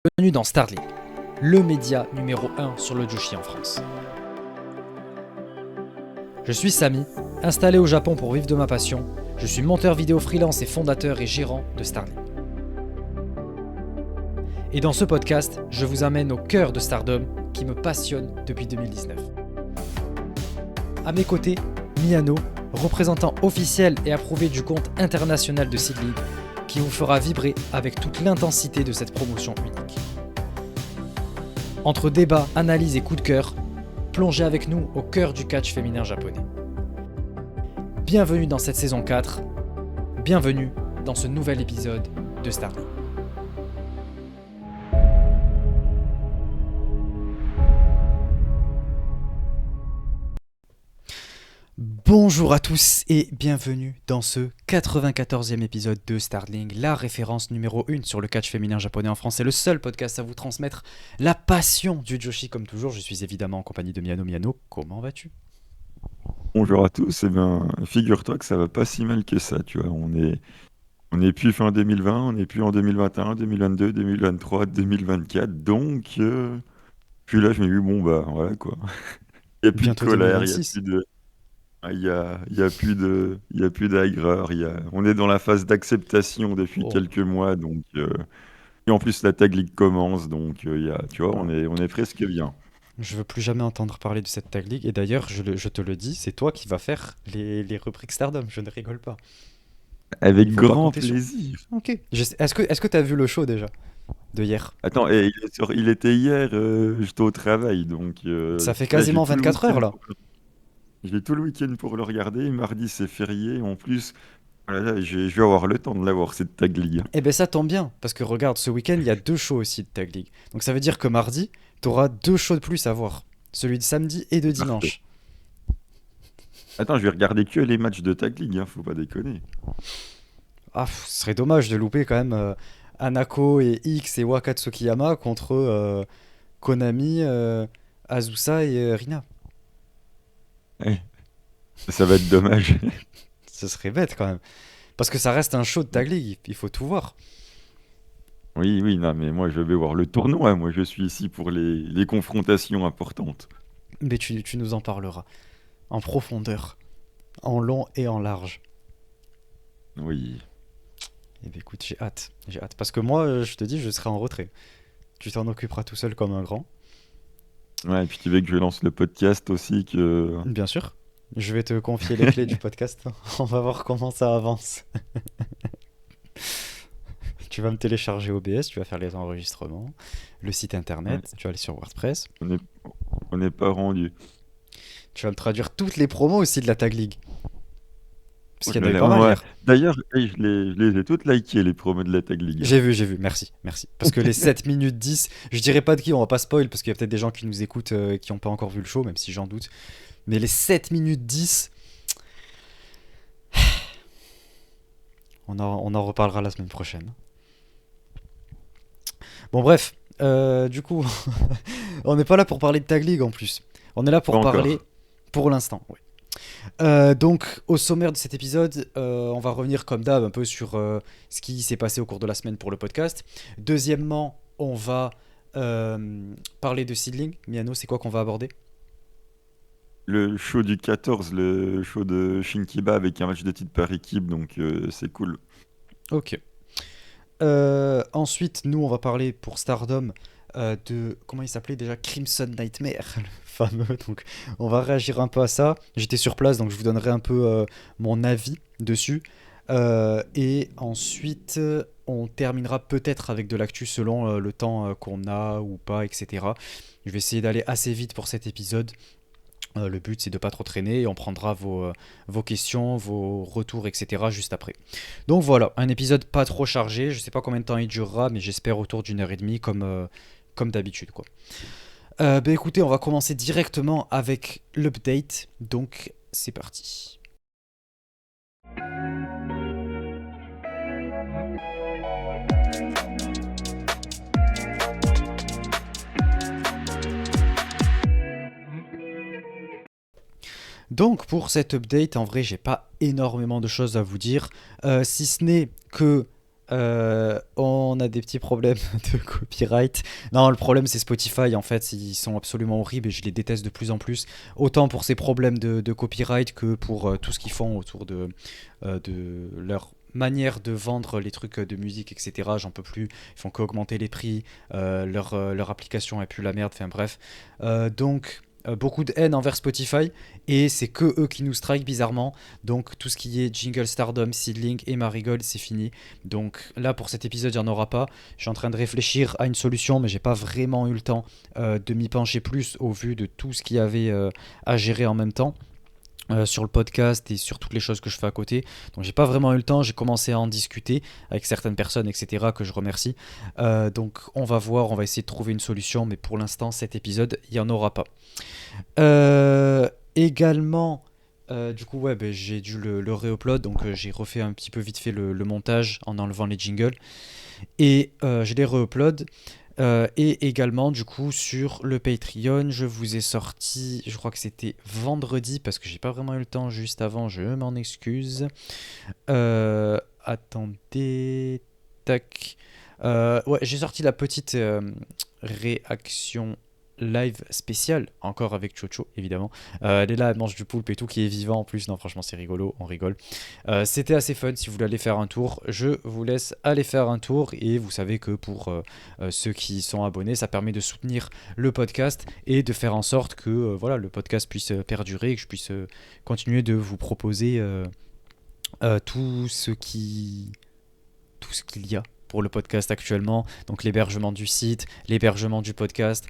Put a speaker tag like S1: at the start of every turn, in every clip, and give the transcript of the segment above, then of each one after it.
S1: Bienvenue dans Starling, le média numéro 1 sur le Joshi en France. Je suis Samy, installé au Japon pour vivre de ma passion. Je suis monteur vidéo freelance et fondateur et gérant de Starling. Et dans ce podcast, je vous amène au cœur de Stardom qui me passionne depuis 2019. À mes côtés, Miyano, représentant officiel et approuvé du compte international de Seed League, qui vous fera vibrer avec toute l'intensité de cette promotion unique. Entre débats, analyses et coups de cœur, plongez avec nous au cœur du catch féminin japonais. Bienvenue dans cette saison 4, bienvenue dans ce nouvel épisode de Starling. Bonjour à tous et bienvenue dans ce 94e épisode de Starling, la référence numéro 1 sur le catch féminin japonais en France. C'est le seul podcast à vous transmettre la passion du Joshi comme toujours. Je suis évidemment en compagnie de Miyano. Miyano, comment vas-tu ?
S2: Bonjour à tous, figure-toi que ça va pas si mal que ça, tu vois, on est plus fin 2020, on est plus en 2021, 2022, 2023, 2024, donc, puis là je me dis, bon bah voilà quoi, il n'y a plus de
S1: Bientôt
S2: colère, il n'y a
S1: 2026.
S2: plus de, il y a plus d'aigreur, on est dans la phase d'acceptation depuis
S1: Oh.
S2: quelques mois, donc, et en plus la Tag League commence, donc, tu vois,
S1: Ah.
S2: on est presque bien.
S1: Je veux plus jamais entendre parler de cette tag league et d'ailleurs je te le dis, c'est toi qui vas faire les rubriques Stardom, je ne rigole pas.
S2: Avec
S1: Il faut pas
S2: grand
S1: compter sur...
S2: plaisir.
S1: Ok. Est-ce que t'as vu le show déjà de hier ?
S2: Attends, et il était hier, j'étais au travail, donc
S1: Ça fait
S2: là,
S1: quasiment 24 heures là.
S2: j'ai tout le week-end pour le regarder. Mardi, c'est férié. En plus, voilà, je vais avoir le temps de l'avoir, cette Tag League.
S1: Eh ben ça tombe bien, parce que regarde, ce week-end, il y a 2 shows aussi de Tag League. Donc ça veut dire que mardi, t'auras 2 shows de plus à voir. Celui de samedi et de
S2: Parfait.
S1: dimanche.
S2: Attends, je vais regarder que les matchs de Tag League, hein, faut pas déconner.
S1: Ah, ce serait dommage de louper quand même Hanako et X et Waka Tsukiyama contre Konami, Azusa et Rina.
S2: Ouais, ça va être dommage.
S1: Ce serait bête quand même. Parce que ça reste un show de Tag League, il faut tout voir.
S2: Oui, oui, non, mais moi, je vais voir le tournoi. Moi, je suis ici pour les confrontations importantes.
S1: Mais tu nous en parleras. En profondeur, en long et en large.
S2: Oui.
S1: Eh bien écoute, j'ai hâte. J'ai hâte. Parce que moi, je te dis, je serai en retrait. Tu t'en occuperas tout seul comme un grand.
S2: Ouais, et puis tu veux que je lance le podcast aussi, que...
S1: Bien sûr. Je vais te confier les clés du podcast. On va voir comment ça avance. Tu vas me télécharger OBS, tu vas faire les enregistrements, le site
S2: Ouais,
S1: internet, tu vas aller sur WordPress.
S2: on n'est on n'est pas rendu.
S1: Tu vas me traduire toutes les promos aussi de la Tag League. Parce
S2: Oh,
S1: qu'il y en avait pas mal
S2: ouais.
S1: hier.
S2: D'ailleurs, hey, je les ai toutes likées, les promos de la Tag League, hein.
S1: J'ai vu, merci, merci. Parce que les 7 minutes 10, je dirais pas de qui, on va pas spoil, parce qu'il y a peut-être des gens qui nous écoutent qui n'ont pas encore vu le show, même si j'en doute. Mais les 7 minutes 10, on en reparlera la semaine prochaine. Bon bref, du coup, on n'est pas là pour parler de Tag League en plus. On est là
S2: Pas
S1: pour parler,
S2: encore.
S1: pour l'instant, oui. Donc, au sommaire de cet épisode, on va revenir comme d'hab un peu sur ce qui s'est passé au cours de la semaine pour le podcast. Deuxièmement, on va parler de Seedling. Miano, c'est quoi qu'on va aborder ?
S2: Le show du 14, le show de Shinkiba avec un match de titre par équipe, donc c'est cool.
S1: Ok. Ensuite, nous, on va parler pour Stardom de... Comment il s'appelait déjà ? Crimson Nightmare, le fameux. Donc, on va réagir un peu à ça. J'étais sur place, donc je vous donnerai un peu mon avis dessus. Et ensuite, on terminera peut-être avec de l'actu selon le temps qu'on a ou pas, etc. Je vais essayer d'aller assez vite pour cet épisode. Le but, c'est de pas trop traîner et on prendra vos questions, vos retours, etc. juste après. Donc voilà, un épisode pas trop chargé. Je sais pas combien de temps il durera, mais j'espère autour d'1 heure et demie, comme d'habitude, quoi. Bah écoutez, on va commencer directement avec l'update. Donc c'est parti. Donc pour cette update, en vrai, j'ai pas énormément de choses à vous dire, si ce n'est que On a des petits problèmes de copyright. Non, le problème c'est Spotify. En fait, ils sont absolument horribles et je les déteste de plus en plus. Autant pour ces problèmes de copyright que pour tout ce qu'ils font autour de leur manière de vendre les trucs de musique, etc. J'en peux plus. Ils font qu'augmenter les prix. Leur application est plus la merde. Enfin bref. Beaucoup de haine envers Spotify et c'est que eux qui nous strike bizarrement. Donc tout ce qui est Jingle Stardom, Seedling et Marigold, c'est fini. Donc là pour cet épisode, il n'y en aura pas. Je suis en train de réfléchir à une solution, mais j'ai pas vraiment eu le temps de m'y pencher plus au vu de tout ce qu'il y avait à gérer en même temps. Sur le podcast et sur toutes les choses que je fais à côté. Donc j'ai pas vraiment eu le temps, j'ai commencé à en discuter avec certaines personnes, etc., que je remercie. Donc on va voir, on va essayer de trouver une solution, mais pour l'instant cet épisode, il n'y en aura pas. Également, du coup, ouais, ben, j'ai dû le réupload, donc j'ai refait un petit peu vite fait le montage en enlevant les jingles. Et je les re-upload. Et également, du coup, sur le Patreon, je vous ai sorti, je crois que c'était vendredi, parce que j'ai pas vraiment eu le temps juste avant, je m'en excuse. Attendez, tac. Ouais, j'ai sorti la petite réaction live spéciale, encore avec Chocho, évidemment. Elle est là, elle mange du poulpe et tout, qui est vivant en plus. Non, franchement, c'est rigolo, on rigole. C'était assez fun. Si vous voulez aller faire un tour, je vous laisse aller faire un tour. Et vous savez que pour ceux qui sont abonnés, ça permet de soutenir le podcast et de faire en sorte que voilà, le podcast puisse perdurer et que je puisse continuer de vous proposer tout ce qui tout ce qu'il y a pour le podcast actuellement, donc l'hébergement du site, l'hébergement du podcast,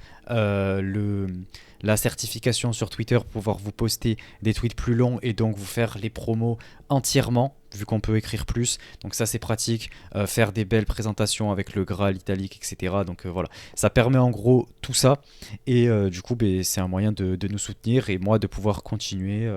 S1: la certification sur Twitter pour pouvoir vous poster des tweets plus longs et donc vous faire les promos entièrement, vu qu'on peut écrire plus. Donc ça c'est pratique, faire des belles présentations avec le gras, l'italique, etc. Donc voilà, ça permet en gros tout ça et du coup c'est un moyen de nous soutenir et moi de pouvoir continuer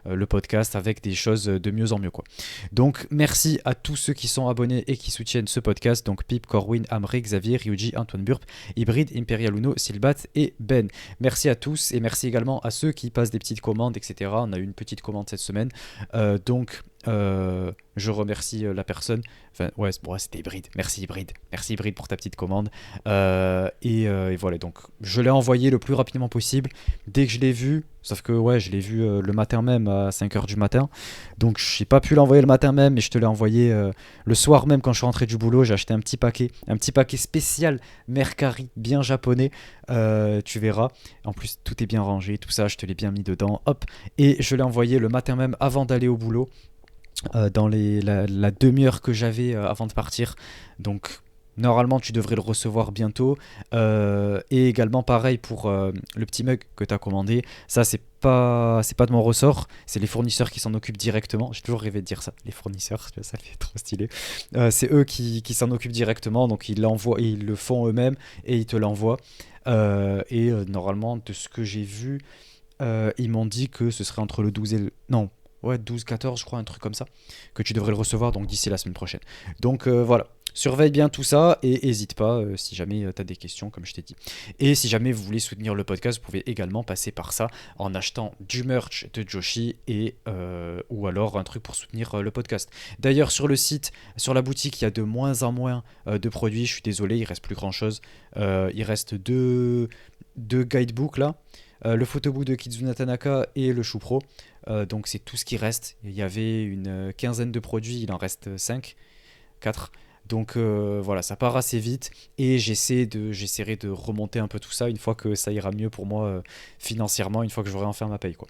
S1: le podcast avec des choses de mieux en mieux quoi. Donc merci à tous ceux qui sont abonnés et qui soutiennent ce podcast. Donc Pip, Corwin, Amri, Xavier, Ryuji, Antoine Burp, Hybrid, Imperial Uno, Silbat et Ben. Merci à tous et merci également à ceux qui passent des petites commandes, etc. On a eu une petite commande cette semaine. Je remercie la personne. Enfin, ouais, c'était Hybrid. Merci Hybrid. Merci Hybrid pour ta petite commande. Et voilà, donc je l'ai envoyé le plus rapidement possible. Dès que je l'ai vu, sauf que ouais, je l'ai vu le matin même à 5h du matin. Donc je n'ai pas pu l'envoyer le matin même, mais je te l'ai envoyé le soir même quand je suis rentré du boulot. J'ai acheté un petit paquet spécial Mercari, bien japonais. Tu verras. En plus, tout est bien rangé, tout ça, je te l'ai bien mis dedans. Hop. Et je l'ai envoyé le matin même avant d'aller au boulot. Dans la demi-heure que j'avais avant de partir. Donc normalement tu devrais le recevoir bientôt. Et également pareil pour le petit mug que tu as commandé. Ça c'est pas de mon ressort, c'est les fournisseurs qui s'en occupent directement. J'ai toujours rêvé de dire ça, les fournisseurs, tu vois, ça fait trop stylé. C'est eux qui s'en occupent directement, donc ils le font eux-mêmes et ils te l'envoient. Normalement de ce que j'ai vu, ils m'ont dit que ce serait entre le 12 et le... Non, ouais, 12-14 je crois, un truc comme ça, que tu devrais le recevoir donc d'ici la semaine prochaine. Donc voilà, surveille bien tout ça et n'hésite pas si jamais tu as des questions comme je t'ai dit. Et si jamais vous voulez soutenir le podcast, vous pouvez également passer par ça en achetant du merch de Joshi ou alors un truc pour soutenir le podcast. D'ailleurs sur le site, sur la boutique, il y a de moins en moins de produits, je suis désolé, il reste plus grand chose. Il reste deux guidebooks là. Le photobook de Kizuna Tanaka et le Chou Pro. Donc c'est tout ce qui reste. Il y avait une quinzaine de produits, il en reste 4. Donc voilà, ça part assez vite et j'essaierai de remonter un peu tout ça une fois que ça ira mieux pour moi financièrement, une fois que j'aurai enfin ma paye quoi.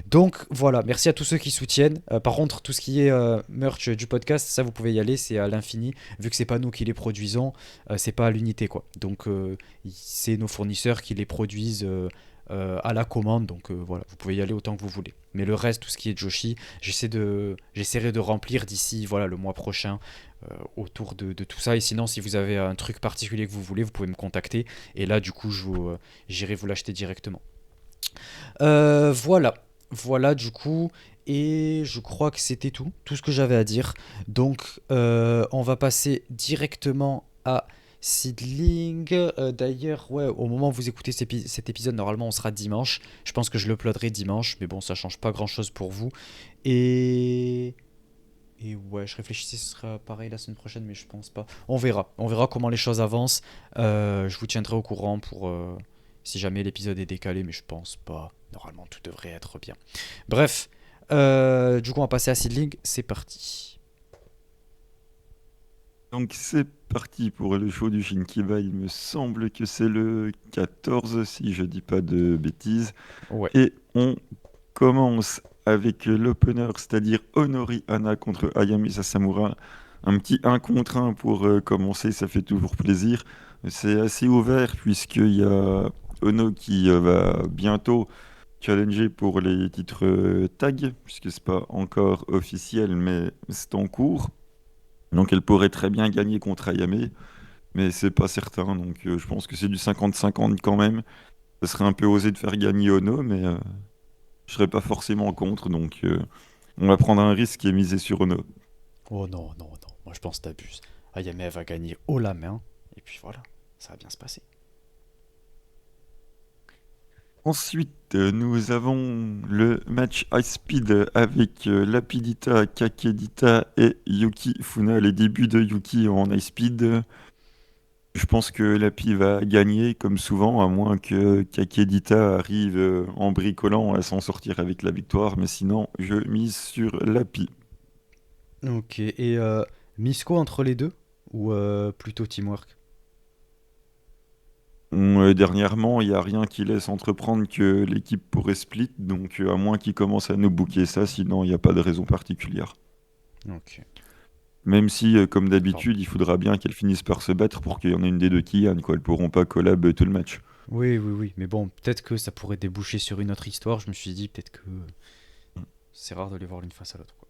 S1: Donc voilà, merci à tous ceux qui soutiennent. Par contre, tout ce qui est merch du podcast, ça vous pouvez y aller, c'est à l'infini. Vu que c'est pas nous qui les produisons, c'est pas à l'unité quoi. Donc c'est nos fournisseurs qui les produisent à la commande, donc voilà, vous pouvez y aller autant que vous voulez. Mais le reste, tout ce qui est Joshi, j'essaierai de remplir d'ici voilà, le mois prochain autour de tout ça. Et sinon, si vous avez un truc particulier que vous voulez, vous pouvez me contacter. Et là, du coup, j'irai vous l'acheter directement. Voilà du coup. Et je crois que c'était tout ce que j'avais à dire. Donc, on va passer directement à Seedling. D'ailleurs, ouais, au moment où vous écoutez cet épisode, normalement, on sera dimanche. Je pense que je l'uploaderai dimanche, mais bon, ça change pas grand-chose pour vous. Et Et ouais, je réfléchissais si ce sera pareil la semaine prochaine, mais je pense pas. On verra. On verra comment les choses avancent. Je vous tiendrai au courant pour si jamais l'épisode est décalé, mais je pense pas. Normalement, tout devrait être bien. Bref, du coup, on va passer à Seedling. C'est parti.
S2: Donc c'est parti pour le show du Shinkiba. Il me semble que c'est le 14, si je dis pas de bêtises.
S1: Ouais.
S2: Et on commence avec l'opener, c'est-à-dire Honori Hana contre Ayami Sasamura. Un petit 1 contre 1 pour commencer, ça fait toujours plaisir. C'est assez ouvert puisqu'il y a Ono qui va bientôt challenger pour les titres tag, puisque c'est pas encore officiel, mais c'est en cours. Donc elle pourrait très bien gagner contre Ayame, mais c'est pas certain. Donc je pense que c'est du 50-50 quand même. Ça serait un peu osé de faire gagner Ono, mais je serais pas forcément contre. Donc on va prendre un risque et miser sur Ono.
S1: Oh non, non, non. Moi, je pense que t'abuses. Ayame va gagner haut la main. Et puis voilà, ça va bien se passer.
S2: Ensuite, nous avons le match High Speed avec Lapidita, Kakedita et Yuki Funa. Les débuts de Yuki en High Speed. Je pense que Lapi va gagner comme souvent, à moins que Kakedita arrive en bricolant à s'en sortir avec la victoire. Mais sinon, je mise sur Lapi.
S1: Ok, et Misco entre les deux? Ou plutôt Teamwork?
S2: Dernièrement, il n'y a rien qui laisse entreprendre que l'équipe pourrait split. Donc, à moins qu'ils commencent à nous booker ça, sinon, il n'y a pas de raison particulière.
S1: Ok.
S2: Même si, comme
S1: Pardon.
S2: d'habitude, il faudra bien qu'elles finissent par se battre pour qu'il y en ait une des deux qui gagne, quoi. Elles pourront pas collab tout le match.
S1: Oui, oui, oui. Mais bon, peut-être que ça pourrait déboucher sur une autre histoire. Je me suis dit, peut-être que c'est rare de les voir l'une face à l'autre, quoi.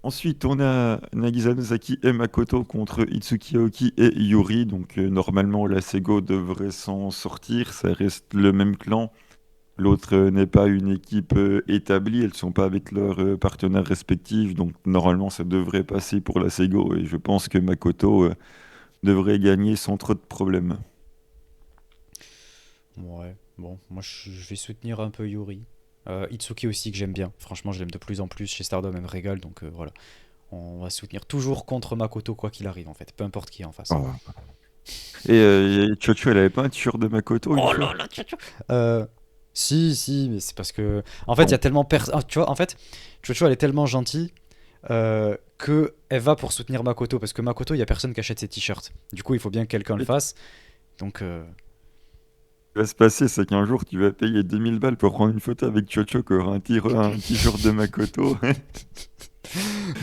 S2: Ensuite, on a Nagisa Nozaki et Makoto contre Itsuki Aoki et Yuri. Donc, normalement, la Sego devrait s'en sortir. Ça reste le même clan. L'autre n'est pas une équipe établie. Elles sont pas avec leurs partenaires respectifs. Donc, normalement, ça devrait passer pour la Sego. Et je pense que Makoto devrait gagner sans trop de problèmes.
S1: Ouais, bon, moi je vais soutenir un peu Yuri. Itsuki aussi que j'aime bien. Franchement, je l'aime de plus en plus. Chez Stardom, elle me régale. Donc voilà. On va soutenir toujours contre Makoto quoi qu'il arrive en fait. Peu importe qui est en face.
S2: Oh. Et Chocho, elle avait pas un t-shirt de Makoto une
S1: Oh
S2: fois?
S1: là là, tcha, tcha. Si, si, mais c'est parce que. En fait, il y a
S2: Bon.
S1: tellement personne. Tu vois, en fait, Chocho, elle est tellement gentille que elle va pour soutenir Makoto. Parce que Makoto, il y a personne qui achète ses t-shirts. Du coup, il faut bien que quelqu'un le fasse. Donc,
S2: Qui va se passer, c'est qu'un jour, tu vas payer 2000 balles pour prendre une photo avec Chocho qui aura un t-shirt de Makoto.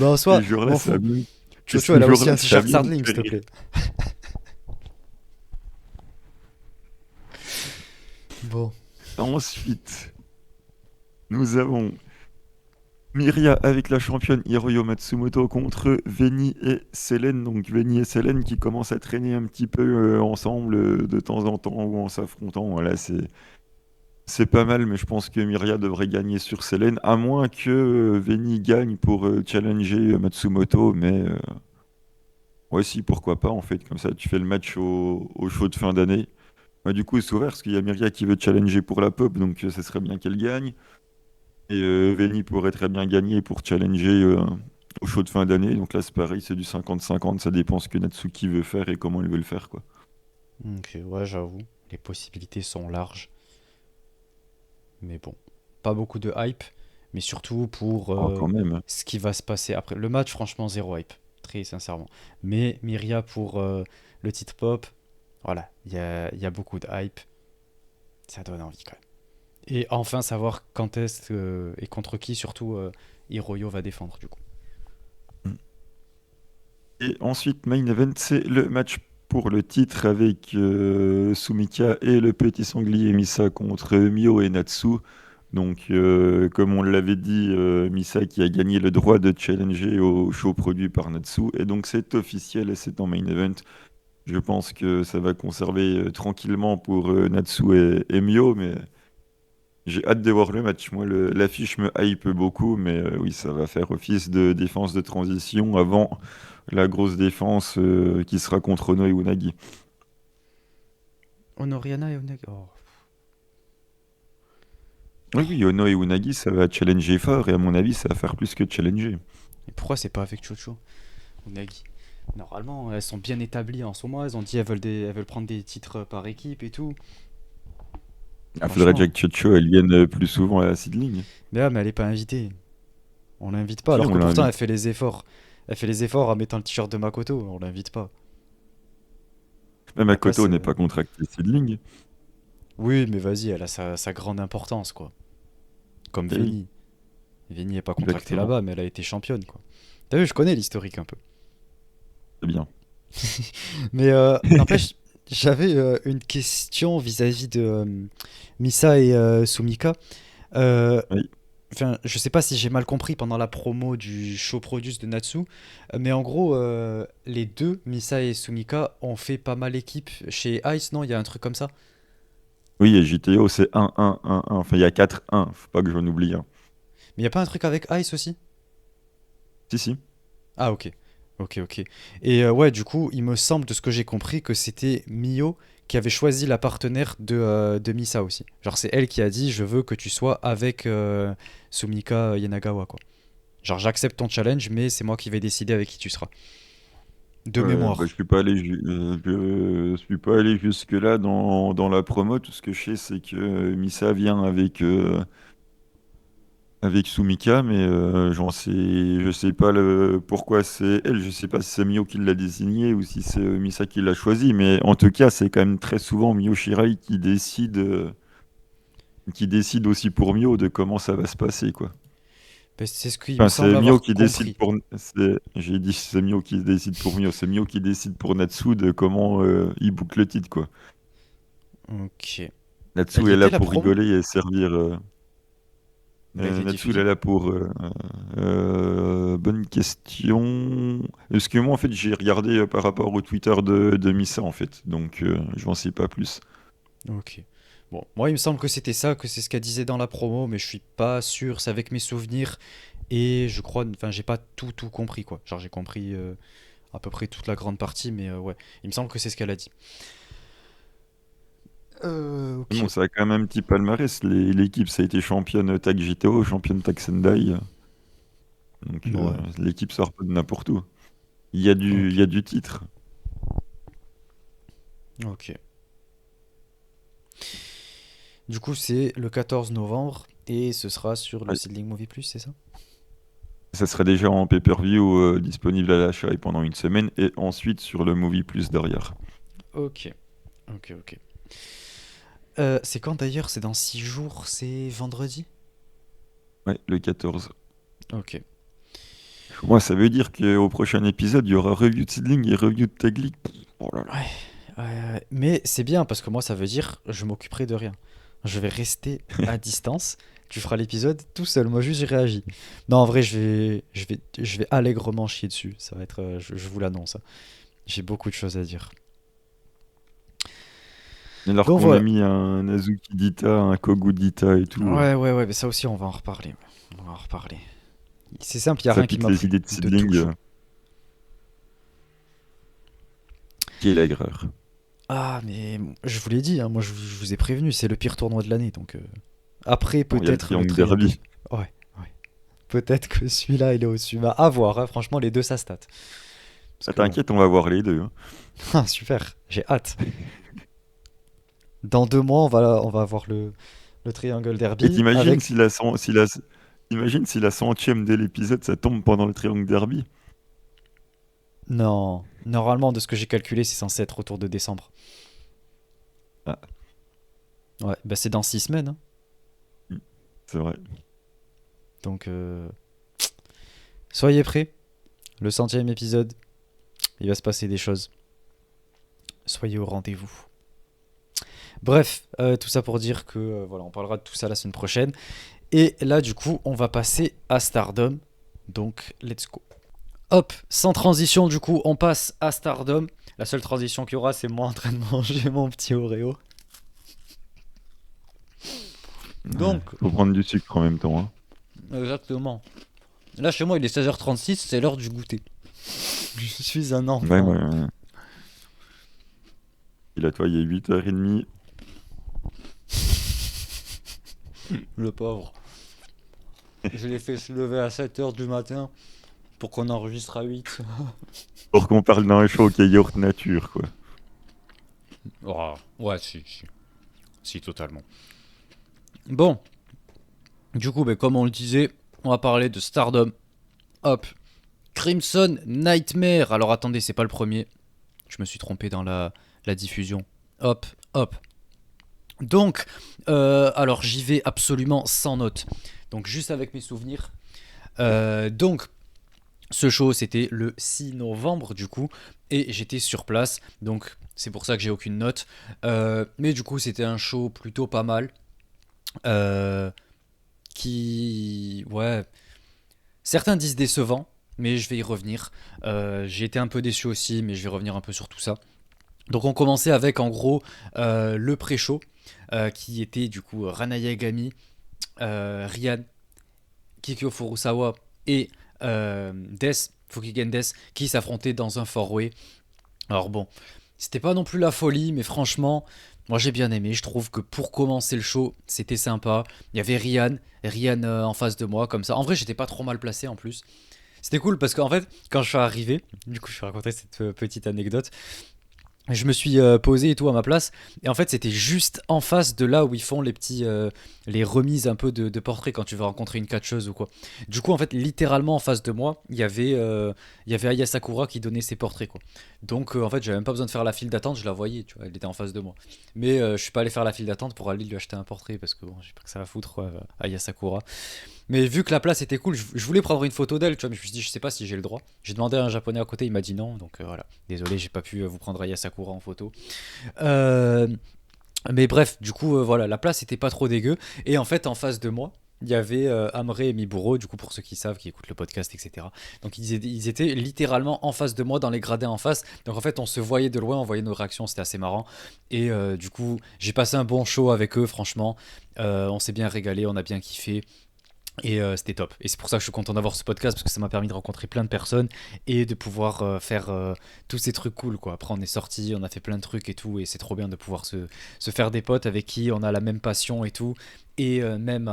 S1: bah, en
S2: Et
S1: soi,
S2: ce
S1: je
S2: jour-là,
S1: m'en
S2: ça
S1: fou.
S2: me... Et
S1: Chocho,
S2: ce
S1: elle a aussi
S2: jour-là,
S1: un
S2: ça
S1: t-shirt
S2: me
S1: Sardling,
S2: fait
S1: s'il te
S2: rire.
S1: plaît. Bon.
S2: Ensuite, nous avons Miria avec la championne Hiroyo Matsumoto contre Veni et Selene. Donc Veni et Selene qui commencent à traîner un petit peu ensemble de temps en temps ou en s'affrontant. Voilà, c'est pas mal, mais je pense que Miria devrait gagner sur Selene, à moins que Veni gagne pour challenger Matsumoto. Mais ouais, si, pourquoi pas en fait. Comme ça, tu fais le match au show de fin d'année. Bah, du coup, c'est ouvert parce qu'il y a Miria qui veut challenger pour la pop, donc ça serait bien qu'elle gagne. Et Veni pourrait très bien gagner pour challenger au show de fin d'année. Donc là, c'est pareil, c'est du 50-50. Ça dépend ce que Natsuki veut faire et comment il veut le faire, quoi.
S1: Ok, ouais, j'avoue. Les possibilités sont larges. Mais bon. Pas beaucoup de hype. Mais surtout pour
S2: Oh, quand même.
S1: ce qui va se passer après. Le match, franchement, zéro hype. Très sincèrement. Mais Myria pour le titre pop. Voilà. Il y a beaucoup de hype. Ça donne envie quand même. Et enfin savoir quand est-ce et contre qui surtout Hiroyo va défendre du coup.
S2: Et ensuite, main event, c'est le match pour le titre avec Sumika et le petit sanglier Misa contre Mio et Natsu. Donc, comme on l'avait dit, Misa qui a gagné le droit de challenger au show produit par Natsu. Et donc, c'est officiel et c'est en main event. Je pense que ça va conserver tranquillement pour Natsu et Mio, mais j'ai hâte de voir le match. Moi, l'affiche me hype beaucoup, mais oui, ça va faire office de défense de transition avant la grosse défense qui sera contre Ono et Unagi.
S1: Honoriana et Onega. Oh.
S2: Oui, oui, Ono et Unagi, ça va challenger fort, et à mon avis, ça va faire plus que challenger.
S1: Et pourquoi c'est pas avec Chocho ou Nagi? Normalement, elles sont bien établies en ce moment. Elles ont dit elles veulent prendre des titres par équipe et tout.
S2: Il faudrait déjà
S1: Franchement.
S2: que Chocho, elle vienne plus souvent à la seedling.
S1: Mais elle est pas invitée. On l'invite pas,
S2: Si,
S1: alors
S2: on
S1: que pourtant elle
S2: l'invite.
S1: fait les efforts. Elle fait les efforts en mettant le t-shirt de Makoto. On l'invite pas.
S2: Même
S1: La place.
S2: Makoto n'est pas contracté seedling.
S1: Oui, mais vas-y, elle a sa grande importance, quoi. Comme
S2: Eh oui,
S1: Veni. Veni est pas contractée
S2: exactement.
S1: là-bas, mais elle a été championne, quoi. T'as vu, je connais l'historique un peu.
S2: C'est bien.
S1: Mais n'empêche, j'avais une question vis-à-vis de Misa et Sumika. Euh,
S2: Oui.
S1: Enfin, je sais pas si j'ai mal compris pendant la promo du show produce de Natsu, mais en gros, les deux, Misa et Sumika, ont fait pas mal équipe chez Ice, non? Il y a un truc comme ça?
S2: Oui, et JTO, c'est 1-1-1-1. Enfin, il y a 4-1. Faut pas que j'en oublie un.
S1: Mais il y a pas un truc avec Ice aussi?
S2: Si, si.
S1: Ah, ok. Ok, ok. Et ouais, du coup, il me semble, de ce que j'ai compris, que c'était Mio qui avait choisi la partenaire de Misa aussi. Genre, c'est elle qui a dit, je veux que tu sois avec Sumika Yanagawa, quoi. Genre, j'accepte ton challenge, mais c'est moi qui vais décider avec qui tu seras. De
S2: Bah,
S1: mémoire.
S2: je suis pas allé, je suis pas allé jusque-là dans la promo. Tout ce que je sais, c'est que Misa vient avec Sumika, mais je sais pas pourquoi c'est elle. Je sais pas si c'est Mio qui l'a désigné ou si c'est Misa qui l'a choisi. Mais en tout cas, c'est quand même très souvent Mio Shirai qui décide aussi pour Mio de comment ça va se passer, quoi.
S1: Ben, c'est ce qu'il me
S2: Enfin,
S1: semble
S2: c'est Mio
S1: avoir
S2: qui décide
S1: compris.
S2: pour. J'ai dit c'est Mio qui décide pour Mio. C'est Mio qui décide pour Natsu de comment il boucle le titre, quoi.
S1: Ok. Elle
S2: Natsu
S1: y
S2: est là
S1: était la
S2: pour
S1: promo?
S2: rigoler et servir.
S1: Elle a été
S2: Natsu, il est
S1: diffusée?
S2: là pour. Bonne question. Parce que moi, en fait, j'ai regardé par rapport au Twitter de Misa, en fait. Donc, je n'en sais pas plus.
S1: Ok. Bon, moi il me semble que c'était ça, que c'est ce qu'elle disait dans la promo, mais je suis pas sûr, c'est avec mes souvenirs. Et je crois, enfin j'ai pas tout compris quoi. Genre j'ai compris à peu près toute la grande partie, mais ouais, il me semble que c'est ce qu'elle a dit.
S2: Mais bon,
S1: Ok.
S2: ça a quand même un petit palmarès. L'équipe, ça a été championne Tag JTO, championne Tag Sendai. Donc,
S1: Ouais.
S2: l'équipe sort pas de n'importe où. Il
S1: Ok.
S2: y a du titre.
S1: Ok. Du coup c'est le 14 novembre et ce sera sur le
S2: Ouais.
S1: Seedling Movie Plus, c'est ça?
S2: Ça serait déjà en pay-per-view disponible à l'achat et pendant une semaine, et ensuite sur le Movie Plus derrière.
S1: Ok. Ok, ok. C'est quand d'ailleurs? C'est dans 6 jours, c'est vendredi?
S2: Ouais, le 14.
S1: Ok.
S2: Moi, ça veut dire qu'au prochain épisode, il y aura review de Seedling et review de Tag League. Oh là là.
S1: Ouais, ouais. Mais c'est bien parce que moi ça veut dire je m'occuperai de rien. Je vais rester à distance. Tu feras l'épisode tout seul. Moi juste j'ai réagi. Non en vrai je vais allègrement chier dessus. Ça va être, je vous l'annonce, hein. J'ai beaucoup de choses à dire.
S2: Alors
S1: Donc
S2: qu'on a
S1: voilà.
S2: mis un Azuki Dita, un Kogu Dita et tout,
S1: Ouais. Mais ça aussi on va en reparler. Ouais. On va en reparler. C'est simple, il y a
S2: ça
S1: rien qui
S2: pique
S1: m'a
S2: les
S1: plu
S2: idées de
S1: de tout le
S2: Seedling.
S1: show.
S2: Quelle aigreur.
S1: Ah mais je vous l'ai dit, hein, moi je vous ai prévenu, c'est le pire tournoi de l'année donc. Après
S2: Bon, il y a le
S1: peut-être le
S2: Triangle
S1: triangle.
S2: Derby.
S1: Ouais. Ouais. Peut-être que celui-là, il est au-dessus. Bah, à voir, hein. Franchement, les deux, ça stat. Parce
S2: Ah,
S1: que bon.
S2: t'inquiète, on va voir les deux, hein.
S1: Ah, super, j'ai hâte. Dans 2 mois, on va avoir le Triangle
S2: Et
S1: Derby avec.
S2: t'imagines si la centième de l'épisode, ça tombe pendant le Triangle Derby.
S1: Non, normalement, de ce que j'ai calculé, c'est censé être autour de décembre.
S2: Ah,
S1: Ouais, bah c'est dans 6 semaines, hein.
S2: mm, c'est vrai.
S1: Donc, soyez prêts. Le 100e épisode, il va se passer des choses. Soyez au rendez-vous. Bref, tout ça pour dire que voilà, on parlera de tout ça la semaine prochaine. Et là, du coup, on va passer à Stardom. Donc, let's go. Hop, sans transition, du coup, on passe à Stardom. La seule transition qu'il y aura, c'est moi en train de manger mon petit Oreo.
S2: Ouais,
S1: Donc,
S2: faut prendre du sucre en même temps, hein.
S1: exactement. Là, chez moi, il est 16h36, c'est l'heure du goûter. Je suis un
S2: Ouais,
S1: enfant.
S2: ouais, ouais. Et là, toi, il est 8h30.
S1: Le pauvre. Je l'ai fait se lever à 7 heures du matin pour qu'on enregistre à 8.
S2: Pour qu'on parle d'un show qui est Yacht Nature, quoi.
S1: Oh, ouais, si. Si, totalement. Bon, du coup, comme on le disait, on va parler de Stardom. Hop. Crimson Nightmare. Alors attendez, c'est pas le premier. Je me suis trompé dans la diffusion. Hop, hop. Donc, alors j'y vais absolument sans notes. Donc juste avec mes souvenirs. Donc, ce show c'était le 6 novembre du coup. Et j'étais sur place. Donc c'est pour ça que j'ai aucune note. Mais du coup c'était un show plutôt pas mal. Euh, Ouais. Certains disent décevant. Mais je vais y revenir. J'ai été un peu déçu aussi. Mais je vais revenir un peu sur tout ça. Donc on commençait avec en gros le pré-show qui était du coup Rana Yagami, Ryan, Kikyo Furusawa et Fukigen Death qui s'affrontaient dans un four-way. Alors bon, c'était pas non plus la folie, mais franchement, moi j'ai bien aimé. Je trouve que pour commencer le show, c'était sympa. Il y avait Ryan en face de moi, comme ça. En vrai, j'étais pas trop mal placé en plus. C'était cool parce qu'en fait, quand je suis arrivé, du coup, je vais raconter cette petite anecdote. Je me suis posé et tout à ma place et en fait c'était juste en face de là où ils font les remises un peu de portraits quand tu veux rencontrer une catcheuse ou quoi. Du coup en fait littéralement en face de moi il y avait Aya Sakura qui donnait ses portraits quoi. Donc en fait j'avais même pas besoin de faire la file d'attente, je la voyais, tu vois, elle était en face de moi. Mais je suis pas allé faire la file d'attente pour aller lui acheter un portrait parce que bon j'ai pas que ça à foutre quoi, Aya Sakura. Mais vu que la place était cool, je voulais prendre une photo d'elle, tu vois, mais je me suis dit, je sais pas si j'ai le droit. J'ai demandé à un japonais à côté, il m'a dit non, donc voilà. Désolé, j'ai pas pu vous prendre Aya Sakura en photo. Euh, mais bref, du coup, voilà, la place était pas trop dégueu. Et en fait, en face de moi, il y avait Amre et Miburo, du coup, pour ceux qui savent, qui écoutent le podcast, etc. Donc, ils étaient littéralement en face de moi, dans les gradins en face. Donc, en fait, on se voyait de loin, on voyait nos réactions, c'était assez marrant. Et du coup, j'ai passé un bon show avec eux, franchement. On s'est bien régalé, on a bien kiffé. Et c'était top. Et c'est pour ça que je suis content d'avoir ce podcast parce que ça m'a permis de rencontrer plein de personnes et de pouvoir faire tous ces trucs cool quoi. Après on est sorti, on a fait plein de trucs et tout et c'est trop bien de pouvoir se faire des potes avec qui on a la même passion et tout. Et même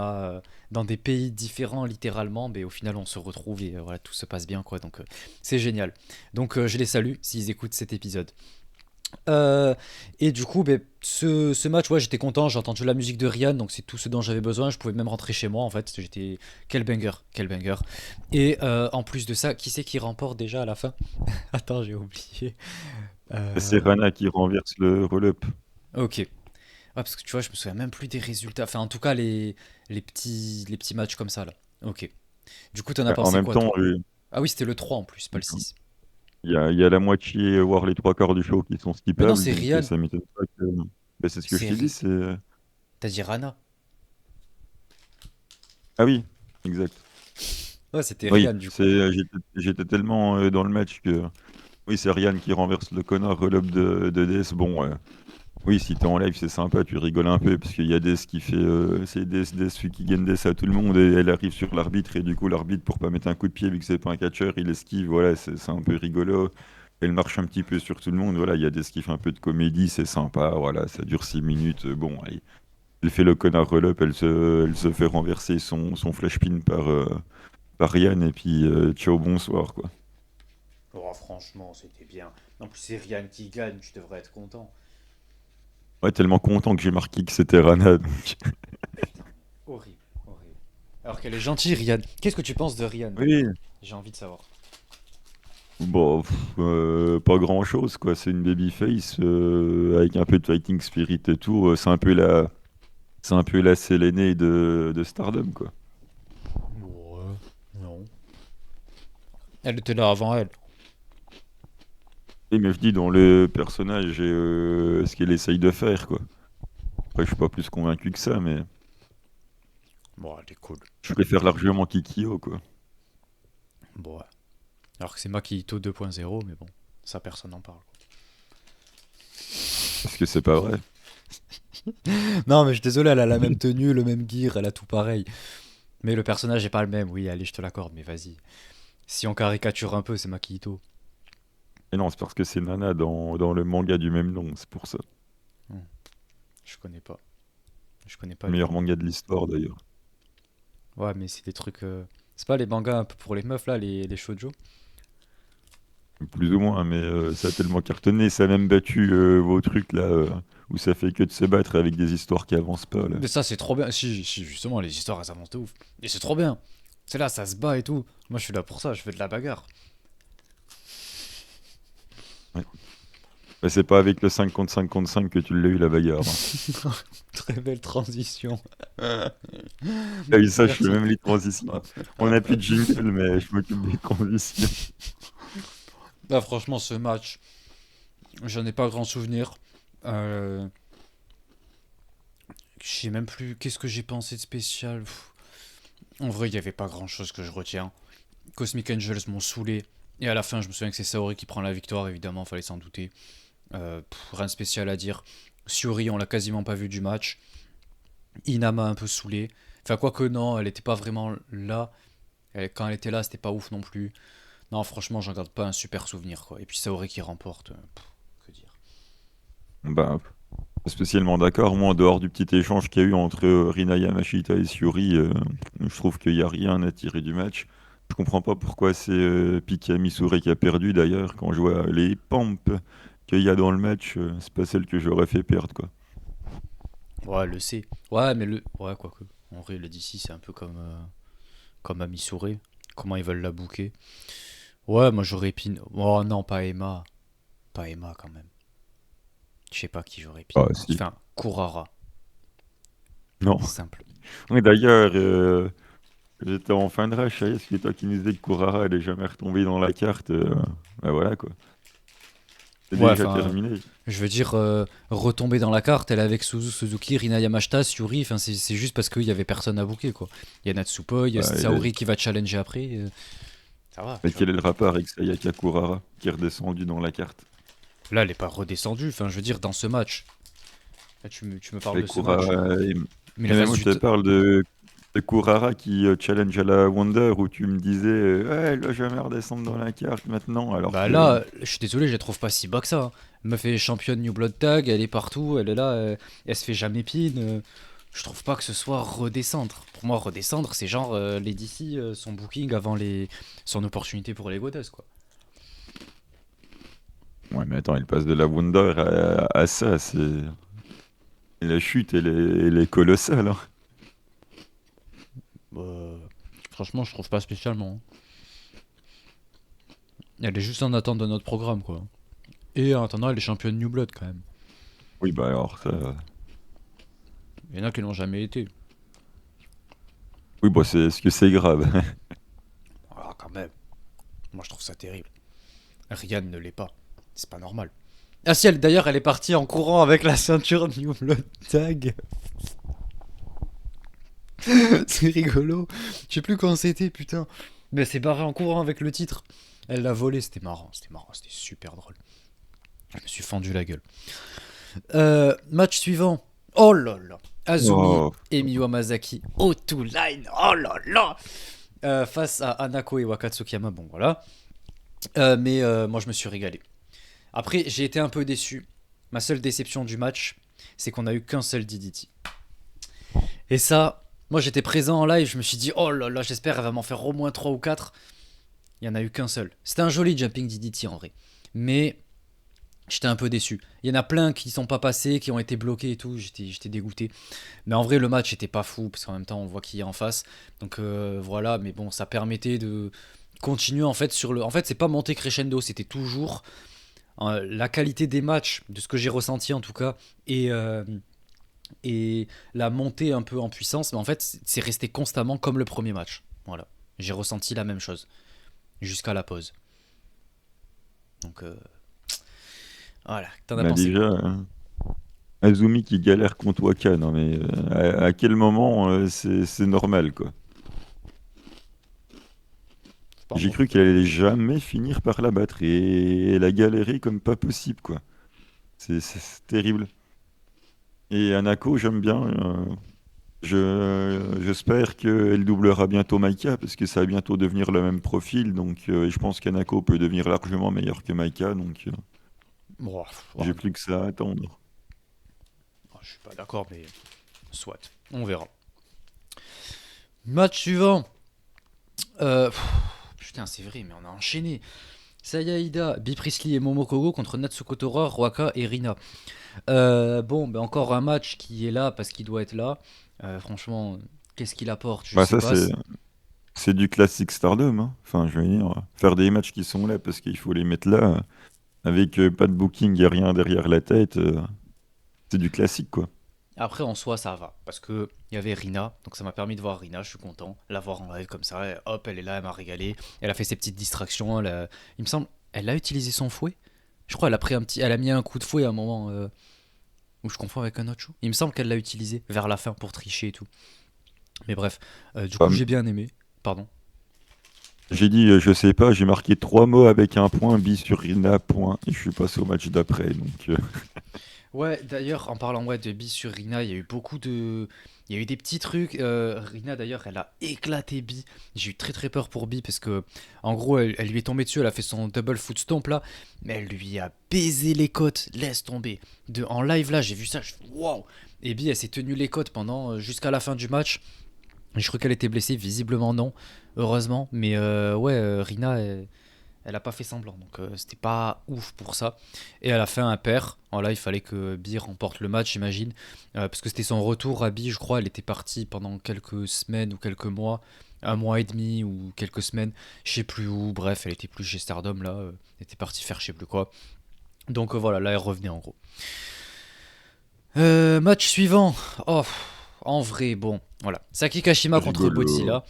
S1: dans des pays différents littéralement, mais au final on se retrouve et voilà tout se passe bien quoi. Donc c'est génial. Donc je les salue s'ils écoutent cet épisode. Euh, et du coup, ce match, ouais, j'étais content. J'ai entendu la musique de Rihanna, donc c'est tout ce dont j'avais besoin. Je pouvais même rentrer chez moi, en fait. J'étais quel banger, quel banger. Et en plus de ça, qui c'est qui remporte déjà à la fin? Attends, j'ai oublié.
S2: C'est
S1: Euh,
S2: Rana qui renverse le roll-up.
S1: ok. Ouais, parce que tu vois, je me souviens même plus des résultats. Enfin, en tout cas, les petits matchs comme ça, là. Ok. Du coup, t'en as
S2: En
S1: pensé
S2: même
S1: quoi,
S2: temps,
S1: toi? Ah oui, c'était le 3 en plus, pas le 6.
S2: il y a la moitié, voire les trois quarts du show qui sont
S1: Mais non,
S2: skippables,
S1: c'est
S2: donc
S1: Rihanna.
S2: ça m'étonne pas que. Ben, c'est ce que je
S1: C'est
S2: t'ai dit, c'est.
S1: T'as dit Rana.
S2: Ah oui, exact.
S1: Ouais, c'était
S2: Oui,
S1: Rihanna, du
S2: c'est,
S1: coup.
S2: j'étais tellement dans le match que. Oui, c'est Ryan qui renverse le connard roll-up de Death. Bon, oui, si t'es en live, c'est sympa, tu rigoles un peu, parce qu'il y a Death qui fait. C'est Death, celui qui gagne Death à tout le monde, et elle arrive sur l'arbitre, et du coup, l'arbitre, pour pas mettre un coup de pied, vu que c'est pas un catcheur, il esquive, voilà, c'est un peu rigolo. Elle marche un petit peu sur tout le monde, voilà, il y a Death qui fait un peu de comédie, c'est sympa, voilà, ça dure 6 minutes. Bon, allez. Elle fait le connard roll-up, elle se fait renverser son flash pin par Ryan, et puis ciao, bonsoir, quoi.
S1: Oh, franchement, c'était bien. En plus, c'est Ryan qui gagne, tu devrais être content.
S2: Ouais, tellement content que j'ai marqué que c'était Rana, donc.
S1: Putain, horrible, horrible. Alors qu'elle est gentille, Ryan. Qu'est-ce que tu penses de Ryan
S2: Oui,
S1: d'ailleurs? J'ai envie de savoir.
S2: bon, pas grand-chose, quoi. C'est une babyface avec un peu de fighting spirit et tout. C'est un peu la Sélénée de Stardom, quoi.
S1: Ouais, non. Elle était là avant elle.
S2: Et mais je dis dans le personnage et ce qu'elle essaye de faire, quoi. Après, je suis pas plus convaincu que ça, mais
S1: Bon, elle est cool.
S2: je préfère largement Kikyo, quoi.
S1: Bon, ouais. Alors que c'est Makito 2.0, mais bon, ça personne n'en parle.
S2: Parce que c'est pas vrai.
S1: Non, mais je suis désolé, elle a la même tenue, le même gear, elle a tout pareil. Mais le personnage est pas le même, oui, allez, je te l'accorde, mais vas-y. Si on caricature un peu, c'est Makito.
S2: Et non, c'est parce que c'est Nana dans le manga du même nom, c'est pour ça.
S1: Hmm, je connais pas. Je connais pas
S2: Le
S1: les
S2: meilleur
S1: mangas.
S2: manga de l'histoire d'ailleurs.
S1: Ouais, mais c'est des trucs. C'est pas les mangas un peu pour les meufs là, les shoujo?
S2: Plus ou moins, mais ça a tellement cartonné, ça a même battu vos trucs là, où ça fait que de se battre avec des histoires qui avancent pas là.
S1: Mais ça, c'est trop bien. Si, justement, les histoires, elles avancent de ouf. Et c'est trop bien. C'est là, ça se bat et tout. Moi, je suis là pour ça, je fais de la bagarre.
S2: Ouais. Mais c'est pas avec le 5 contre 5 que tu l'as eu la bagarre, hein.
S1: Très belle transition.
S2: Ah oui, ça, je fais
S1: Merci.
S2: même les transitions. On n'a plus de jingle, mais je m'occupe des transitions.
S1: Là, franchement, ce match, j'en ai pas grand souvenir. Euh, je sais même plus qu'est-ce que j'ai pensé de spécial. Pff. En vrai, il y avait pas grand chose que je retiens. Cosmic Angels m'ont saoulé. Et à la fin, je me souviens que c'est Saori qui prend la victoire, évidemment, fallait s'en douter. Rien de spécial à dire. Siori, on l'a quasiment pas vu du match. Ina m'a un peu saoulé. Enfin, quoique non, elle était pas vraiment là. Quand elle était là, c'était pas ouf non plus. Non, franchement, j'en garde pas un super souvenir, quoi. Et puis Saori qui remporte. Que dire.
S2: Bah, pas spécialement d'accord. Moi, en dehors du petit échange qu'il y a eu entre Rina Yamashita et Syuri, je trouve qu'il n'y a rien à tirer du match. Je comprends pas pourquoi c'est Pika Misure qui a perdu d'ailleurs. Quand je vois les pompes qu'il y a dans le match, c'est pas celle que j'aurais fait perdre, quoi.
S1: Ouais, le C. Ouais, mais le. Ouais, quoique. En vrai, le DC, c'est un peu comme Amisure. Comment ils veulent la bouquer. Ouais, moi j'aurais pin. Oh non, pas Emma. Pas Emma quand même. Je sais pas qui j'aurais pin.
S2: Ah, si.
S1: Enfin, Kurara.
S2: Non.
S1: Simple.
S2: Oui, d'ailleurs, j'étais en fin de rush, ça y est, c'est toi qui nous disais que Kurara, elle est jamais retombée dans la carte. Bah voilà, quoi. C'est
S1: Ouais,
S2: déjà
S1: enfin,
S2: terminé.
S1: je veux dire, retomber dans la carte, elle est avec Suzuki, Rina Yamashita, Yuri, enfin, c'est juste parce qu'il y avait personne à bouquer, quoi. Il y a Natsupoi, il y a
S2: Bah,
S1: Saori qui va challenger après. Ça va,
S2: mais
S1: tu vois.
S2: quel est le rapport avec Sayaka Kurara qui est redescendu dans la carte?
S1: Là, elle est pas redescendue, enfin, je veux dire, dans ce match. Là, tu me parles
S2: Mais
S1: de ce match.
S2: Kurara,
S1: Mais le
S2: mais
S1: reste
S2: moi je
S1: du
S2: te
S1: temps.
S2: parle de Kurara qui challenge à la Wonder où tu me disais ouais, elle va jamais redescendre dans la carte maintenant alors
S1: Bah
S2: que
S1: là, je suis désolé, je la trouve pas si bas que ça, hein. Meuf est championne New Blood Tag, elle est partout, elle est là, elle se fait jamais pin. Je trouve pas que ce soit redescendre. Pour moi, redescendre, c'est genre les DC, son booking avant son opportunité pour les Goddess, quoi.
S2: ouais mais attends il passe de la Wonder à ça c'est la chute elle est colossale, hein.
S1: Bah, franchement, je trouve pas spécialement, hein. Elle est juste en attente de notre programme, quoi. Et en attendant, elle est championne New Blood quand même.
S2: Oui bah alors ça
S1: Il y en a qui l'ont jamais été.
S2: oui bah c'est est-ce que c'est grave?
S1: Ah, quand même. Moi, je trouve ça terrible. Ryan ne l'est pas. C'est pas normal. Ah si, d'ailleurs, elle est partie en courant avec la ceinture New Blood Tag. C'est rigolo. Je sais plus quand c'était, putain. Mais elle s'est barrée en courant avec le titre. Elle l'a volé, c'était marrant, c'était super drôle. Je me suis fendu la gueule. Match suivant. Oh là là. Azumi
S2: Oh,
S1: et Miyu Hamasaki. O2 line. Oh là là. Face à Hanako et Wakatsukiyama. Bon, voilà. Mais moi, je me suis régalé. Après, j'ai été un peu déçu. Ma seule déception du match, c'est qu'on a eu qu'un seul DDT. Et ça, moi j'étais présent en live, je me suis dit, oh là là, j'espère elle va m'en faire au moins 3 ou 4. Il y en a eu qu'un seul. C'était un joli jumping DDT en vrai. Mais j'étais un peu déçu. Il y en a plein qui sont pas passés, qui ont été bloqués et tout, j'étais dégoûté. Mais en vrai, le match était pas fou, parce qu'en même temps, on voit qui est en face. Donc voilà, mais bon, ça permettait de continuer en fait sur le. En fait, c'est pas monté crescendo, c'était toujours la qualité des matchs, de ce que j'ai ressenti en tout cas, et la montée un peu en puissance, mais en fait, c'est resté constamment comme le premier match. Voilà. J'ai ressenti la même chose jusqu'à la pause. Donc voilà, t'en as
S2: bah
S1: pensé
S2: déjà
S1: quoi?
S2: Azumi qui galère contre Waka, non mais à quel moment c'est normal quoi?
S1: C'est pas
S2: J'ai
S1: moi.
S2: cru qu'elle allait jamais finir par la battre et elle a galéré comme pas possible quoi. C'est terrible. Et Anako, j'aime bien. J'espère qu'elle doublera bientôt Maika parce que ça va bientôt devenir le même profil. Donc je pense qu'Anako peut devenir largement meilleur que Maika. Donc
S1: Bon,
S2: j'ai
S1: non.
S2: plus que ça à attendre.
S1: Je suis pas d'accord, mais Soit, on verra. Match suivant. Putain, c'est vrai, mais on a enchaîné. Saya Ida, Bea Priestley et Momokogo contre Natsuko Tora, Ruaka et Rina. Bon, ben encore un match qui est là parce qu'il doit être là. Franchement, qu'est-ce qu'il apporte? Je
S2: Bah
S1: sais
S2: ça,
S1: pas.
S2: c'est du classique Stardom, hein. Enfin, je veux dire, faire des matchs qui sont là parce qu'il faut les mettre là, avec pas de booking et rien derrière la tête, c'est du classique, quoi.
S1: Après, en soi, ça va. Parce que il y avait Rina, donc ça m'a permis de voir Rina, je suis content. La voir en live comme ça, et hop, elle est là, elle m'a régalé. Elle a fait ses petites distractions. Il me semble, elle a utilisé son fouet. Je crois elle a mis un coup de fouet à un moment où je confonds avec un autre show. Il me semble qu'elle l'a utilisé vers la fin pour tricher et tout. Mais bref, du coup,
S2: Enfin,
S1: j'ai bien aimé. Pardon.
S2: j'ai dit, je sais pas, j'ai marqué trois mots avec un point, bis sur Rina, point, et je suis passé au match d'après, donc...
S1: Ouais, d'ailleurs, en parlant ouais, de Bi sur Rina, il y a eu beaucoup de. Il y a eu des petits trucs. Rina, d'ailleurs, elle a éclaté Bi. J'ai eu très très peur pour Bi parce que, en gros, elle lui est tombée dessus. Elle a fait son double foot stomp là. Mais elle lui a baisé les côtes. Laisse tomber. En live là, j'ai vu ça. Je fais waouh! Et Bi, elle s'est tenue les côtes pendant jusqu'à la fin du match. Et je crois qu'elle était blessée. Visiblement, non. Heureusement. Mais ouais, Rina, elle a pas fait semblant, donc c'était pas ouf pour ça. Et à la fin, un pair. Voilà, il fallait que Bi remporte le match, j'imagine. Parce que c'était son retour à Bi, je crois. Elle était partie pendant quelques semaines ou quelques mois. Un mois et demi ou quelques semaines. Je sais plus où. Bref, elle était plus chez Stardom là. Elle était partie faire je sais plus quoi. Donc voilà, là elle revenait en gros. Match suivant. Oh, en vrai, bon. Voilà. Saki Kashima contre
S2: Rigolo.
S1: Godzilla.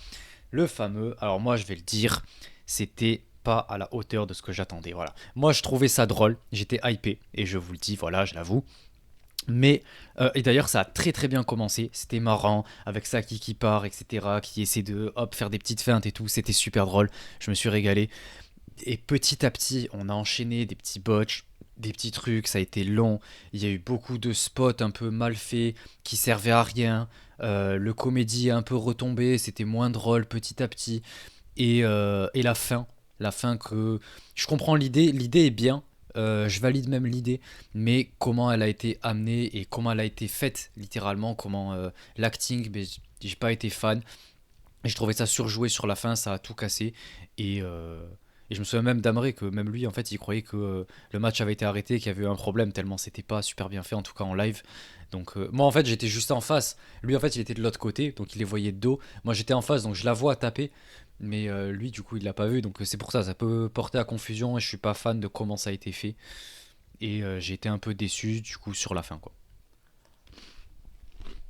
S1: Le fameux, alors moi je vais le dire, c'était pas à la hauteur de ce que j'attendais. Voilà. Moi je trouvais ça drôle, j'étais hypé, et je vous le dis, voilà, je l'avoue. Mais, et d'ailleurs ça a très très bien commencé, c'était marrant, avec Saki qui part, etc., qui essaie de hop, faire des petites feintes et tout, c'était super drôle, je me suis régalé. Et petit à petit, on a enchaîné des petits botches, des petits trucs, ça a été long, il y a eu beaucoup de spots un peu mal faits, qui servaient à rien, le comédie est un peu retombé, c'était moins drôle petit à petit. Et la fin que je comprends l'idée est bien, je valide même l'idée, mais comment elle a été amenée et comment elle a été faite littéralement, comment l'acting, ben, j'ai pas été fan. J'ai trouvé ça surjoué sur la fin, ça a tout cassé et euh, et je me souviens même d'Amré que même lui en fait il croyait que le match avait été arrêté, qu'il y avait eu un problème tellement c'était pas super bien fait en tout cas en live. Donc moi en fait j'étais juste en face, lui en fait il était de l'autre côté donc il les voyait de dos. Moi j'étais en face donc je la vois taper mais lui du coup il l'a pas vu donc c'est pour ça peut porter à confusion et je suis pas fan de comment ça a été fait et j'ai été un peu déçu du coup sur la fin quoi.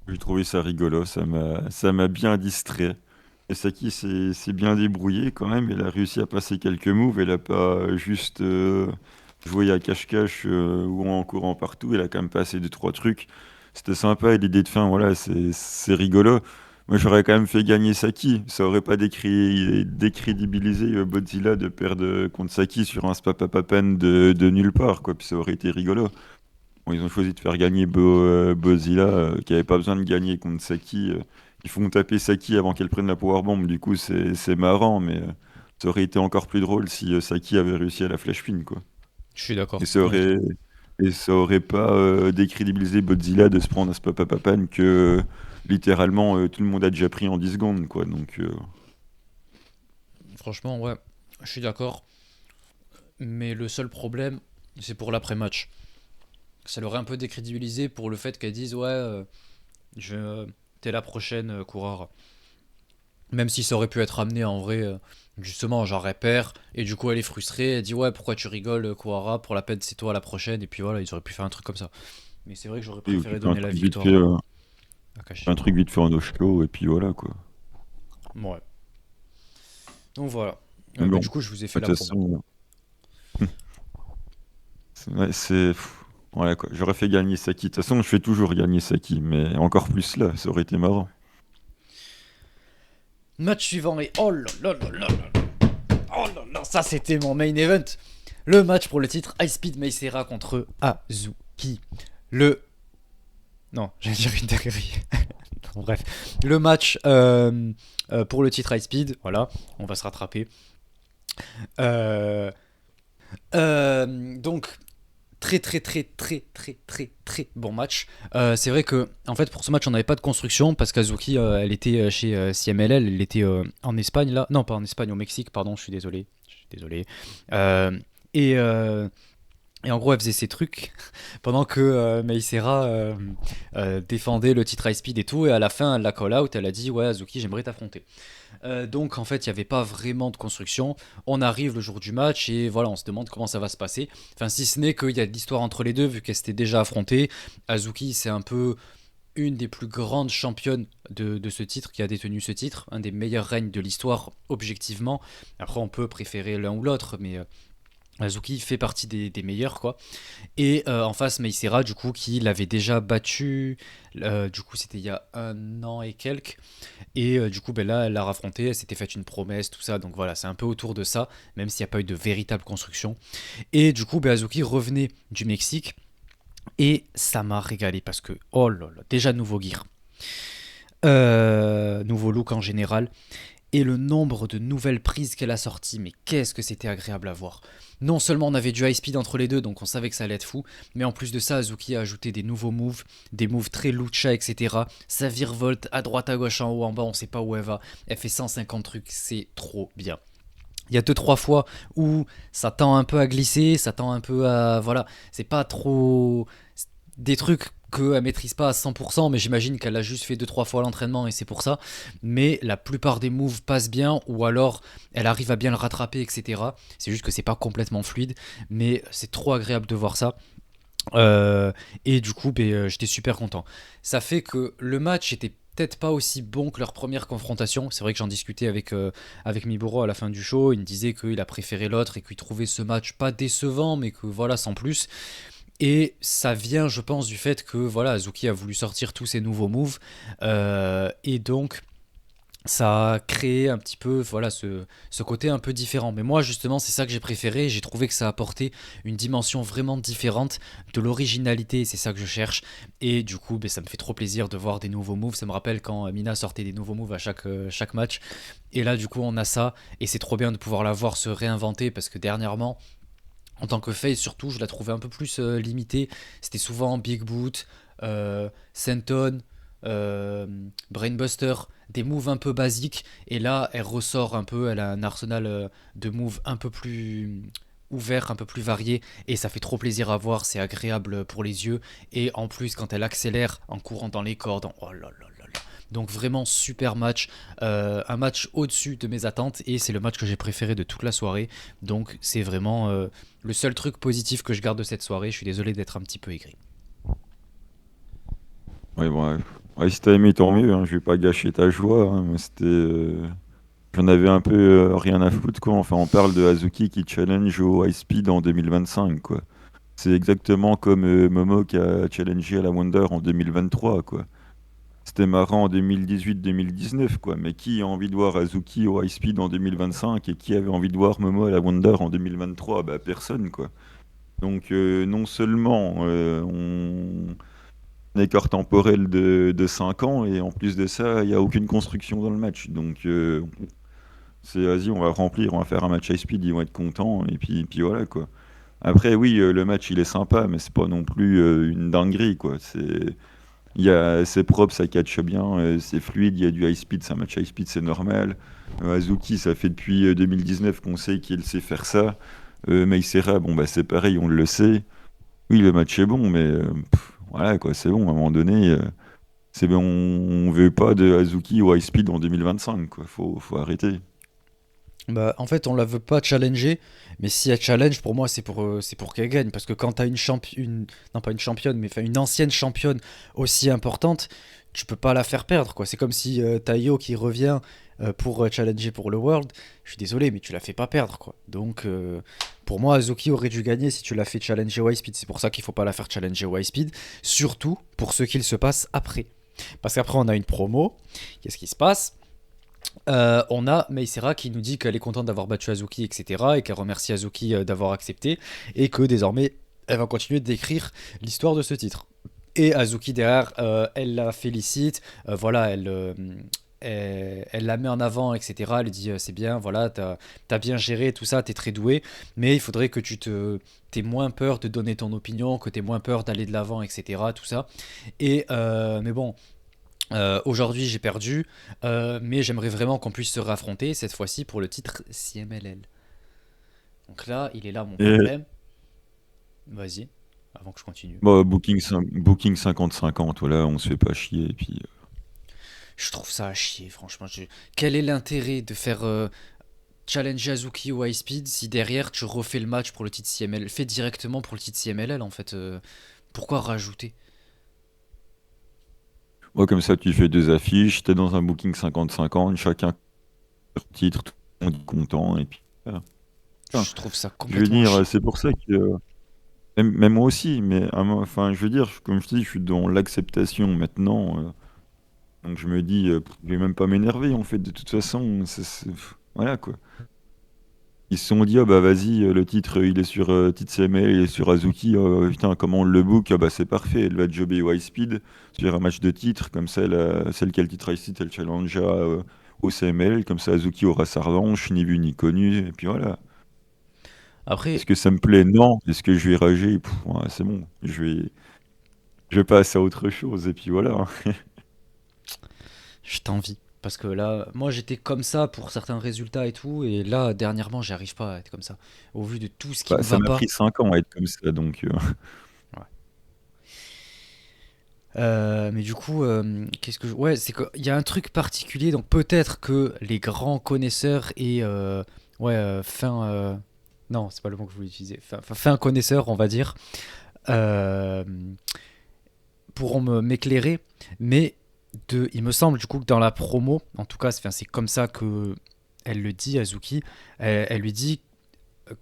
S2: J'ai trouvé ça rigolo, ça m'a bien distrait. Et Saki s'est bien débrouillé quand même, elle a réussi à passer quelques moves, elle a pas juste joué à cache-cache ou en courant partout, elle a quand même passé deux, trois trucs. C'était sympa et l'idée de fin, voilà, c'est rigolo. Moi j'aurais quand même fait gagner Saki, ça aurait pas décrédibilisé Godzilla de perdre contre Saki sur un spapapapen de nulle part, quoi, puis ça aurait été rigolo. Bon, ils ont choisi de faire gagner Bozilla, qui avait pas besoin de gagner contre Saki. Ils font taper Saki avant qu'elle prenne la powerbomb, du coup c'est marrant, mais ça aurait été encore plus drôle si Saki avait réussi à la flash pin, quoi.
S1: Je suis
S2: Et
S1: d'accord.
S2: ça
S1: Ouais,
S2: aurait, et ça aurait pas décrédibilisé Bozilla de se prendre à ce papapapan que littéralement tout le monde a déjà pris en 10 secondes, quoi. Donc
S1: franchement ouais, je suis d'accord mais le seul problème c'est pour l'après-match. Ça l'aurait un peu décrédibilisé pour le fait qu'elle dise ouais, je t'es la prochaine coureur. Même si ça aurait pu être amené en vrai, justement, genre elle perd et du coup elle est frustrée, elle dit ouais pourquoi tu rigoles Kuwara, pour la peine c'est toi la prochaine et puis voilà ils auraient pu faire un truc comme ça. Mais c'est vrai que j'aurais
S2: et ou tu
S1: préféré
S2: fais un
S1: donner la
S2: truc vite fait,
S1: victoire à
S2: un
S1: Kashima.
S2: truc vite fait en Osho, et puis voilà, quoi.
S1: Ouais. Donc voilà.
S2: Mais
S1: Bah,
S2: bon,
S1: du coup je vous ai
S2: de
S1: fait
S2: toute
S1: la promo.
S2: façon. Ouais, voilà quoi. J'aurais fait gagner Saki. De toute façon, je fais toujours gagner Saki, mais encore plus là, ça aurait été marrant.
S1: Match suivant et oh là là là là là. Oh là là, ça c'était mon main event. Le match pour le titre High Speed Meisera contre Azuki. Le Non, j'allais dire une dinguerie. Non, bref, le match pour le titre High Speed, voilà, on va se rattraper. Euh, donc, très très très très très très très bon match. C'est vrai que en fait pour ce match on n'avait pas de construction parce qu'Azuki elle était chez CMLL, elle était en Espagne là, non pas en Espagne, au Mexique pardon, je suis désolé. Euh, et, euh, et en gros elle faisait ses trucs pendant que Meisera défendait le titre high speed et tout, et à la fin elle la call out, elle a dit ouais Azuki j'aimerais t'affronter. Donc en fait, il n'y avait pas vraiment de construction. On arrive le jour du match et voilà, on se demande comment ça va se passer. Enfin, si ce n'est qu'il y a de l'histoire entre les deux, vu qu'elles s'étaient déjà affrontées. Azuki, c'est un peu une des plus grandes championnes de ce titre, qui a détenu ce titre, un des meilleurs règnes de l'histoire, objectivement. Après, on peut préférer l'un ou l'autre, mais Azuki fait partie des meilleurs, quoi. Et en face, Meisera, du coup, qui l'avait déjà battu, du coup, c'était il y a un an et quelques. Et du coup, ben là, elle l'a raffronté, elle s'était faite une promesse, tout ça. Donc voilà, c'est un peu autour de ça, même s'il n'y a pas eu de véritable construction. Et du coup, ben, Azuki revenait du Mexique. Et ça m'a régalé parce que, oh là là, déjà nouveau gear. Nouveau look en général. Et le nombre de nouvelles prises qu'elle a sorties, mais qu'est-ce que c'était agréable à voir. Non seulement on avait du high speed entre les deux, donc on savait que ça allait être fou, mais en plus de ça, Azuki a ajouté des nouveaux moves, des moves très lucha, etc. Ça virevolte à droite, à gauche, en haut, en bas, on sait pas où elle va. Elle fait 150 trucs, c'est trop bien. Il y a deux trois fois où ça tend un peu à glisser, ça tend un peu à... Voilà, c'est pas trop... Des trucs qu'elle maîtrise pas à 100%, mais j'imagine qu'elle a juste fait deux trois fois l'entraînement et c'est pour ça. Mais la plupart des moves passent bien, ou alors elle arrive à bien le rattraper, etc. C'est juste que c'est pas complètement fluide, mais c'est trop agréable de voir ça. Euh, et du coup, ben, j'étais super content. Ça fait que le match était peut-être pas aussi bon que leur première confrontation. C'est vrai que j'en discutais avec Miburo à la fin du show. Il me disait qu'il a préféré l'autre et qu'il trouvait ce match pas décevant, mais que voilà, sans plus. Et ça vient, je pense, du fait que voilà, Azuki a voulu sortir tous ses nouveaux moves. Et donc, ça a créé un petit peu voilà ce côté un peu différent. Mais moi justement c'est ça que j'ai préféré, j'ai trouvé que ça apportait une dimension vraiment différente, de l'originalité, et c'est ça que je cherche. Et du coup ben, ça me fait trop plaisir de voir des nouveaux moves, ça me rappelle quand Mina sortait des nouveaux moves à chaque match. Et là du coup on a ça, et c'est trop bien de pouvoir la voir se réinventer, parce que dernièrement en tant que face surtout je la trouvais un peu plus limitée. C'était souvent Big Boot, Senton, euh, Brainbuster, des moves un peu basiques. Et là, elle ressort un peu, elle a un arsenal de moves un peu plus ouvert, un peu plus varié. Et ça fait trop plaisir à voir, c'est agréable pour les yeux. Et en plus, quand elle accélère en courant dans les cordes, oh là là là là. Donc vraiment super match, un match au-dessus de mes attentes, et c'est le match que j'ai préféré de toute la soirée. Donc c'est vraiment le seul truc positif que je garde de cette soirée. Je suis désolé d'être un petit peu aigri.
S2: Ouais, bon, ouais. Ouais, si t'as aimé, tant mieux, hein, je vais pas gâcher ta joie, hein, mais c'était... J'en avais un peu rien à foutre, quoi. Enfin, on parle de Hazuki qui challenge au high speed en 2025, quoi. C'est exactement comme Momo qui a challengé à la Wonder en 2023, quoi. C'était marrant en 2018-2019, quoi. Mais qui a envie de voir Hazuki au high speed en 2025 et qui avait envie de voir Momo à la Wonder en 2023? Bah, personne, quoi. Donc, non seulement un écart temporel de 5 ans, et en plus de ça, il n'y a aucune construction dans le match. Donc, c'est vas-y, on va remplir, on va faire un match high speed, ils vont être contents, et puis voilà, quoi. Après, oui, le match il est sympa, mais c'est pas non plus une dinguerie, quoi. C'est propre, ça catch bien, c'est fluide, il y a du high speed, c'est un match high speed, c'est normal. Azuki, ça fait depuis 2019 qu'on sait qu'il sait faire ça. Meisera, bon, bah c'est pareil, on le sait. Oui, le match est bon, mais voilà, quoi, c'est bon, à un moment donné, c'est bon, on veut pas de Azuki au high speed en 2025, quoi. Faut arrêter.
S1: Bah, en fait, on la veut pas challenger, mais si elle challenge, pour moi, c'est pour qu'elle gagne. Parce que quand t'as non pas une championne, mais enfin une ancienne championne aussi importante, tu peux pas la faire perdre, quoi. C'est comme si t'as Io qui revient pour challenger pour le World. Je suis désolé, mais tu la fais pas perdre, quoi. Donc, pour moi, Azuki aurait dû gagner si tu l'as fait challenger au high speed. C'est pour ça qu'il faut pas la faire challenger au high speed, surtout pour ce qu'il se passe après. Parce qu'après, on a une promo. Qu'est-ce qui se passe? On a Meisera qui nous dit qu'elle est contente d'avoir battu Azuki, etc. Et qu'elle remercie Azuki d'avoir accepté. Et que désormais, elle va continuer d'écrire l'histoire de ce titre. Et Azuki derrière, elle la félicite. Voilà, elle la met en avant, etc. Elle dit c'est bien, voilà, t'as bien géré tout ça, t'es très doué, mais il faudrait que t'aies moins peur de donner ton opinion, que t'aies moins peur d'aller de l'avant, etc. Tout ça. Mais bon, aujourd'hui j'ai perdu, mais j'aimerais vraiment qu'on puisse se réaffronter cette fois-ci pour le titre CMLL. Donc là, il est là mon
S2: Et
S1: problème. Vas-y, avant que je continue.
S2: bon, Booking 50-50, voilà, on se fait pas chier. Et puis,
S1: Je trouve ça à chier, franchement. Quel est l'intérêt de faire challenger Azuki ou High Speed si derrière tu refais le match pour le titre CML? Fais directement pour le titre CMLL en fait. Pourquoi rajouter?
S2: moi, comme ça, tu fais deux affiches, t'es dans un Booking 50-50, chacun leur titre, tout le monde est content. Et puis, voilà. Enfin,
S1: Je trouve ça
S2: je veux
S1: complètement à
S2: dire,
S1: chier.
S2: c'est pour ça que. Même moi aussi, mais enfin, je veux dire, comme je te dis, je suis dans l'acceptation maintenant. Donc je me dis, je vais même pas m'énerver en fait, de toute façon. Voilà quoi. Ils se sont dit, ah bah vas-y, le titre, il est sur Titseme, il est sur Azuki. Putain, comment on le book? Ah bah c'est parfait, elle va jobber au high speed sur un match de titre. Comme ça, celle qui a le titre high speed, elle challengera au CML. Comme ça, Azuki aura sa revanche, ni vu ni connu. Et puis voilà. Est-ce
S1: Après,
S2: que ça me plaît? Non. Est-ce que je vais rager? Pff, ouais, c'est bon. Je passe à autre chose. Et puis voilà.
S1: je t'envie. Parce que là, moi j'étais comme ça pour certains résultats et tout, et là, dernièrement, j'arrive pas à être comme ça. Au vu de tout ce qui
S2: Bah,
S1: me
S2: ça
S1: va
S2: m'a
S1: pas.
S2: pris 5 ans à être comme ça, donc
S1: Ouais. Mais du coup, qu'est-ce que ouais, c'est qu'il y a un truc particulier, donc peut-être que les grands connaisseurs et ouais, non, c'est pas le mot que je voulais utiliser, fin connaisseur, on va dire, euh, pourront m'éclairer, mais il me semble du coup que dans la promo, en tout cas, c'est comme ça que elle le dit, Azuki, elle lui dit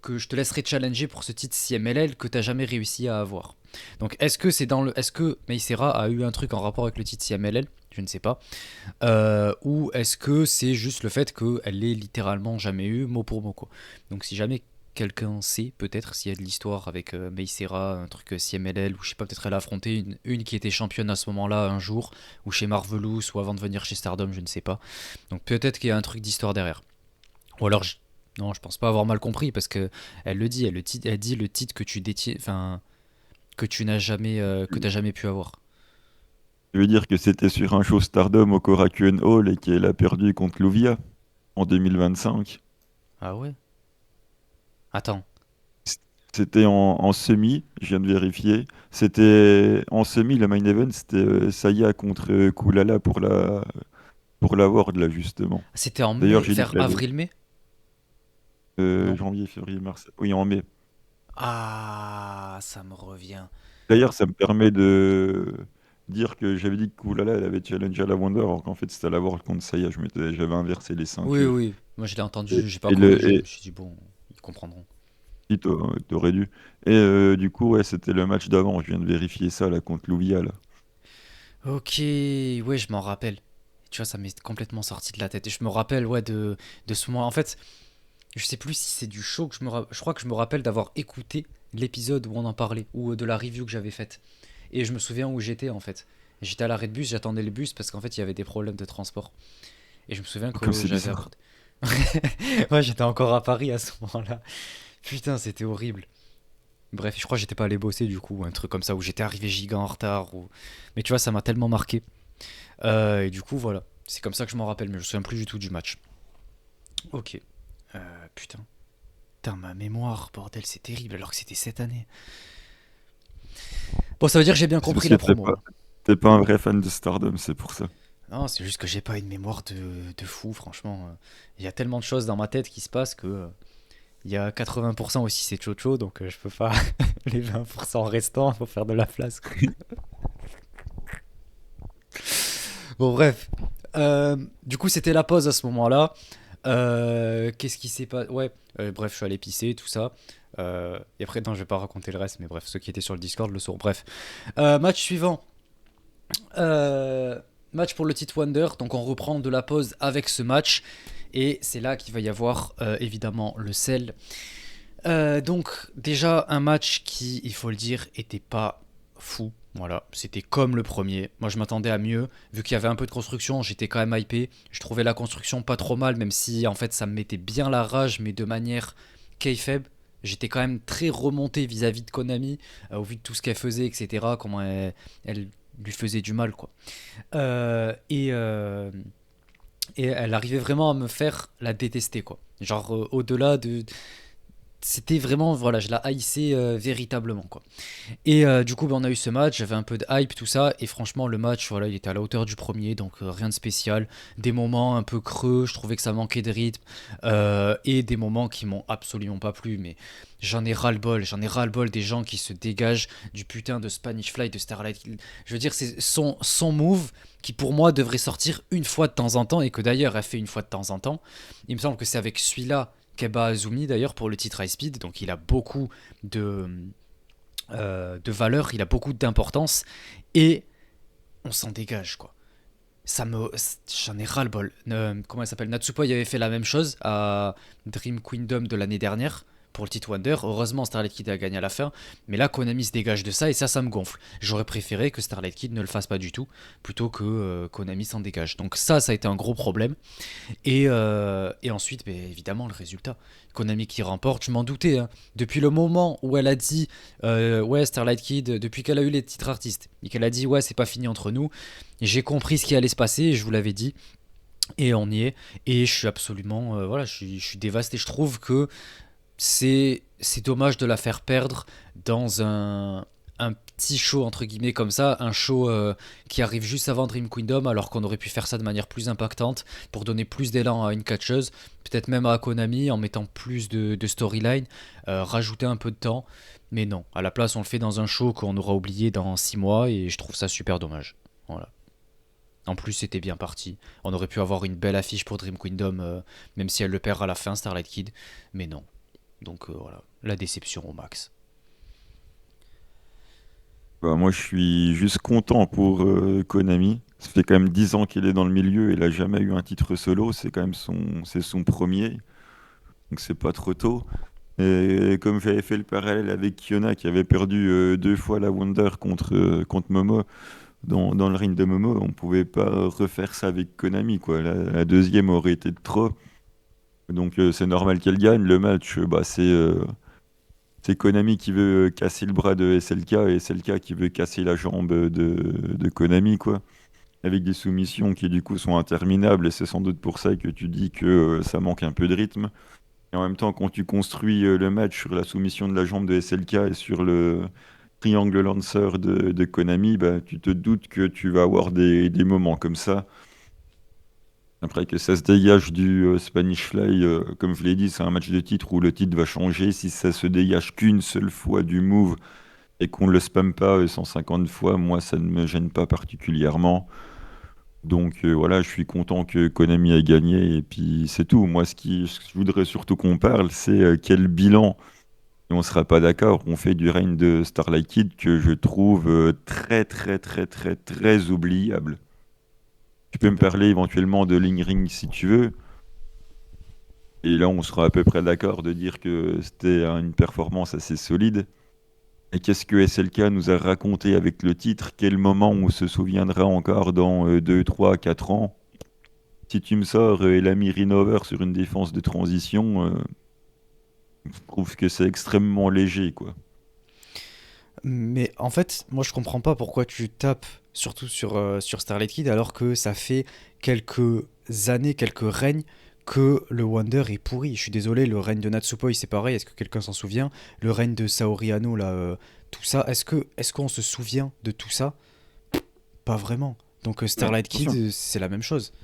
S1: que je te laisserai challenger pour ce titre CMLL que t'as jamais réussi à avoir. Donc est-ce que Meisera a eu un truc en rapport avec le titre CMLL? Je ne sais pas. Ou est-ce que c'est juste le fait qu'elle l'ait littéralement jamais eu mot pour mot quoi. Donc si jamais quelqu'un sait peut-être s'il y a de l'histoire avec Meisera, un truc CMLL, ou je sais pas, peut-être elle a affronté une qui était championne à ce moment-là un jour, ou chez Marvelous, ou avant de venir chez Stardom, je ne sais pas. Donc peut-être qu'il y a un truc d'histoire derrière. Ou alors, non, je pense pas avoir mal compris parce que elle le dit, elle dit le titre que tu détiens, enfin que tu n'as jamais, que t'as jamais pu avoir.
S2: je veux dire que c'était sur un show Stardom au Korakuen Hall et qu'elle a perdu contre Luvia en 2025.
S1: Ah ouais. Attends.
S2: C'était en semi, je viens de vérifier. C'était en semi, le main event, c'était Saya contre Kulala pour la World, là, justement.
S1: C'était en
S2: D'ailleurs,
S1: mai,
S2: j'ai dit que
S1: vers
S2: la
S1: avril-mai? Non.
S2: janvier, février, mars. Oui, en mai.
S1: Ah, ça me revient.
S2: D'ailleurs, ça me permet de dire que j'avais dit que Kulala, elle avait challengé à la Wonder, alors qu'en fait, c'était à la World contre Saya. J'avais inversé les
S1: Oui,
S2: ceintures.
S1: oui. Moi, je l'ai
S2: Et,
S1: entendu, j'ai pas
S2: et le,
S1: corrigé. Je me
S2: et,
S1: suis dit bon, ils comprendront.
S2: si, t'aurais dû. Et du coup, ouais, c'était le match d'avant. Je viens de vérifier ça, là, contre Luvia, là.
S1: Ok, ouais, je m'en rappelle. Tu vois, ça m'est complètement sorti de la tête. Et je me rappelle, ouais, de ce moment. En fait, je sais plus si c'est du show que je crois que je me rappelle d'avoir écouté l'épisode où on en parlait, ou de la review que j'avais faite. Et je me souviens où j'étais en fait. J'étais à l'arrêt de bus, j'attendais le bus parce qu'en fait il y avait des problèmes de transport. Et je me souviens
S2: Comme
S1: que
S2: c'est
S1: j'avais
S2: bizarre.
S1: abordé. Ouais, j'étais encore à Paris à ce moment-là. Putain, c'était horrible. Bref, je crois que j'étais pas allé bosser du coup, un truc comme ça, où j'étais arrivé giga en retard. Mais tu vois, ça m'a tellement marqué. Et du coup, voilà. C'est comme ça que je m'en rappelle, mais je me souviens plus du tout du match. Ok. Putain. Putain, ma mémoire, bordel, c'est terrible, alors que c'était cette année. Bon, ça veut dire que j'ai bien
S2: C'est parce
S1: compris
S2: que
S1: la promo, hein.
S2: t'es pas un vrai fan de Stardom, c'est pour ça.
S1: Non, c'est juste que j'ai pas une mémoire de fou, franchement. Il y a tellement de choses dans ma tête qui se passent que il y a 80% aussi c'est Chocho, donc je peux pas les 20% restants pour faire de la place, quoi. Bon, bref. Du coup, c'était la pause à ce moment-là. Qu'est-ce qui s'est passé? Ouais, bref, je suis allé pisser, tout ça. Et après, non, je vais pas raconter le reste, mais bref, ceux qui étaient sur le Discord le sauront. Bref. Match suivant. Euh, Match pour le titre Wonder. Donc, on reprend de la pause avec ce match. Et c'est là qu'il va y avoir évidemment le sel. Donc, déjà, un match qui, il faut le dire, était pas fou. Voilà, c'était comme le premier. Moi, je m'attendais à mieux. Vu qu'il y avait un peu de construction, j'étais quand même hypé. Je trouvais la construction pas trop mal, même si en fait ça me mettait bien la rage, mais de manière kayfabe. J'étais quand même très remonté vis-à-vis de Konami, au vu de tout ce qu'elle faisait, etc. Comment elle lui faisait du mal, quoi. Et elle arrivait vraiment à me faire la détester, quoi. Genre, au-delà de. C'était vraiment, voilà, je la haïssais véritablement, quoi. Et du coup, bah, on a eu ce match, j'avais un peu de hype, tout ça, et franchement, le match, voilà, il était à la hauteur du premier, donc rien de spécial. Des moments un peu creux, je trouvais que ça manquait de rythme, et des moments qui m'ont absolument pas plu, mais j'en ai ras-le-bol des gens qui se dégagent du putain de Spanish Fly de Starlight. Je veux dire, c'est son move qui pour moi devrait sortir une fois de temps en temps, et que d'ailleurs elle fait une fois de temps en temps. Il me semble que c'est avec celui-là qu'elle bat Azumi d'ailleurs pour le titre High Speed, donc il a beaucoup de de valeur, il a beaucoup d'importance et on s'en dégage quoi. Ça me, j'en ai ras le bol. Comment elle s'appelle, Natsupoi il avait fait la même chose à Dream Kingdom de l'année dernière pour le titre Wonder. Heureusement Starlight Kid a gagné à la fin, mais là Konami se dégage de ça et ça me gonfle. J'aurais préféré que Starlight Kid ne le fasse pas du tout plutôt que Konami s'en dégage. Donc ça a été un gros problème. Et ensuite, évidemment, le résultat. Konami qui remporte, je m'en doutais, hein. Depuis le moment où elle a dit ouais, Starlight Kid, depuis qu'elle a eu les titres artistes, et qu'elle a dit ouais, c'est pas fini entre nous, j'ai compris ce qui allait se passer, je vous l'avais dit, et on y est. Et je suis absolument, voilà, je suis dévasté. Je trouve que c'est dommage de la faire perdre dans un petit show entre guillemets comme ça, un show qui arrive juste avant Dream Kingdom alors qu'on aurait pu faire ça de manière plus impactante pour donner plus d'élan à une catcheuse, peut-être même à Konami en mettant plus de storyline, rajouter un peu de temps, mais non, à la place on le fait dans un show qu'on aura oublié dans 6 mois et je trouve ça super dommage. Voilà. En plus, c'était bien parti. On aurait pu avoir une belle affiche pour Dream Kingdom, même si elle le perd à la fin, Starlight Kid. Mais non. Donc voilà, la déception au max.
S2: Bah, moi, je suis juste content pour Konami. Ça fait quand même 10 ans qu'il est dans le milieu et il a jamais eu un titre solo. C'est quand même son premier, donc c'est pas trop tôt. Et comme j'avais fait le parallèle avec Kiona qui avait perdu 2 fois la Wonder contre Momo dans le ring de Momo, on pouvait pas refaire ça avec Konami, quoi. La deuxième aurait été de trop. Donc c'est normal qu'elle gagne. Le match, bah, c'est Konami qui veut casser le bras de SLK et SLK qui veut casser la jambe de Konami, quoi. Avec des soumissions qui du coup sont interminables et c'est sans doute pour ça que tu dis que ça manque un peu de rythme. Et en même temps, quand tu construis le match sur la soumission de la jambe de SLK et sur le triangle lancer de Konami, bah, tu te doutes que tu vas avoir des moments comme ça. Après que ça se dégage du Spanish Fly, comme je l'ai dit, c'est un match de titre où le titre va changer. Si ça se dégage qu'une seule fois du move et qu'on ne le spamme pas 150 fois, moi ça ne me gêne pas particulièrement. Donc voilà, je suis content que Konami ait gagné et puis c'est tout. Moi, ce que je voudrais surtout qu'on parle, c'est quel bilan, et on ne sera pas d'accord, on fait du règne de Starlight Kid que je trouve très très très très très oubliable. Tu peux me parler éventuellement de Ling Ring si tu veux. Et là, on sera à peu près d'accord de dire que c'était une performance assez solide. Et qu'est-ce que SLK nous a raconté avec le titre? Quel moment on se souviendra encore dans 2, 3, 4 ans? Si tu me sors l'ami Rinover sur une défense de transition, je trouve que c'est extrêmement léger, quoi.
S1: Mais en fait, moi je comprends pas pourquoi tu tapes surtout sur Starlight Kid alors que ça fait quelques années, quelques règnes que le Wonder est pourri. Je suis désolé, le règne de Natsupoi c'est pareil, est-ce que quelqu'un s'en souvient? Le règne de Saori Ano, là, tout ça, est-ce qu'on se souvient de tout ça? Pas vraiment. Donc
S2: Mais
S1: Starlight Kid,
S2: attention,
S1: c'est la même chose.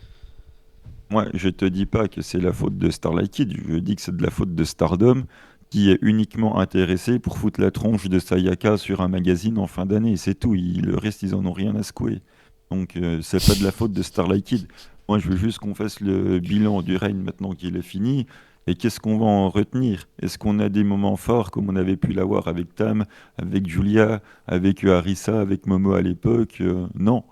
S2: moi, je te dis pas que c'est la faute de Starlight Kid, je dis que c'est de la faute de Stardom qui est uniquement intéressé pour foutre la tronche de Sayaka sur un magazine en fin d'année, c'est tout. Le reste, ils en ont rien à secouer. Donc, c'est pas de la faute de Starlight Kid. Moi, je veux juste qu'on fasse le bilan du règne maintenant qu'il est fini. Et qu'est-ce qu'on va en retenir? Est-ce qu'on a des moments forts comme on avait pu l'avoir avec Tam, avec Julia, avec Harissa, avec Momo à l'époque? Non.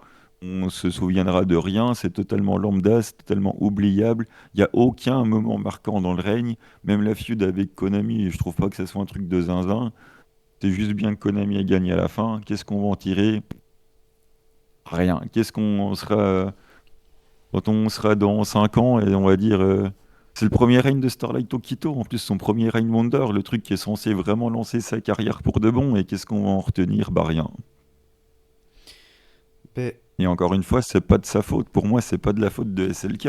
S2: On se souviendra de rien, c'est totalement lambda, c'est totalement oubliable. Il n'y a aucun moment marquant dans le règne. Même la feud avec Konami, je trouve pas que ça soit un truc de zinzin. C'était juste bien que Konami ait gagné à la fin. Qu'est-ce qu'on va en tirer? Rien. Qu'est-ce qu'on sera quand on sera dans 5 ans et on va dire c'est le premier règne de Starlight Okito, en plus son premier règne Wonder, le truc qui est censé vraiment lancer sa carrière pour de bon, et qu'est-ce qu'on va en retenir? Bah rien.
S1: Ben,
S2: Et encore une fois, c'est pas de sa faute. Pour moi, c'est pas de la faute de SLK.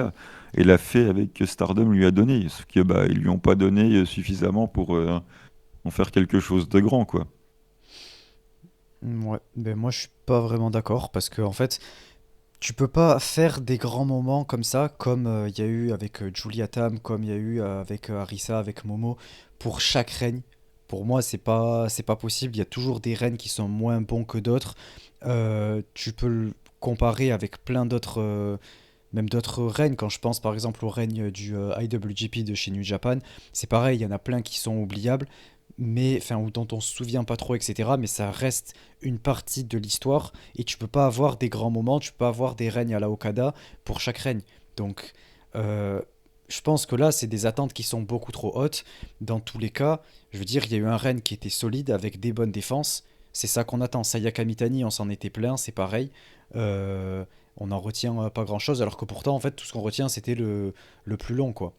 S2: Elle a fait avec que Stardom lui a donné, sauf que bah ils lui ont pas donné suffisamment pour en faire quelque chose de grand, quoi.
S1: ouais, ben moi je suis pas vraiment d'accord parce que en fait, tu peux pas faire des grands moments comme ça, comme il y a eu avec Julia Tam, comme il y a eu avec Arisa, avec Momo, pour chaque règne. Pour moi, c'est pas possible. Il y a toujours des règnes qui sont moins bons que d'autres. Tu peux le comparer avec plein d'autres, même d'autres règnes. Quand je pense par exemple au règne du IWGP de chez New Japan, c'est pareil. Il y en a plein qui sont oubliables, mais enfin ou dont on se souvient pas trop, etc. Mais ça reste une partie de l'histoire et tu peux pas avoir des grands moments, tu peux pas avoir des règnes à la Okada pour chaque règne. Donc, euh, je pense que là, c'est des attentes qui sont beaucoup trop hautes. Dans tous les cas, je veux dire, il y a eu un règne qui était solide avec des bonnes défenses. C'est ça qu'on attend. Sayaka Mitani, on s'en était plein, c'est pareil. Euh, on n'en retient pas grand-chose, alors que pourtant, en fait, tout ce qu'on retient, c'était le plus long, quoi.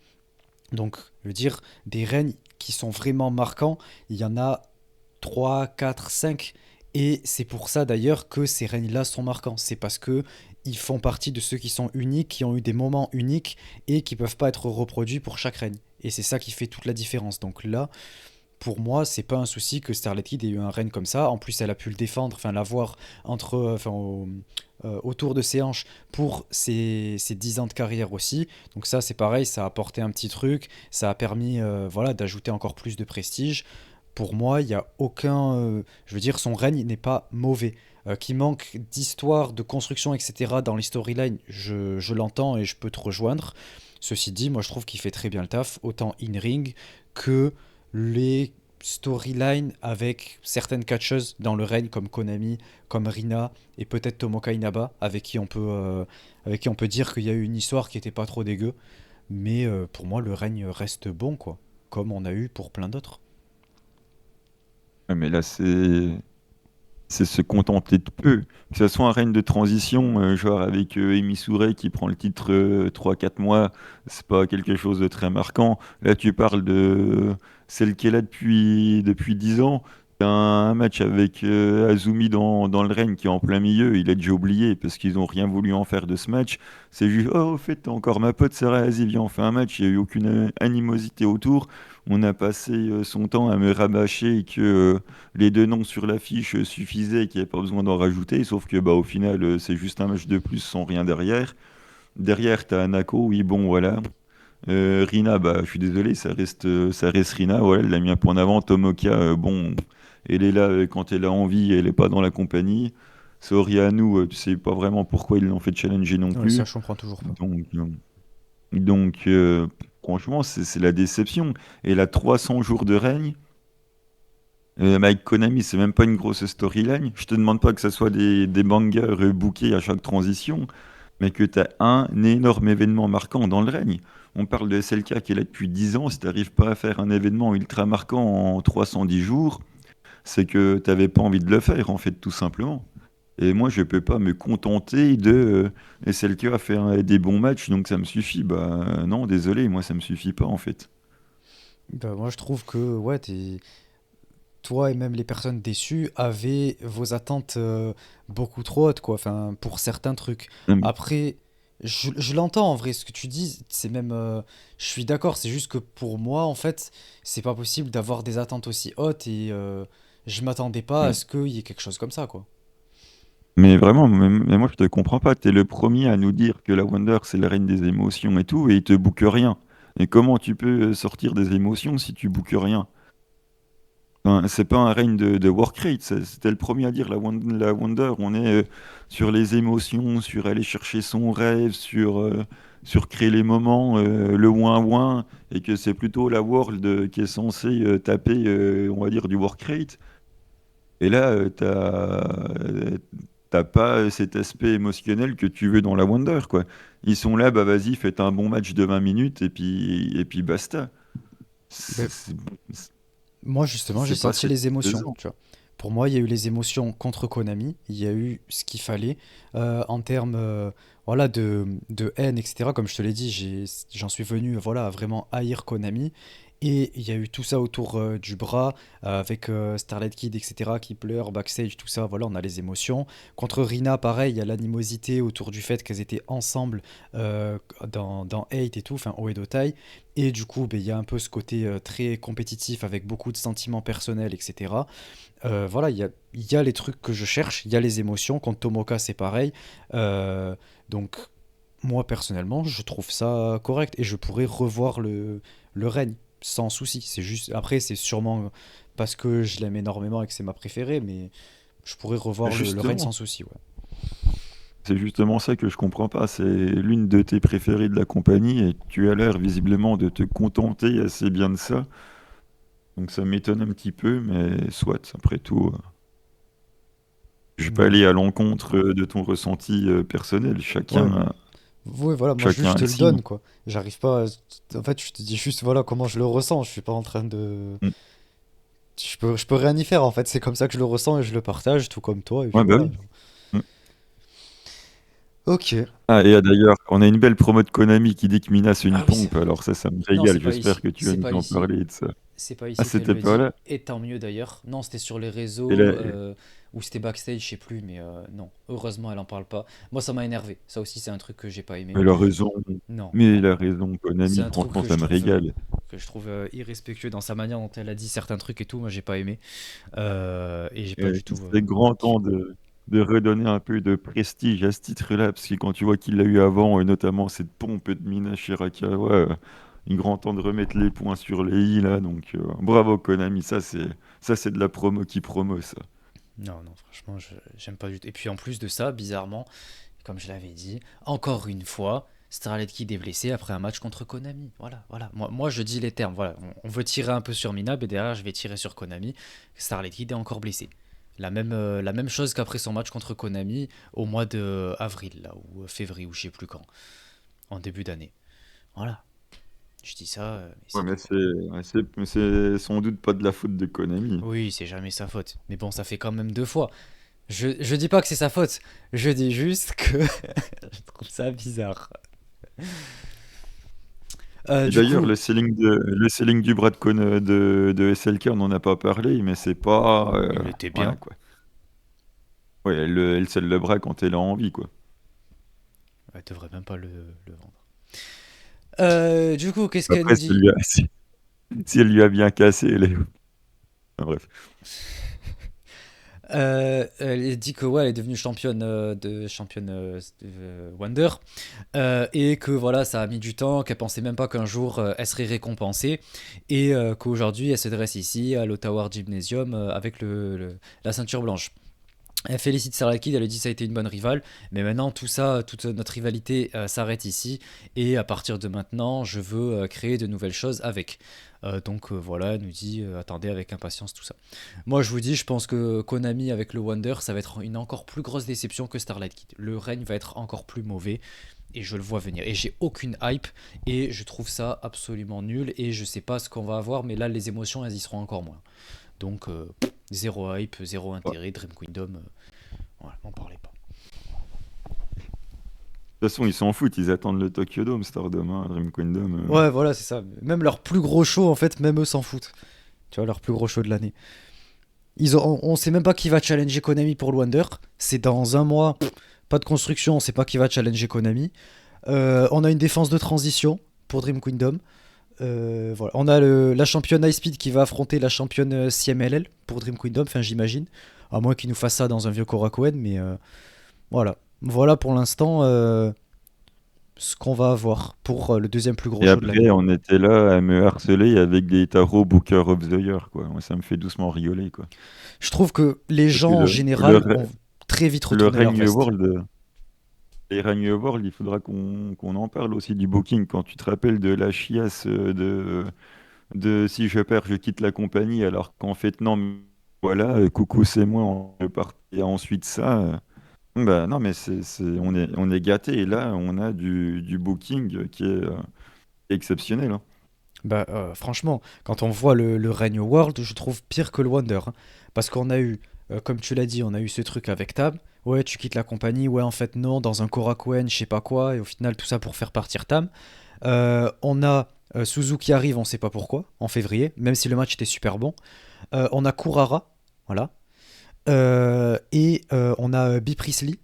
S1: Donc, je veux dire, des règnes qui sont vraiment marquants, il y en a 3, 4, 5. Et c'est pour ça d'ailleurs que ces règnes-là sont marquants. C'est parce que ils font partie de ceux qui sont uniques, qui ont eu des moments uniques et qui peuvent pas être reproduits pour chaque règne. Et c'est ça qui fait toute la différence. Donc là, pour moi, c'est pas un souci que Starlet Kid ait eu un règne comme ça. En plus, elle a pu le défendre, enfin l'avoir autour de ses hanches pour ses 10 ans de carrière aussi. Donc ça, c'est pareil, ça a apporté un petit truc, ça a permis voilà, d'ajouter encore plus de prestige. Pour moi, il n'y a aucun... je veux dire, son règne n'est pas mauvais. Qu'il manque d'histoire, de construction, etc. dans les storylines, je l'entends et je peux te rejoindre. Ceci dit, moi je trouve qu'il fait très bien le taf, autant in-ring que les storylines avec certaines catcheuses dans le règne comme Konami, comme Rina et peut-être Tomoka Inaba avec qui on peut dire qu'il y a eu une histoire qui était pas trop dégueu. Mais pour moi, le règne reste bon, quoi. Comme on a eu pour plein d'autres.
S2: Ouais, mais là, c'est se contenter de peu. Que ce soit un règne de transition, genre avec Emi Sourei qui prend le titre 3-4 mois, c'est pas quelque chose de très marquant. Là, tu parles de celle qui est là depuis 10 ans. T'as un match avec Azumi dans le règne qui est en plein milieu, il a déjà oublié parce qu'ils ont rien voulu en faire de ce match. C'est juste, oh, au fait, t'as encore ma pote Sarah, vas-y, viens, on fait un match. Il n'y a eu aucune animosité autour. On a passé son temps à me rabâcher que les deux noms sur l'affiche suffisaient et qu'il n'y avait pas besoin d'en rajouter, sauf que bah, au final, c'est juste un match de plus sans rien derrière. Derrière, t'as Anako, oui, bon, voilà. Rina, bah, je suis désolé, ça reste Rina, voilà, elle l'a mis un point en avant. Tomoka, bon, elle est là quand elle a envie, elle n'est pas dans la compagnie. Soriano, tu sais pas vraiment pourquoi ils l'ont fait challenger non
S1: Ouais, ça,
S2: plus.
S1: je comprends toujours pas.
S2: Donc, franchement, c'est la déception. Et là, 300 jours de règne. Avec Konami, c'est même pas une grosse storyline. Je te demande pas que ce soit des mangas rebookés à chaque transition, mais que tu as un énorme événement marquant dans le règne. On parle de SLK qui est là depuis 10 ans. Si tu n'arrives pas à faire un événement ultra marquant en 310 jours, c'est que tu n'avais pas envie de le faire, en fait, tout simplement. Et moi, je peux pas me contenter de SLK a fait des bons matchs, donc ça me suffit. Bah non, désolé, moi, ça me suffit pas, en fait.
S1: Bah, moi, je trouve que ouais, toi et même les personnes déçues avaient vos attentes beaucoup trop hautes, quoi. Enfin, pour certains trucs.
S2: Hum,
S1: Après, je l'entends en vrai, ce que tu dis, c'est même. Je suis d'accord, c'est juste que pour moi, en fait, c'est pas possible d'avoir des attentes aussi hautes et je m'attendais pas à
S2: hum.
S1: ce qu'il y ait quelque chose comme ça, quoi.
S2: Mais vraiment, mais moi je te comprends pas. T'es le premier à nous dire que la Wonder c'est la reine des émotions et tout, et il te bouque rien. Et comment tu peux sortir des émotions si tu bouques rien? Enfin, c'est pas un règne de work rate. C'était le premier à dire la Wonder. On est sur les émotions, sur aller chercher son rêve, sur créer les moments, le ouin-ouin, et que c'est plutôt la World qui est censée taper, on va dire, du work rate. Et là, t'as pas cet aspect émotionnel que tu veux dans la Wonder, quoi. Ils sont là, bah vas-y, faites un bon match de 20 minutes et puis basta.
S1: Ben,
S2: C'est- c'est-
S1: Moi, justement, j'ai
S2: C'est pas
S1: senti
S2: cette
S1: les émotions,
S2: saison.
S1: tu vois. Pour moi, il y a eu les émotions contre Konami, il y a eu ce qu'il fallait en termes voilà, de haine, etc. Comme je te l'ai dit, j'en suis venu voilà, à vraiment haïr Konami. Et il y a eu tout ça autour du bras, avec Starlight Kid, etc., qui pleure, backstage, tout ça, voilà, on a les émotions. Contre Rina, pareil, il y a l'animosité autour du fait qu'elles étaient ensemble dans Hate et tout, enfin Oedo Tai. Et du coup, ben, il y a un peu ce côté très compétitif avec beaucoup de sentiments personnels, etc. Voilà, il y a les trucs que je cherche, il y a les émotions. Contre Tomoka, c'est pareil. Euh, donc, moi, personnellement, je trouve ça correct et je pourrais revoir le règne sans souci. C'est juste, après, c'est sûrement parce que je l'aime énormément et que c'est ma préférée, mais je pourrais revoir le règne
S2: Justement,
S1: sans souci, ouais.
S2: c'est justement ça que je comprends pas. C'est l'une de tes préférées de la compagnie et tu as l'air visiblement de te contenter assez bien de ça. Donc ça m'étonne un petit peu, mais soit, après tout, je vais pas
S1: Non.
S2: aller à l'encontre de ton ressenti personnel.
S1: Ouais.
S2: Chacun,
S1: Ouais, voilà, moi juste
S2: chacun
S1: je te
S2: est
S1: le
S2: sinon.
S1: donne, quoi. J'arrive pas. En fait, je te dis juste, voilà, comment je le ressens. Je suis pas en train de.
S2: Mm.
S1: Je peux rien y faire, en fait. C'est comme ça que je le ressens et je le partage, tout comme toi, et puis
S2: Ouais, bah
S1: voilà.
S2: oui. Mm.
S1: Ok.
S2: Ah, et d'ailleurs, on a une belle promo de Konami qui dit que Mina c'est une
S1: Ah oui, c'est
S2: pompe.
S1: vrai.
S2: Alors ça me
S1: Non, c'est
S2: régale.
S1: pas
S2: J'espère
S1: ici.
S2: que tu vas
S1: C'est
S2: nous
S1: pas
S2: en
S1: ici.
S2: parler de ça.
S1: C'est pas
S2: Ah,
S1: ici qu'elle
S2: c'était
S1: le
S2: pas
S1: dit.
S2: là.
S1: Et tant mieux d'ailleurs. Non, c'était sur les
S2: Et
S1: réseaux
S2: là,
S1: ou c'était backstage, je sais plus, mais non. Heureusement, elle en parle pas. Moi, ça m'a énervé. Ça aussi, c'est un truc que j'ai pas aimé.
S2: elle a raison.
S1: Non,
S2: Mais
S1: non,
S2: elle a
S1: non.
S2: raison,
S1: C'est
S2: Konami.
S1: un truc
S2: Franchement, ça me régale.
S1: que je trouve irrespectueux dans sa manière dont elle a dit certains trucs et tout. Moi, j'ai pas aimé. Et j'ai pas du tout
S2: C'est grand temps
S1: kiffé.
S2: de redonner un peu de prestige à ce titre-là, parce que quand tu vois qu'il l'a eu avant, et notamment cette pompe de Mina Shirakawa, il est grand temps de remettre les points sur les i là. Donc bravo Konami, ça c'est de la promo qui promo ça.
S1: Non, non, franchement, j'aime pas du tout. Et puis en plus de ça, bizarrement, comme je l'avais dit, encore une fois, Starlet Kid est blessé après un match contre Konami. Voilà, voilà. Moi, je dis les termes. Voilà, on veut tirer un peu sur Minab et derrière, je vais tirer sur Konami. Starlet Kid est encore blessé. La même chose qu'après son match contre Konami au mois de avril, là, ou février, ou je sais plus quand, en début d'année. Voilà. Je dis ça, mais
S2: Ouais,
S1: c'est
S2: mais
S1: tout.
S2: c'est sans doute pas de la faute de Konami.
S1: Oui, c'est jamais sa faute. Mais bon, ça fait quand même 2 fois. Je dis pas que c'est sa faute. Je dis juste que je trouve ça bizarre.
S2: Et
S1: Du
S2: d'ailleurs,
S1: coup,
S2: le selling du bras de SLK, on n'en a pas parlé, mais c'est pas.
S1: il était
S2: Voilà
S1: bien.
S2: quoi. Ouais, elle scelle le bras quand elle a envie, quoi.
S1: Elle devrait même pas le vendre. Du coup, qu'est-ce qu'elle
S2: Après,
S1: nous
S2: si elle
S1: dit?
S2: lui a, si elle lui a bien cassé, elle est. Enfin, bref.
S1: Elle dit que ouais, elle est devenue championne Wonder et que voilà, ça a mis du temps, qu'elle pensait même pas qu'un jour elle serait récompensée et qu'aujourd'hui elle se dresse ici à l'Ottawa Gymnasium avec la ceinture blanche. Elle félicite Sarah Kid, elle lui dit ça a été une bonne rivale, mais maintenant tout ça, toute notre rivalité s'arrête ici, et à partir de maintenant, je veux créer de nouvelles choses avec. Donc voilà, elle nous dit attendez avec impatience tout ça. Moi je vous dis, je pense que Konami avec le Wonder, ça va être une encore plus grosse déception que Starlight Kid. Le règne va être encore plus mauvais, et je le vois venir. Et j'ai aucune hype, et je trouve ça absolument nul, et je sais pas ce qu'on va avoir, mais là les émotions elles y seront encore moins. Donc zéro hype, zéro
S2: Ouais.
S1: intérêt, Dream Kingdom. Ouais, m'en parlez pas.
S2: De toute façon, ils s'en foutent, ils attendent le Tokyo Dome, Stardom, hein, Dream Kingdom.
S1: Ouais, voilà, c'est ça. Même leur plus gros show, en fait, même eux s'en foutent. Tu vois, leur plus gros show de l'année. On sait même pas qui va challenger Konami pour le Wonder. C'est dans un mois. Pas de construction, on sait pas qui va challenger Konami. On a une défense de transition pour Dream Kingdom. Voilà. On a la championne High Speed qui va affronter la championne CMLL pour Dream Kingdom, enfin j'imagine. À moins qu'ils nous fassent ça dans un vieux Korakuen, mais voilà. Voilà pour l'instant ce qu'on va avoir pour le deuxième plus gros
S2: Et
S1: show de l'année.
S2: après, on était là à me harceler avec des tarots Booker of the Year, quoi. Moi, ça me fait doucement rigoler, quoi.
S1: Je trouve que les
S2: Parce que
S1: gens en général ont très vite
S2: le
S1: retourné leur
S2: Règne
S1: veste.
S2: World, les Règne World, il faudra qu'on en parle aussi du booking. Quand tu te rappelles de la chiasse de si je perds, je quitte la compagnie, alors qu'en fait, non, mais voilà, coucou, c'est moi, on est parti. Et ensuite, ça. Bah, non, mais on est gâté. Et là, on a du booking qui est exceptionnel, hein.
S1: Bah, franchement, quand on voit le règne World, je trouve pire que le Wonder, hein. Parce qu'on a eu, comme tu l'as dit, on a eu ce truc avec Tam. Ouais, tu quittes la compagnie. Ouais, en fait, non, dans un Korakuen, je sais pas quoi. Et au final, tout ça pour faire partir Tam. On a Suzuki arrive, on sait pas pourquoi, en février, même si le match était super bon. On a Kurara, voilà. Et on a B. Priestley,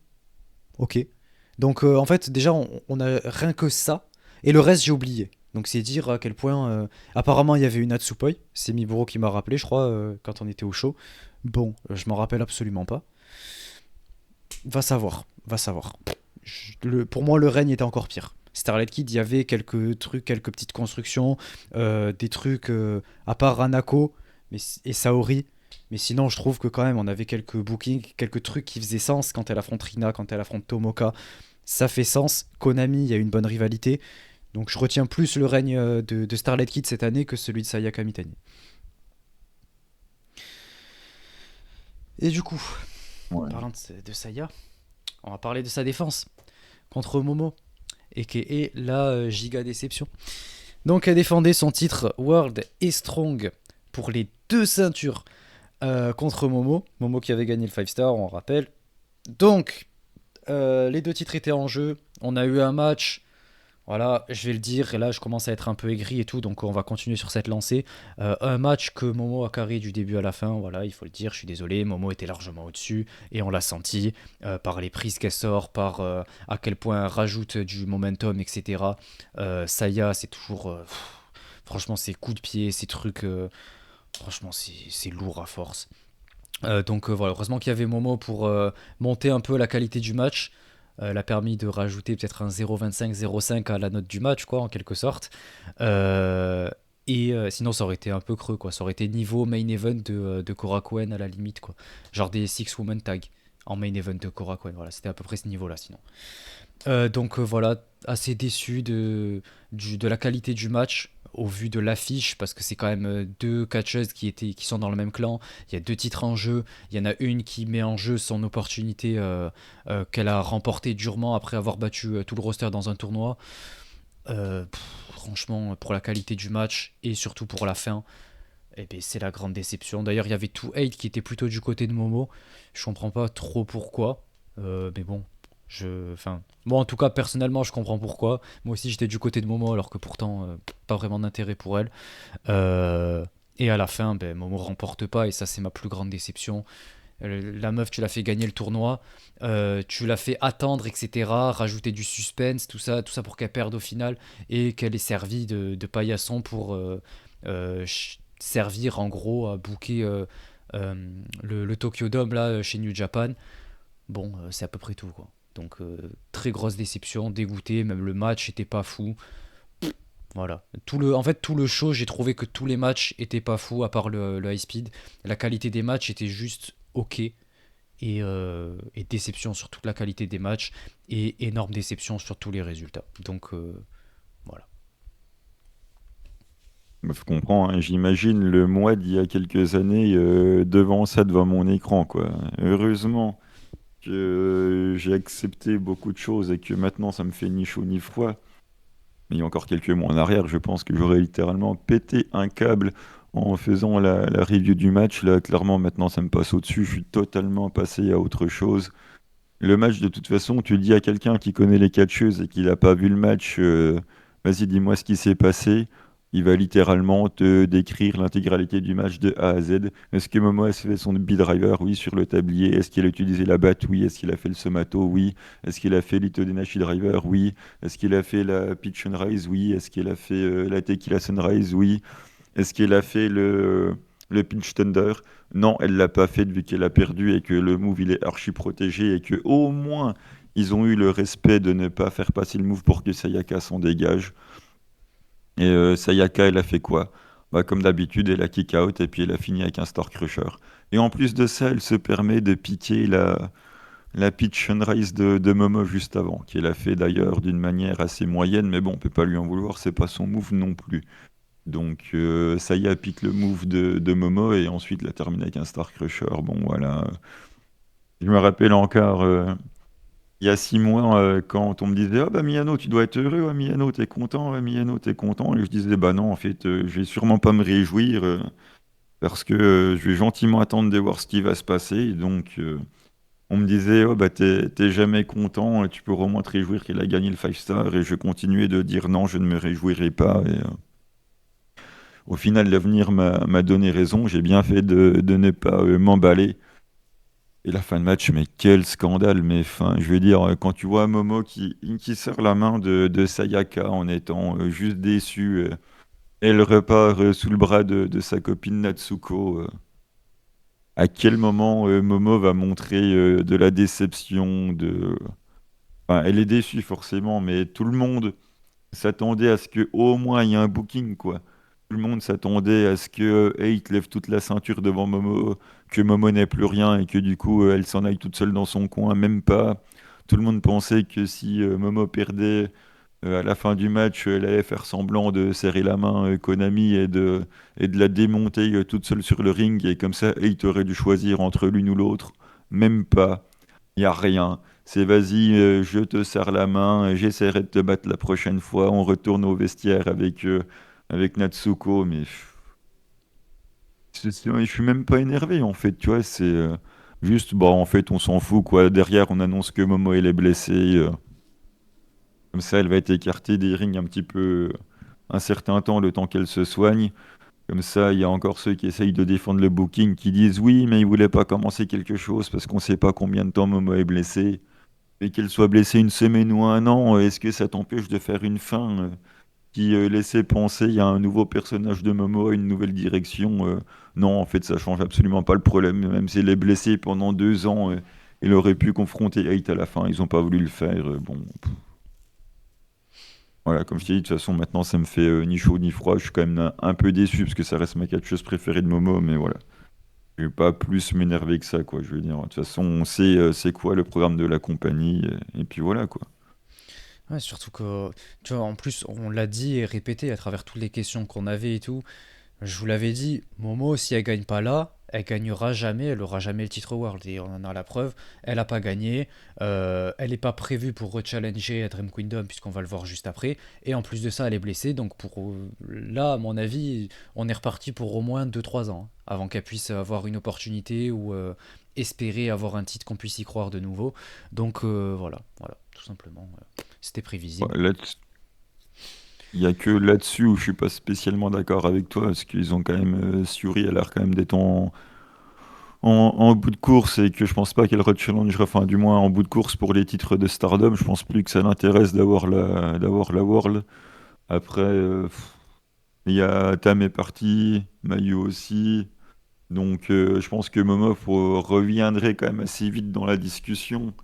S1: ok. Donc en fait, déjà, on a rien que ça. Et le reste, j'ai oublié. Donc c'est dire à quel point... apparemment, il y avait une Natsupoi. C'est Miburo qui m'a rappelé, je crois, quand on était au show. Bon, je m'en rappelle absolument pas. Va savoir, va savoir. Pour moi, le règne était encore pire. Starlight Kid, il y avait quelques trucs, quelques petites constructions, des trucs à part Hanako et Saori. Mais sinon, je trouve que quand même, on avait quelques bookings, quelques trucs qui faisaient sens quand elle affronte Rina, quand elle affronte Tomoka. Ça fait sens. Konami, il y a une bonne rivalité. Donc je retiens plus le règne de Starlight Kid cette année que celui de Sayaka Mitani. Et du coup,
S2: Ouais.
S1: parlant de Saya, on va parler de sa défense contre Momo, et la giga déception. Donc elle défendait son titre World et Strong pour les deux ceintures contre Momo. Momo qui avait gagné le 5 star, on rappelle. Donc les deux titres étaient en jeu. On a eu un match. Voilà, je vais le dire, et là je commence à être un peu aigri et tout, donc on va continuer sur cette lancée. Un match que Momo a carré du début à la fin, voilà, il faut le dire, je suis désolé, Momo était largement au-dessus, et on l'a senti par les prises qu'elle sort, par à quel point elle rajoute du momentum, etc. Saya, c'est toujours... franchement, ses coups de pied, ses trucs... franchement, c'est lourd à force. Donc voilà, heureusement qu'il y avait Momo pour monter un peu la qualité du match. Elle a permis de rajouter peut-être un 0,25, 0,5 à la note du match, quoi, en quelque sorte. Euh, et sinon, ça aurait été un peu creux, quoi. Ça aurait été niveau main event de Korakuen à la limite, quoi. Genre des Six Woman Tag en main event de Korakuen. Voilà, c'était à peu près ce niveau-là, sinon. Donc voilà, assez déçu de la qualité du match au vu de l'affiche parce que c'est quand même deux catcheuses qui sont dans le même clan. Il y a deux titres en jeu. Il y en a une qui met en jeu son opportunité qu'elle a remportée durement après avoir battu tout le roster dans un tournoi. Franchement, pour la qualité du match et surtout pour la fin, eh ben, c'est la grande déception. D'ailleurs, il y avait tout hate qui était plutôt du côté de Momo. Je comprends pas trop pourquoi. Mais bon, enfin, moi en tout cas personnellement, je comprends pourquoi. Moi aussi, j'étais du côté de Momo alors que pourtant, pas vraiment d'intérêt pour elle. Euh, et à la fin, ben, Momo remporte pas et ça, c'est ma plus grande déception. La meuf, tu l'as fait gagner le tournoi, tu l'as fait attendre, etc. Rajouter du suspense, tout ça pour qu'elle perde au final et qu'elle ait servi de paillasson pour servir en gros à booker le Tokyo Dome là chez New Japan. Bon, c'est à peu près tout quoi. Donc très grosse déception, dégoûté, même le match était pas fou. Voilà. En fait, tout le show, j'ai trouvé que tous les matchs étaient pas fous, à part le high speed. La qualité des matchs était juste ok. Et déception sur toute la qualité des matchs. Et énorme déception sur tous les résultats. Donc, voilà.
S2: Bah, je comprends, hein. J'imagine le moi d'il y a quelques années devant ça, devant mon écran, quoi. Heureusement que j'ai accepté beaucoup de choses et que maintenant ça me fait ni chaud ni froid. Mais il y a encore quelques mois en arrière, je pense que j'aurais littéralement pété un câble en faisant la review du match. Là, clairement, maintenant ça me passe au-dessus. Je suis totalement passé à autre chose. Le match, de toute façon, tu dis à quelqu'un qui connaît les catcheuses et qui n'a pas vu le match, vas-y, dis-moi ce qui s'est passé. Il va littéralement te décrire l'intégralité du match de A à Z. Est-ce que Momo a fait son B-driver? Oui, sur le tablier. Est-ce qu'il a utilisé la batte? Oui. Est-ce qu'il a fait le somato? Oui. Est-ce qu'il a fait l'Itodenashi driver? Oui. Est-ce qu'il a fait la pitch sunrise? Oui. Est-ce qu'il a fait la tequila sunrise? Oui. Est-ce qu'il a fait le Pinch Thunder? Non, elle l'a pas fait vu qu'elle a perdu et que le move il est archi protégé et que au moins ils ont eu le respect de ne pas faire passer le move pour que Sayaka s'en dégage. Et Sayaka, elle a fait quoi? Bah, comme d'habitude, elle a kick out et puis elle a fini avec un Star Crusher. Et en plus de ça, elle se permet de piquer la pitch sunrise de Momo juste avant, qu'elle a fait d'ailleurs d'une manière assez moyenne, mais bon, on peut pas lui en vouloir, c'est pas son move non plus. Donc Saya pique le move de Momo et ensuite la termine avec un Star Crusher. Bon voilà. Je me rappelle encore, il y a 6 mois, quand on me disait, ah bah Miano, tu dois être heureux, ouais, Miano, t'es content, ouais, Miano, t'es content. Et je disais, bah non, en fait, je vais sûrement pas me réjouir parce que je vais gentiment attendre de voir ce qui va se passer. Et donc, on me disait, oh bah t'es jamais content, tu peux au moins te réjouir qu'il a gagné le 5 star. Et je continuais de dire non, je ne me réjouirai pas. Et au final, l'avenir m'a donné raison. J'ai bien fait de ne pas m'emballer. Et la fin de match, mais quel scandale! Mais enfin, je veux dire, quand tu vois Momo qui serre la main de Sayaka en étant juste déçu, elle repart sous le bras de sa copine Natsuko. À quel moment Momo va montrer de la déception, Enfin, elle est déçue forcément, mais tout le monde s'attendait à ce que au moins il y ait un booking, quoi. Tout le monde s'attendait à ce que Eight lève toute la ceinture devant Momo, que Momo n'ait plus rien et que du coup elle s'en aille toute seule dans son coin, même pas. Tout le monde pensait que si Momo perdait à la fin du match, elle allait faire semblant de serrer la main Konami et de la démonter toute seule sur le ring et comme ça Eight aurait dû choisir entre l'une ou l'autre. Même pas. Il n'y a rien. C'est vas-y, je te serre la main, j'essaierai de te battre la prochaine fois. On retourne au vestiaire avec Natsuko, mais je suis même pas énervé en fait, tu vois. C'est juste, bon, en fait, on s'en fout quoi. Derrière, on annonce que Momo elle est blessée. Comme ça, elle va être écartée des rings un petit peu un certain temps, le temps qu'elle se soigne. Comme ça, il y a encore ceux qui essayent de défendre le booking, qui disent oui, mais il voulait pas commencer quelque chose parce qu'on sait pas combien de temps Momo est blessée. Et qu'elle soit blessée une semaine ou un an, est-ce que ça t'empêche de faire une fin qui laissait penser à un nouveau personnage de Momo, à une nouvelle direction Non, en fait, ça change absolument pas le problème. Même si elle est blessée pendant 2 ans, elle aurait pu confronter Eight à la fin. Ils ont pas voulu le faire. Bon, voilà, comme je t'ai dit, de toute façon, maintenant, ça me fait ni chaud ni froid. Je suis quand même un peu déçu parce que ça reste ma catcheuse préférée de Momo, mais voilà. Je vais pas plus m'énerver que ça, quoi. Je veux dire, de toute façon, on sait c'est quoi le programme de la compagnie, et puis voilà, quoi.
S1: Ouais, surtout que, tu vois, en plus, on l'a dit et répété à travers toutes les questions qu'on avait et tout. Je vous l'avais dit, Momo, si elle gagne pas là, elle gagnera jamais, elle aura jamais le titre World. Et on en a la preuve, elle a pas gagné, elle n'est pas prévue pour rechallenger à Dream Kingdom, puisqu'on va le voir juste après. Et en plus de ça, elle est blessée, donc là, à mon avis, on est reparti pour au moins 2 3 ans, hein, avant qu'elle puisse avoir une opportunité ou espérer avoir un titre qu'on puisse y croire de nouveau. Donc voilà, tout simplement. C'était prévisible.
S2: Ouais, il y a que là-dessus où je suis pas spécialement d'accord avec toi, parce qu'ils ont quand même, Suri a l'air quand même d'être en bout de course et que je pense pas qu'elle rechallengera, enfin du moins en bout de course pour les titres de Stardom, je pense plus que ça l'intéresse d'avoir la World. Après, il y a Tam est parti, Mayu aussi, donc je pense que Momo reviendrait quand même assez vite dans la discussion,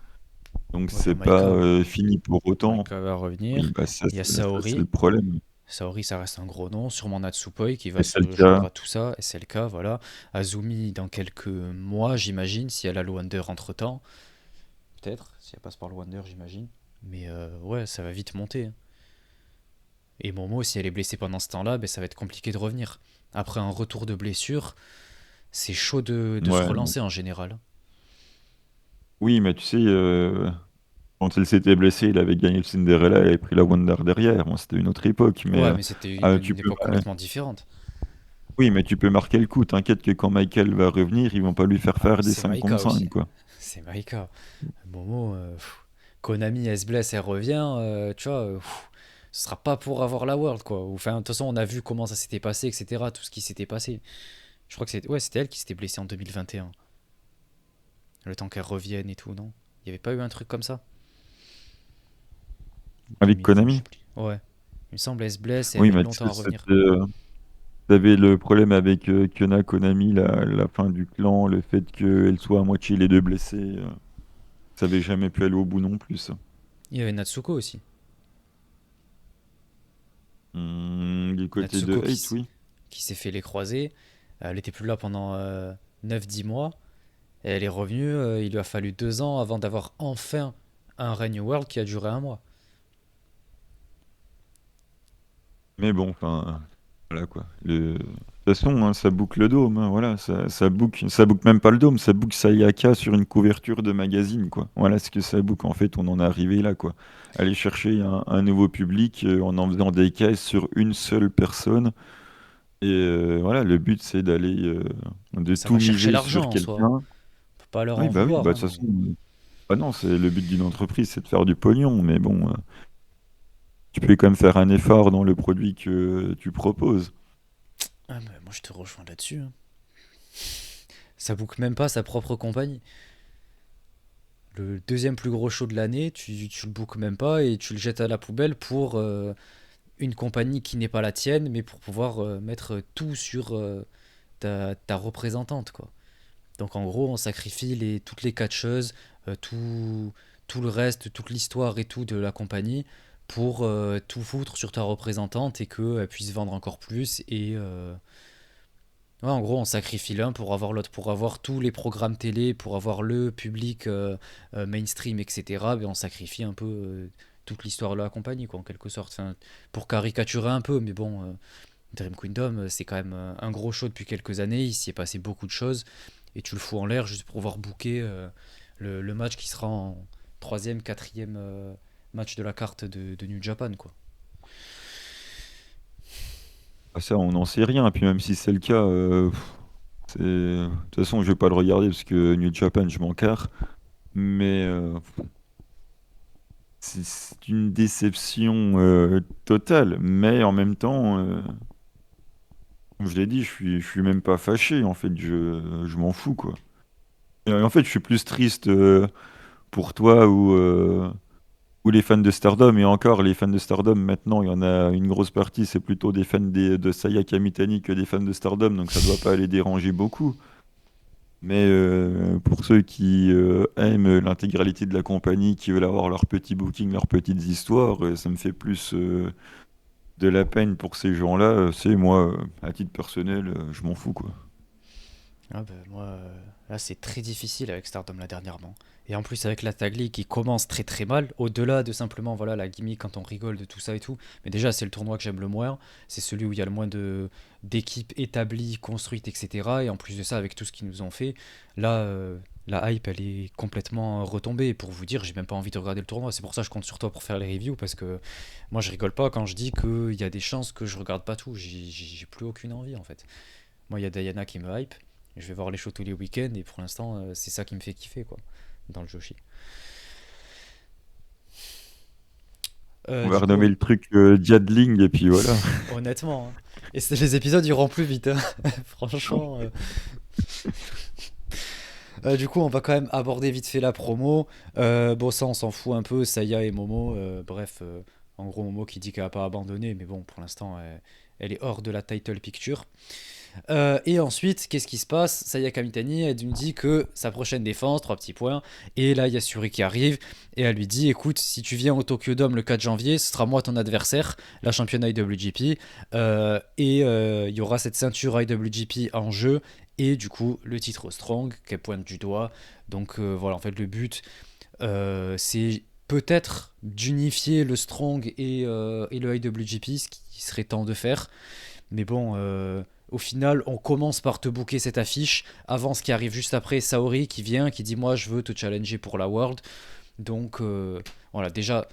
S2: donc
S1: Ouais, il y a
S2: c'est pas
S1: Maika.
S2: fini pour autant.
S1: Maika va
S2: Oui,
S1: revenir.
S2: bah ça,
S1: Il y a
S2: c'est le
S1: Saori.
S2: problème.
S1: Saori, ça reste un gros nom. Sûrement Natsupoi qui va
S2: Et c'est le
S1: se
S2: cas.
S1: joindre à tout ça. Et c'est le cas, voilà. Azumi dans quelques mois, j'imagine, si elle a le Wonder entre temps. Peut-être, si elle passe par le Wonder, j'imagine. Mais ouais, ça va vite monter, hein. Et Momo, si elle est blessée pendant ce temps-là, ben, ça va être compliqué de revenir. Après un retour de blessure, c'est chaud de se
S2: Ouais.
S1: relancer en général.
S2: Oui, mais tu sais, quand il s'était blessé, il avait gagné le Cinderella, il avait pris la Wonder derrière. Bon, c'était une autre époque, mais
S1: Ouais, mais c'était une
S2: tu peux,
S1: époque complètement différente.
S2: oui, mais tu peux marquer le coup. T'inquiète que quand Michael va revenir, ils vont pas lui faire
S1: Ah,
S2: faire
S1: mais
S2: des
S1: c'est
S2: 5 contre
S1: Maika
S2: 5,
S1: aussi.
S2: quoi.
S1: C'est Maika. Momo, Konami, elle se blesse, elle revient, tu vois, ce sera pas pour avoir la World, quoi. Enfin, de toute façon, on a vu comment ça s'était passé, etc. Tout ce qui s'était passé. Je crois que c'était elle qui s'était blessée en 2021. Le temps qu'elle revienne et tout, non? Il y avait pas eu un truc comme ça? Ou
S2: Avec
S1: 2020, je
S2: Konami?
S1: sais plus. Ouais. Il me semble, elle se blesse et elle
S2: Oui,
S1: met
S2: mais
S1: longtemps à revenir.
S2: t'avais le problème avec Kiona Konami, la fin du clan, le fait qu'elle soit à moitié les deux blessés. Ça avait jamais pu aller au bout non plus, ça.
S1: Il y avait Natsuko aussi.
S2: Du côté de
S1: Natsuko
S2: Hate, oui.
S1: qui s'est fait les croisés. Elle était plus là pendant 9-10 mois. Et elle est revenue, il lui a fallu 2 ans avant d'avoir enfin un règne World qui a duré un mois.
S2: Mais bon, enfin, voilà quoi. De toute toute façon, hein, ça boucle le dôme, hein, voilà, ça boucle même pas le dôme, ça boucle Sayaka sur une couverture de magazine, quoi. Voilà ce que ça boucle. En fait, on en est arrivé là, quoi. Aller chercher un nouveau public en faisant des caisses sur une seule personne. Et voilà, le but, c'est de
S1: Ça
S2: tout
S1: va chercher
S2: miser
S1: l'argent
S2: sur
S1: en soi.
S2: quelqu'un.
S1: Faut pas leur
S2: Oui,
S1: en
S2: bah oui,
S1: vouloir,
S2: bah de
S1: hein,
S2: toute
S1: mais...
S2: façon, ah non, c'est le but d'une entreprise, c'est de faire du pognon, mais bon, tu peux quand même faire un effort dans le produit que tu proposes.
S1: Ah, mais moi je te rejoins là-dessus, hein. Ça boucle même pas sa propre compagnie. Le deuxième plus gros show de l'année, tu le bookes même pas et tu le jettes à la poubelle pour une compagnie qui n'est pas la tienne, mais pour pouvoir mettre tout sur ta représentante, quoi. Donc en gros, on sacrifie toutes les catcheuses, tout le reste, toute l'histoire et tout de la compagnie pour tout foutre sur ta représentante et qu'elle puisse vendre encore plus. Et ouais, en gros, on sacrifie l'un pour avoir l'autre, pour avoir tous les programmes télé, pour avoir le public mainstream, etc. Mais on sacrifie un peu toute l'histoire de la compagnie, quoi, en quelque sorte. Enfin, pour caricaturer un peu, mais bon, Dream Kingdom, c'est quand même un gros show depuis quelques années. Il s'y est passé beaucoup de choses et tu le fous en l'air juste pour pouvoir booker le match qui sera en troisième, quatrième match de la carte de New Japan, quoi.
S2: Ah, ça, on n'en sait rien, puis même si c'est le cas, de toute façon, je vais pas le regarder parce que New Japan, je m'en carre, mais c'est une déception totale, mais en même temps, comme je l'ai dit, je suis même pas fâché, en fait, je m'en fous, quoi. En fait, je suis plus triste pour toi ou les fans de Stardom, et encore, les fans de Stardom, maintenant, il y en a une grosse partie, c'est plutôt des fans de Sayaka Mitani que des fans de Stardom, donc ça doit pas les déranger beaucoup. Mais pour ceux qui aiment l'intégralité de la compagnie, qui veulent avoir leur petit booking, leurs petites histoires, ça me fait plus de la peine pour ces gens-là. C'est moi, à titre personnel, je m'en fous, quoi.
S1: Ah bah, moi, là, c'est très difficile avec Stardom là dernièrement. Et en plus, avec la Tag League qui commence très très mal, au-delà de simplement voilà, la gimmick quand on rigole de tout ça et tout. Mais déjà, c'est le tournoi que j'aime le moins. C'est celui où il y a le moins d'équipes établies, construites, etc. Et en plus de ça, avec tout ce qu'ils nous ont fait, là, la hype, elle est complètement retombée. Et pour vous dire, j'ai même pas envie de regarder le tournoi. C'est pour ça que je compte sur toi pour faire les reviews. Parce que moi, je rigole pas quand je dis qu'il y a des chances que je regarde pas tout. J'ai plus aucune envie en fait. Moi, il y a Diana qui me hype. Je vais voir les shows tous les week-ends et pour l'instant, c'est ça qui me fait kiffer quoi, dans le Joshi.
S2: On va
S1: Du coup,
S2: renommer le truc Diadling, et puis voilà.
S1: honnêtement, hein. Et les épisodes iront plus vite, hein. Franchement. Du coup, on va quand même aborder vite fait la promo. Bon, ça, on s'en fout un peu. Saya et Momo. Bref, en gros, Momo qui dit qu'elle va pas abandonner, mais bon, pour l'instant, elle est hors de la title picture. Et ensuite, qu'est-ce qui se passe? Sayaka Mitani, elle nous dit que sa prochaine défense, trois petits points. Et là, il y a Suri qui arrive et elle lui dit écoute, si tu viens au Tokyo Dome le 4 janvier, ce sera moi ton adversaire, la championne IWGP. Il y aura cette ceinture IWGP en jeu. Et du coup, le titre Strong qu'elle pointe du doigt. Donc voilà, en fait, le but, c'est peut-être d'unifier le Strong et le IWGP, ce qui serait temps de faire. Mais bon, au final, on commence par te booker cette affiche. Avant, ce qui arrive juste après, Saori qui vient, qui dit moi je veux te challenger pour la World. Donc voilà, déjà,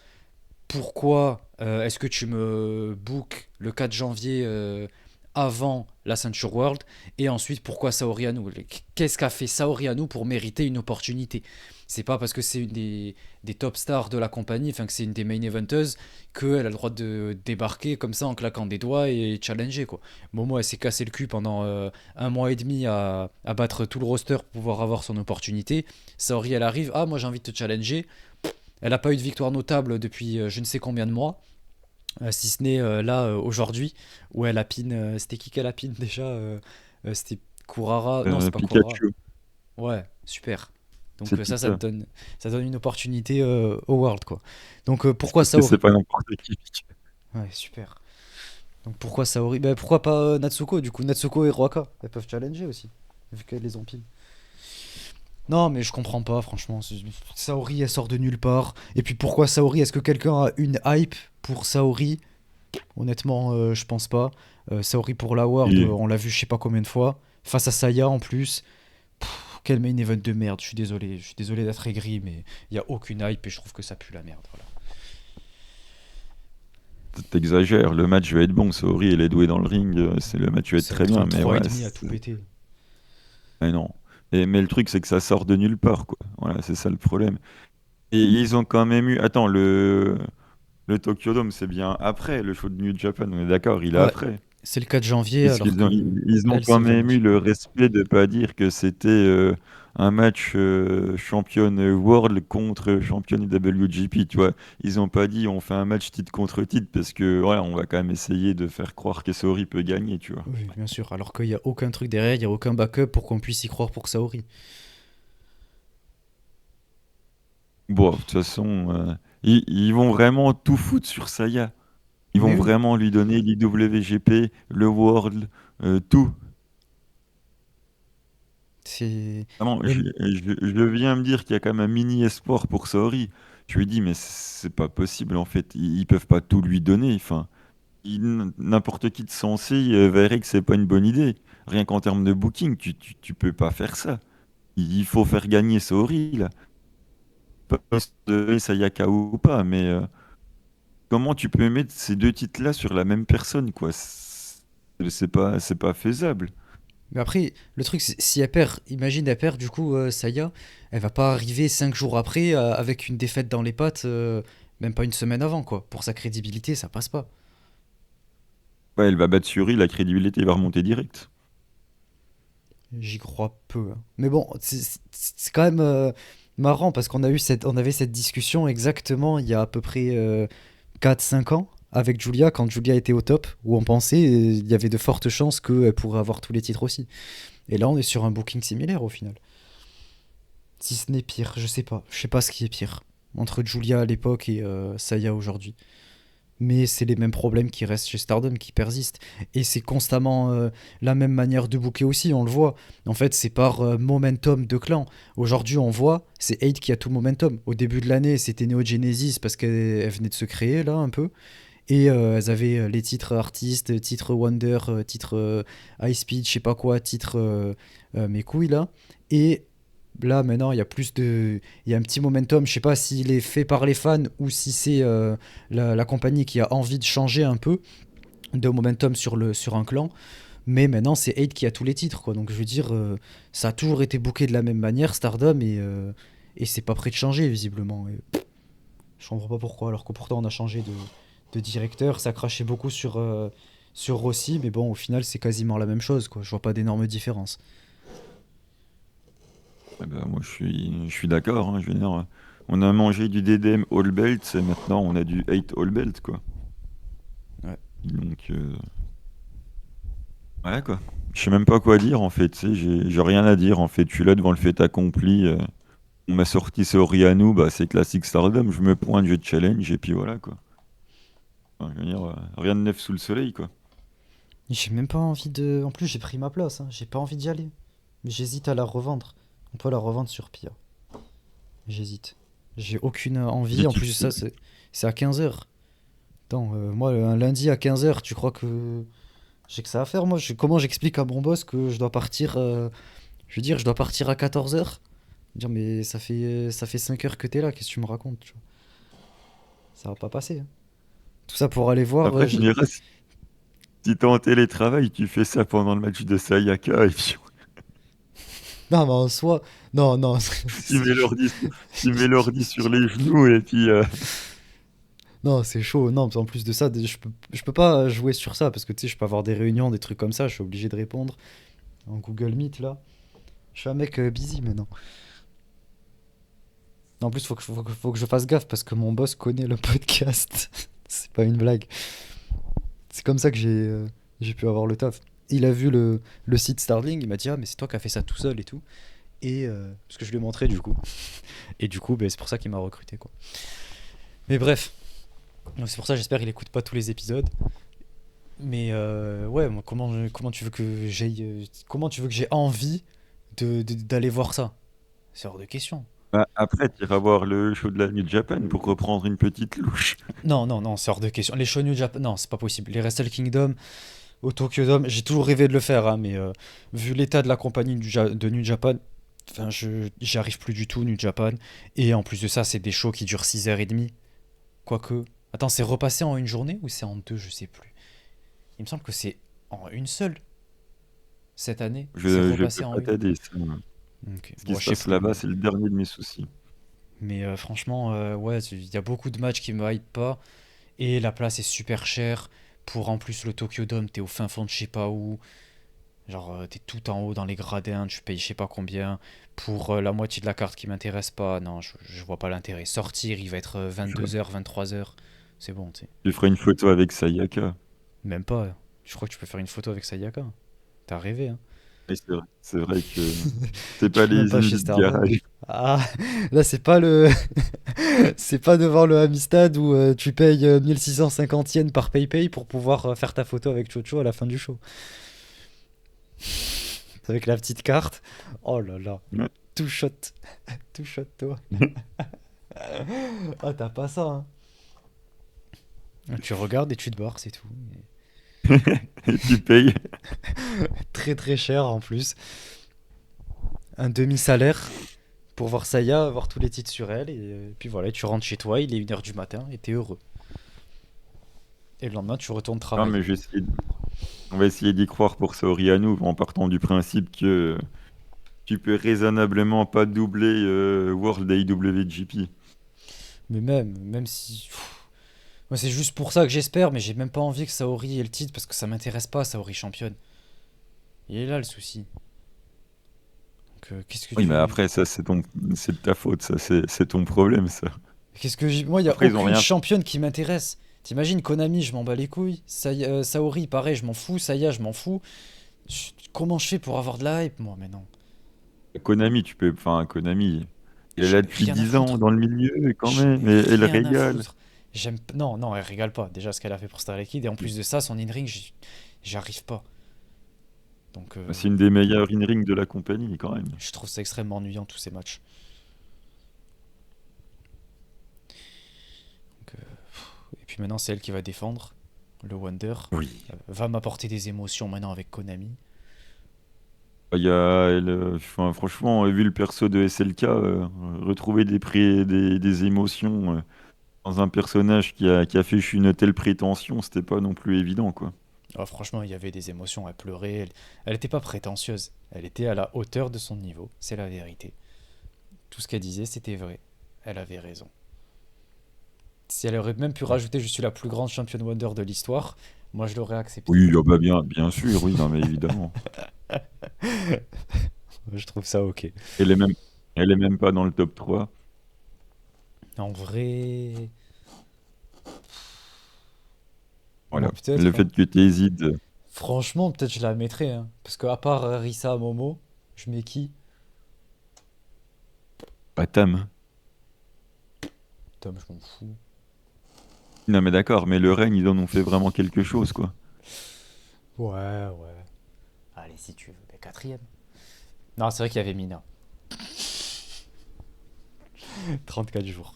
S1: pourquoi est-ce que tu me bookes le 4 janvier avant la Ceinture World? Et ensuite, pourquoi Saori Anou? Qu'est-ce qu'a fait Saori Anou pour mériter une opportunité? C'est pas parce que c'est une des top stars de la compagnie, enfin que c'est une des main eventeuses, qu'elle a le droit de débarquer comme ça en claquant des doigts et challenger quoi. Momo elle s'est cassé le cul pendant un mois et demi à battre tout le roster pour pouvoir avoir son opportunité. Saori elle arrive, ah moi j'ai envie de te challenger. Elle n'a pas eu de victoire notable depuis je ne sais combien de mois, si ce n'est là aujourd'hui, où elle a pin. C'était qui qu'elle a pin déjà C'était Kurara. Non, c'est pas Kurara.
S2: Pikachu,
S1: Ouais, super. Donc
S2: c'est
S1: ça
S2: Pika.
S1: ça donne une opportunité au World, quoi. Donc pourquoi
S2: Parce que c'est
S1: Saori?
S2: pas n'importe qui.
S1: Ouais, super. Donc pourquoi Saori? Bah, pourquoi pas Natsuko, du coup? Natsuko et Ruaka, elles peuvent challenger aussi, vu qu'elles les empilent. Non, mais je comprends pas, franchement. Saori, elle sort de nulle part. Et puis pourquoi Saori? Est-ce que quelqu'un a une hype pour Saori? Honnêtement, je pense pas. Saori pour la World,
S2: Et
S1: on l'a vu je sais pas combien de fois. Face à Saya en plus. Quel main event de merde, je suis désolé d'être aigri, mais il y a aucune hype et je trouve que ça pue la merde. Voilà.
S2: t'exagères, le match va être bon. Saori, elle est douée dans le ring. Le match va être
S1: Ça va
S2: très
S1: être un
S2: bien. Mais
S1: 3 et
S2: ouais,
S1: demi à tout péter.
S2: mais non. Mais le truc, c'est que ça sort de nulle part, quoi. Voilà, c'est ça le problème. Et ils ont quand même eu. Attends, le Tokyo Dome, c'est bien après le show de New Japan. On est d'accord, il est
S1: Ouais,
S2: après.
S1: c'est le 4 janvier
S2: Parce
S1: alors
S2: qu'ils ont,
S1: que
S2: ils ont
S1: elle
S2: quand
S1: c'est le
S2: même eu
S1: 29.
S2: le respect de pas dire que c'était un match championne World contre championne WGP, tu vois. Ils ont pas dit on fait un match titre contre titre parce que voilà, on va quand même essayer de faire croire que Saori peut gagner, tu vois.
S1: Oui, bien sûr, alors qu'il n'y a aucun truc derrière, il n'y a aucun backup pour qu'on puisse y croire pour Saori.
S2: Bon, de toute façon, ils vont vraiment tout foutre sur Saya. Ils vont
S1: Mais oui,
S2: vraiment lui donner l'IWGP, le World, tout.
S1: c'est.
S2: Vraiment,
S1: Mais
S2: je viens me dire qu'il y a quand même un mini espoir pour Saori. Je lui dis, mais c'est pas possible en fait. Ils peuvent pas tout lui donner. Enfin, n'importe qui de sensé verrait que c'est pas une bonne idée. Rien qu'en termes de booking, tu peux pas faire ça. Il faut faire gagner Saori là. Pas de Sayaka ou pas, mais comment tu peux mettre ces deux titres-là sur la même personne, quoi? C'est pas faisable.
S1: Mais après, le truc, c'est si elle perd, imagine elle perd, du coup, Saya, elle va pas arriver 5 jours après avec une défaite dans les pattes, même pas une semaine avant, quoi. Pour sa crédibilité, ça passe pas.
S2: Ouais, elle va battre Suri, la crédibilité va remonter direct.
S1: J'y crois peu, hein. Mais bon, c'est quand même marrant parce on avait cette discussion exactement il y a à peu près 4-5 ans avec Julia, quand Julia était au top, où on pensait il y avait de fortes chances qu'elle pourrait avoir tous les titres aussi. Et là, on est sur un booking similaire au final. Si ce n'est pire, je sais pas. Je sais pas ce qui est pire entre Julia à l'époque et Saya aujourd'hui. Mais c'est les mêmes problèmes qui restent chez Stardom, qui persistent. Et c'est constamment la même manière de booker aussi, on le voit. En fait, c'est par momentum de clan. Aujourd'hui, on voit, c'est 8 qui a tout momentum. Au début de l'année, c'était Neo Genesis parce qu'elle venait de se créer, là, un peu. Et elles avaient les titres artistes, titres Wonder, titres High Speed, je sais pas quoi, titres mes couilles, là. Et là, maintenant, il y a plus de. Il y a un petit momentum. Je sais pas s'il est fait par les fans ou si c'est la compagnie qui a envie de changer un peu de momentum sur un clan. Mais maintenant, c'est 8 qui a tous les titres, quoi. Donc, je veux dire, ça a toujours été booké de la même manière, Stardom, et c'est pas prêt de changer, visiblement. Et je comprends pas pourquoi, alors que pourtant, on a changé de directeur. Ça crachait beaucoup sur Rossi, mais bon, au final, c'est quasiment la même chose, quoi. Je vois pas d'énormes différences.
S2: Eh ben, moi, je suis d'accord, hein, je veux dire, on a mangé du DDM All Belt et maintenant on a du 8 All Belt, quoi.
S1: Ouais.
S2: Donc, ouais, quoi. Je sais même pas quoi dire, en fait, tu sais, j'ai rien à dire, en fait. Je suis là devant le fait accompli. On m'a sorti ce Orianou, bah, c'est classique Stardom. Je me pointe, je challenge, et puis voilà, quoi. Enfin, je veux dire, rien de neuf sous le soleil, quoi.
S1: J'ai même pas envie de. En plus, j'ai pris ma place, hein. J'ai pas envie d'y aller. Mais j'hésite à la revendre. On peut la revendre sur Pia. J'hésite. J'ai aucune envie.
S2: Et
S1: En
S2: tu
S1: plus de
S2: sais,
S1: ça, c'est à 15 heures. Attends, moi, un lundi à 15 heures, tu crois que j'ai que ça à faire, moi? Comment j'explique à mon boss que je dois partir. Je veux dire, je dois partir à 14 heures. Dire, mais ça fait 5 heures que t'es là, qu'est-ce que tu me racontes, tu vois? Ça va pas passer, hein. Tout ça pour aller voir.
S2: après, tu me diras, si t'es en télétravail, tu fais ça pendant le match de Sayaka, et puis
S1: Non, mais en soi. Non, non,
S2: tu
S1: c'est
S2: mets
S1: chaud.
S2: l'ordi, tu mets l'ordi sur les genoux, et puis
S1: Non, c'est chaud. Non, en plus de ça, je peux pas jouer sur ça parce que tu sais, je peux avoir des réunions, des trucs comme ça. Je suis obligé de répondre en Google Meet là. Je suis un mec busy maintenant. En plus, faut que je fasse gaffe parce que mon boss connaît le podcast. C'est pas une blague. C'est comme ça que j'ai pu avoir le taf. Il a vu le site Starling, il m'a dit ah mais c'est toi qui as fait ça tout seul et tout. Et parce que je lui ai montré du coup. Et du coup, ben, c'est pour ça qu'il m'a recruté quoi. Mais bref, donc c'est pour ça j'espère qu'il écoute pas tous les épisodes. Mais ouais, moi, comment tu veux que j'aille, comment tu veux que j'ai envie d'aller voir ça? C'est hors de question.
S2: bah, après, tu iras voir le show de la New Japan pour reprendre une petite louche.
S1: Non, non, non, c'est hors de question. Les show New Japan, non, c'est pas possible. Les Wrestle Kingdom, au Tokyo Dome. J'ai toujours rêvé de le faire, hein, mais vu l'état de la compagnie de New Japan, enfin, j'y arrive plus du tout, New Japan. Et en plus de ça, c'est des shows qui durent 6h30. Quoique. Attends, c'est repassé en une journée ou c'est en deux, je sais plus. Il me semble que c'est en une seule cette année. C'est
S2: Je
S1: repassé
S2: peux
S1: en
S2: pas
S1: une.
S2: t'aider, ça.
S1: Ok,
S2: Ce qui
S1: bon,
S2: se
S1: je sais
S2: passe
S1: plus,
S2: là-bas,
S1: mais.
S2: c'est le dernier de mes soucis.
S1: Mais franchement, ouais, il y a beaucoup de matchs qui me hype pas. Et la place est super chère. Pour en plus le Tokyo Dome, t'es au fin fond de je sais pas où. Genre, t'es tout en haut dans les gradins, tu payes je sais pas combien. Pour la moitié de la carte qui m'intéresse pas, non, je vois pas l'intérêt. Sortir, il va être 22h, 23h. C'est bon, tu sais.
S2: Tu ferais une photo avec Sayaka.
S1: Même pas. Je crois que tu peux faire une photo avec Sayaka. T'as rêvé, hein.
S2: Et c'est vrai que c'est
S1: Tu
S2: pas
S1: peux même
S2: les
S1: pas chez
S2: indies de
S1: Stardom.
S2: garage.
S1: Ah, là, c'est pas le. C'est pas devant le Amistad où tu payes 1650 yens par PayPay pour pouvoir faire ta photo avec Chocho à la fin du show. Avec la petite carte. Oh là là.
S2: Ouais.
S1: Tout shot. Tout shot, toi. Ah, t'as pas ça, hein. Tu regardes et tu te barres, c'est tout.
S2: Et tu payes.
S1: Très très cher en plus. Un demi-salaire pour voir Saya, voir tous les titres sur elle. Et puis voilà, tu rentres chez toi, il est 1h du matin et t'es heureux. Et le lendemain, tu retournes
S2: Non, mais
S1: travailler.
S2: on va essayer d'y croire pour Saori Anou en partant du principe que tu peux raisonnablement pas doubler World IWGP.
S1: Mais même si. Moi, c'est juste pour ça que j'espère, mais j'ai même pas envie que Saori ait le titre parce que ça m'intéresse pas, Saori championne. Il est là le souci. Donc, qu'est-ce que
S2: Oui, mais
S1: tu.
S2: après, ça, c'est de ta faute, ça, c'est ton problème, ça.
S1: Qu'est-ce que moi, il y a
S2: Après, ils ont
S1: aucune
S2: rien.
S1: championne qui m'intéresse. T'imagines Konami, je m'en bats les couilles. Saori, pareil, je m'en fous. Saya, je m'en fous. Comment je fais pour avoir de la hype, moi, mais non.
S2: Konami, tu peux. Enfin, Konami, elle est
S1: J'ai
S2: là depuis
S1: rien à
S2: 10 ans
S1: foutre.
S2: dans le milieu, quand
S1: J'en
S2: même,
S1: ai
S2: et elle
S1: rien à
S2: régale.
S1: foutre. Non, non, elle régale pas. Déjà, ce qu'elle a fait pour Starlight Kid. Et en plus de ça, son in-ring, j'arrive pas. Donc,
S2: C'est une des meilleures in-ring de la compagnie, quand même.
S1: je trouve ça extrêmement ennuyant, tous ces matchs. Donc, et puis maintenant, c'est elle qui va défendre le Wonder.
S2: Oui.
S1: Va m'apporter des émotions maintenant avec Konami.
S2: Enfin, franchement, vu le perso de SLK, retrouver des émotions dans un personnage qui a fait une telle prétention, c'était pas non plus évident, quoi.
S1: Ah, franchement, il y avait des émotions, elle pleurait. Elle était pas prétentieuse. Elle était à la hauteur de son niveau. C'est la vérité. Tout ce qu'elle disait, c'était vrai. Elle avait raison. Si elle aurait même pu rajouter je suis la plus grande championne Wonder de l'histoire, moi je l'aurais accepté.
S2: Oui, ah bah bien sûr, oui, non, mais évidemment.
S1: Je trouve ça ok.
S2: Elle est même, elle est même pas dans le top 3.
S1: En vrai.
S2: Voilà.
S1: Moi
S2: Le
S1: peut-être, hein.
S2: fait que tu hésites,
S1: Franchement, peut-être je la mettrais, hein. Parce qu'à part Risa Momo, je mets qui?
S2: Tam.
S1: Tom, je m'en fous.
S2: Non, mais d'accord, mais le règne, ils en ont fait vraiment quelque chose, quoi.
S1: Ouais, ouais. Allez, si tu veux. Mais quatrième. Non, c'est vrai qu'il y avait Mina. 34 jours.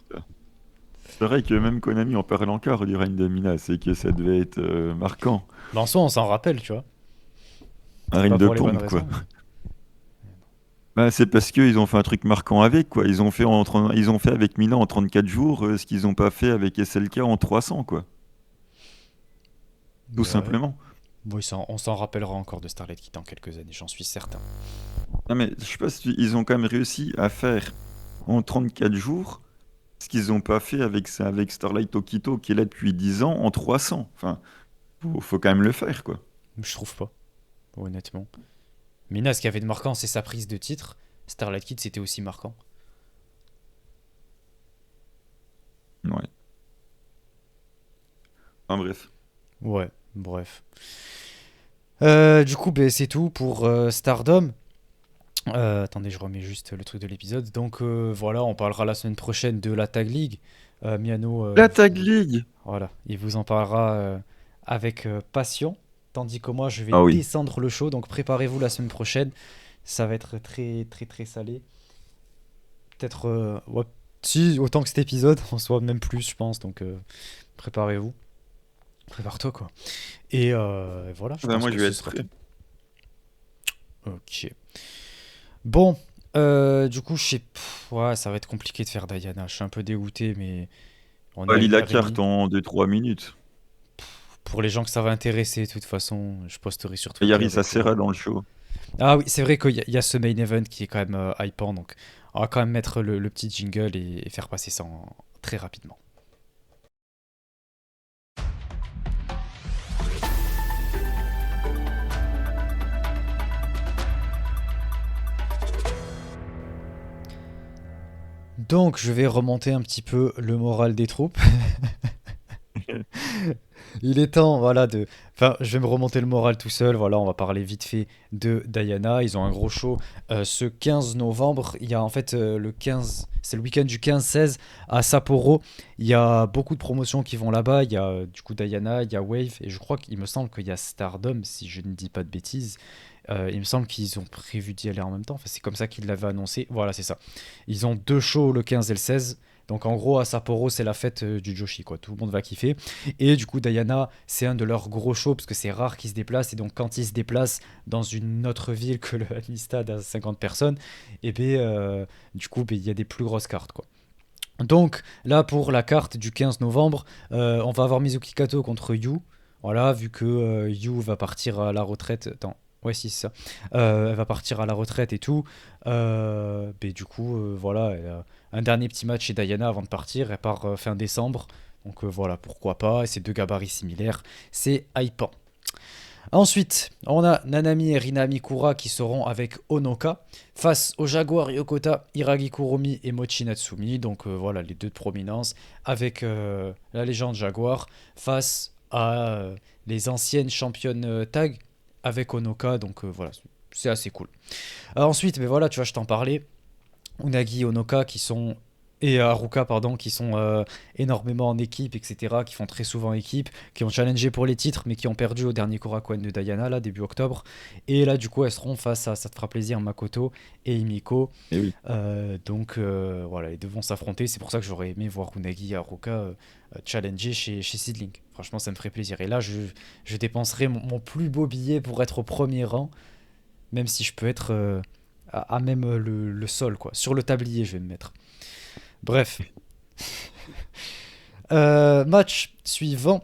S2: C'est vrai que même Konami en parle encore du règne de Mina, c'est que ça devait être marquant.
S1: Mais en soi, on s'en rappelle, tu vois.
S2: Un
S1: C'est
S2: règne
S1: pas
S2: de
S1: pour les bonnes
S2: pompe, quoi.
S1: raisons, mais.
S2: Bah, c'est parce qu'ils ont fait un truc marquant avec, quoi. Ils ont fait avec Mina en 34 jours ce qu'ils n'ont pas fait avec SLK en 300, quoi. Tout
S1: Ouais.
S2: simplement.
S1: Oui, on s'en rappellera encore de Starlight Kid dans quelques années, j'en suis certain.
S2: Non, mais je sais pas si ils ont quand même réussi à faire en 34 jours ce qu'ils n'ont pas fait avec Starlight Okito, qui est là depuis 10 ans, en 300. Enfin, faut quand même le faire, quoi.
S1: Je trouve pas, honnêtement. Mina, ce qu'il y avait de marquant, c'est sa prise de titre. Starlight Kid, c'était aussi marquant.
S2: Ouais. Enfin, bref.
S1: Ouais, bref. Du coup, ben, c'est tout pour Stardom. Attendez, je remets juste le truc de l'épisode. Donc voilà, on parlera la semaine prochaine de la Tag League. Miano,
S2: La Tag League!
S1: voilà, il vous en parlera avec passion. Tandis que moi, je vais
S2: Ah oui.
S1: descendre le show. Donc préparez-vous la semaine prochaine. Ça va être très, très, très salé. Peut-être, ouais, si, autant que cet épisode, en soit même plus, je pense. Donc préparez-vous. Prépare-toi, quoi. Et voilà, je
S2: Bah,
S1: pense
S2: moi,
S1: que
S2: je vais
S1: ce
S2: être
S1: sera
S2: prêt.
S1: tout. Ok. Bon, du coup, je sais. Ouais, ça va être compliqué de faire Diana. Je suis un peu dégoûté, mais on est
S2: Bah,
S1: à
S2: lis
S1: une
S2: la
S1: heure et
S2: carte
S1: demie.
S2: en 2-3 minutes.
S1: Pour les gens que ça va intéresser, de toute façon, je posterai sur
S2: Et
S1: Twitter
S2: Yari,
S1: dès
S2: ça
S1: que j'aurai.
S2: sera dans le show.
S1: Ah oui, c'est vrai qu'il y a ce main event qui est quand même hypant, donc on va quand même mettre le petit jingle et faire passer ça très rapidement. Donc, je vais remonter un petit peu le moral des troupes. Il est temps, voilà, de. Enfin, je vais me remonter le moral tout seul. Voilà, on va parler vite fait de Diana. Ils ont un gros show ce 15 novembre. Il y a en fait le 15, c'est le week-end du 15-16 à Sapporo. Il y a beaucoup de promotions qui vont là-bas. Il y a du coup Diana, il y a Wave, et je crois qu'il me semble qu'il y a Stardom, si je ne dis pas de bêtises. Il me semble qu'ils ont prévu d'y aller en même temps. Enfin, c'est comme ça qu'ils l'avaient annoncé. Voilà, c'est ça. Ils ont deux shows le 15 et le 16. Donc en gros, à Sapporo, c'est la fête du Joshi, quoi. Tout le monde va kiffer. Et du coup, Diana, c'est un de leurs gros shows parce que c'est rare qu'ils se déplacent. Et donc, quand ils se déplacent dans une autre ville que le Nistad à 50 personnes, et ben, du coup, ben, il y a des plus grosses cartes, quoi. Donc, là, pour la carte du 15 novembre, on va avoir Mizuki Kato contre Yu. Voilà, vu que Yu va partir à la retraite. Attends, ouais, si, c'est ça. Elle va partir à la retraite et tout. Ben, du coup, voilà, elle a un dernier petit match chez Diana avant de partir. Elle part fin décembre. Donc voilà, pourquoi pas. Et c'est deux gabarits similaires. C'est hypant. Ensuite, on a Nanami et Rina Mikura qui seront avec Onoka face aux Jaguar Yokota, Hiragi Kuromi et Mochi Natsumi. Donc voilà, les deux de prominence avec la légende Jaguar face à les anciennes championnes tag avec Onoka. Donc voilà, c'est assez cool. Ensuite, mais voilà, tu vois, je t'en parlais. Unagi et Onoka qui sont et Haruka pardon qui sont énormément en équipe, etc., qui font très souvent équipe, qui ont challengé pour les titres mais qui ont perdu au dernier Korakuen de Diana là début octobre, et là du coup elles seront face à, ça te fera plaisir, Makoto et Himiko.
S2: Et oui.
S1: Donc voilà, les deux vont s'affronter. C'est pour ça que j'aurais aimé voir Unagi et Haruka challenger chez Seedling. Franchement, ça me ferait plaisir. Et là, je dépenserai mon plus beau billet pour être au premier rang, même si je peux être à même le sol, quoi. Sur le tablier, je vais me mettre. Bref. Match suivant.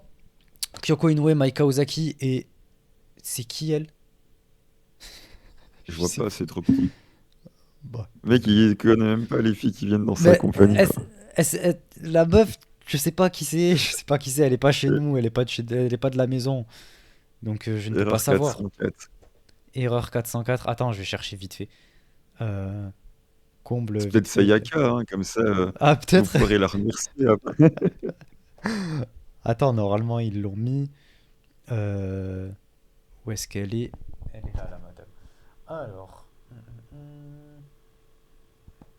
S1: Kyoko Inoue, Maika Ozaki et... C'est qui elle?
S2: Je
S1: Je
S2: vois
S1: sais
S2: pas,
S1: pas.
S2: c'est trop petit.
S1: Bah.
S2: Le mec, il connaît même pas les filles qui viennent dans sa
S1: Mais
S2: compagnie, quoi.
S1: la meuf, je sais pas qui c'est. Je sais pas qui c'est. Elle est pas chez
S2: Euh,
S1: nous. Elle est pas elle est pas de la maison. Donc je ne peux pas
S2: Erreur
S1: savoir.
S2: 404.
S1: Erreur 404. Attends, je vais chercher vite fait. Euh, comble
S2: C'est
S1: vite
S2: peut-être
S1: fait.
S2: Sayaka, hein, comme ça,
S1: Ah,
S2: vous
S1: peut-être.
S2: pourrez la remercier après.
S1: Attends, normalement, ils l'ont mis. Euh, Où est-ce qu'elle est? Elle est là, la madame. Alors.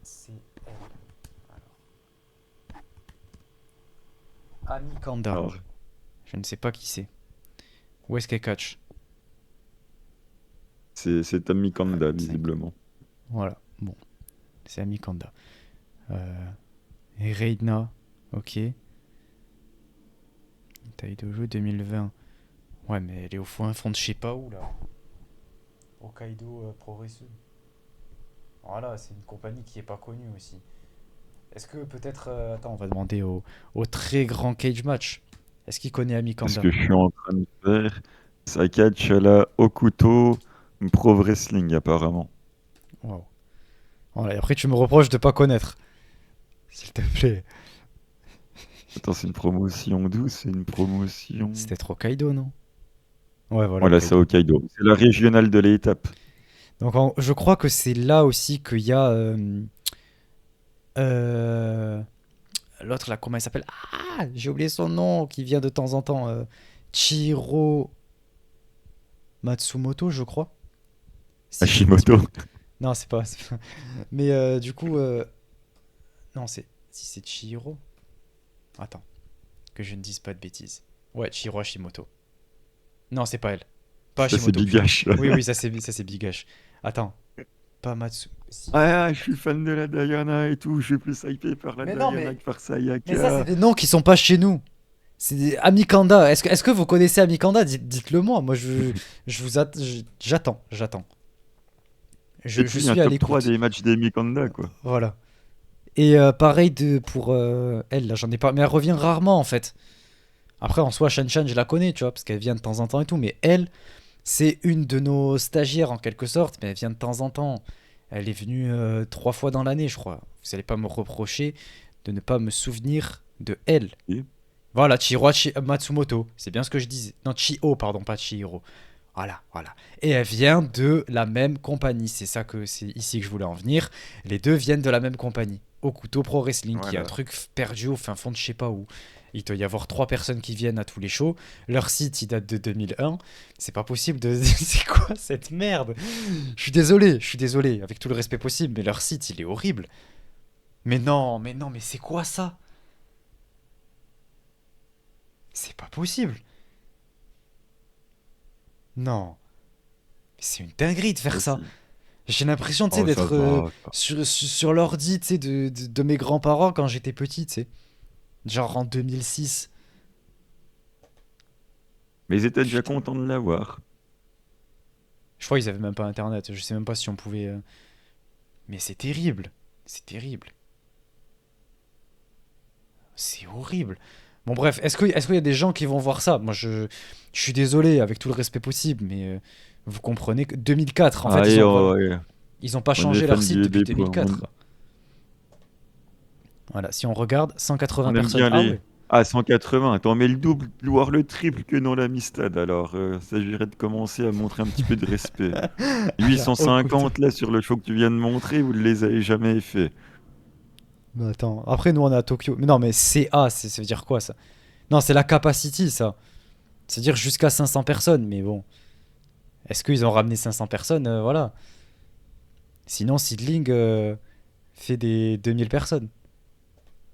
S1: C'est elle. Alors. Ami Kanda.
S2: Alors,
S1: Je ne sais pas qui c'est. Où est-ce qu'elle catch?
S2: c'est Tammy Kanda,
S1: 5.
S2: visiblement.
S1: Voilà. Bon. C'est Ami Kanda. Et Reina. Ok. Taille de jeu 2020. Ouais, mais elle est au fond de je sais pas où, là. Hokkaido Progression. Voilà, c'est une compagnie qui est pas connue aussi. Est-ce que peut-être. Attends, on va demander au très grand cage match. Est-ce qu'il connaît Ami
S2: C'est ce
S1: Kanda?
S2: que je suis en train de faire. Ça catch à la Okuto Pro Wrestling, apparemment.
S1: Waouh. Voilà, et après, tu me reproches de pas connaître. S'il te plaît.
S2: Attends, c'est une promotion d'où? C'est une promotion.
S1: C'était Hokkaido, non? Ouais, voilà,
S2: Voilà, c'est
S1: Hokkaido.
S2: Hokkaido. C'est la régionale de l'étape.
S1: Donc, je crois que c'est là aussi qu'il y a. Euh, L'autre, là, comment il s'appelle? Ah, j'ai oublié son nom, qui vient de temps en temps. Chiro Matsumoto, je crois. Si je ne dis pas.
S2: Hashimoto.
S1: Non, c'est pas. Mais du coup. Non, c'est. Si c'est Chihiro. Attends, que je ne dise pas de bêtises. Ouais, Chihiro Hashimoto. Non, c'est pas elle. Pas
S2: Ça, c'est
S1: Hashimoto, putain.
S2: Bigash.
S1: Oui, oui, ça c'est Bigash. Attends, pas Matsu. Si.
S2: Ah, je suis fan de la Diana et tout. Je suis plus hypé par la
S1: Mais non,
S2: Diana que par
S1: mais ça, c'est
S2: Sayaka.
S1: des noms qui sont pas chez nous. C'est Amikanda. Est-ce que vous connaissez Amikanda? Dites-le moi. Moi, j'attends.
S2: Et
S1: Je
S2: puis un
S1: suis à
S2: top 3
S1: l'écoute.
S2: des matchs des Mikanda, quoi.
S1: Voilà. Et pareil pour elle, là, j'en ai pas. Mais elle revient rarement, en fait. Après, en soi, Shan Shan, je la connais, tu vois, parce qu'elle vient de temps en temps et tout. Mais elle, c'est une de nos stagiaires, en quelque sorte. Mais elle vient de temps en temps. Elle est venue 3 fois dans l'année, je crois. Vous allez pas me reprocher de ne pas me souvenir de elle.
S2: Et
S1: Voilà, Matsumoto, c'est bien ce que je disais. Non, Chio, pardon, pas Chihiro. Voilà, voilà. Et elle vient de la même compagnie. C'est ici que je voulais en venir. Les deux viennent de la même compagnie. Okuto Pro Wrestling, qui est un
S2: voilà.
S1: truc perdu au fin fond de je sais pas où. Il doit y avoir 3 personnes qui viennent à tous les shows. Leur site, il date de 2001. C'est pas possible de. C'est quoi cette merde? Je suis désolé, avec tout le respect possible, mais leur site, il est horrible. Mais non, mais c'est quoi ça? C'est pas possible. Non. C'est une dinguerie de faire
S2: Ça,
S1: ça.
S2: si.
S1: J'ai l'impression, tu sais,
S2: Oh, ça
S1: d'être
S2: va.
S1: sur l'ordi, tu sais, de mes grands-parents quand j'étais petit, tu sais. Genre en 2006.
S2: Mais ils étaient déjà
S1: Putain.
S2: contents de l'avoir.
S1: Je crois qu'ils avaient même pas internet. Je sais même pas si on pouvait. Mais c'est terrible. C'est terrible. C'est horrible. Bon, bref, est-ce qu'il y a des gens qui vont voir ça? Moi, je suis désolé, avec tout le respect possible, mais vous comprenez que 2004, en fait,
S2: Ah, et
S1: voilà,
S2: ouais,
S1: ils ont pas
S2: on est
S1: changé leur
S2: fan
S1: site depuis
S2: des points.
S1: 2004. Voilà, si on regarde, 180
S2: On aime
S1: personnes.
S2: bien
S1: Ah
S2: les.
S1: ouais.
S2: Ah, 180. T'en mets le double, voire le triple que dans l'Amistad. Alors, ça s'agirait de commencer à montrer un petit peu de respect.
S1: Alors, Okuto.
S2: 850 là sur le show que tu viens de montrer, vous ne les avez jamais fait.
S1: Mais attends, après, nous, on est à Tokyo. Mais non, mais CA, ça veut dire quoi, ça? Non, c'est la capacity, ça. C'est-à-dire jusqu'à 500 personnes, mais bon. Est-ce qu'ils ont ramené 500 personnes? Voilà. Sinon, Seedling fait des 2000 personnes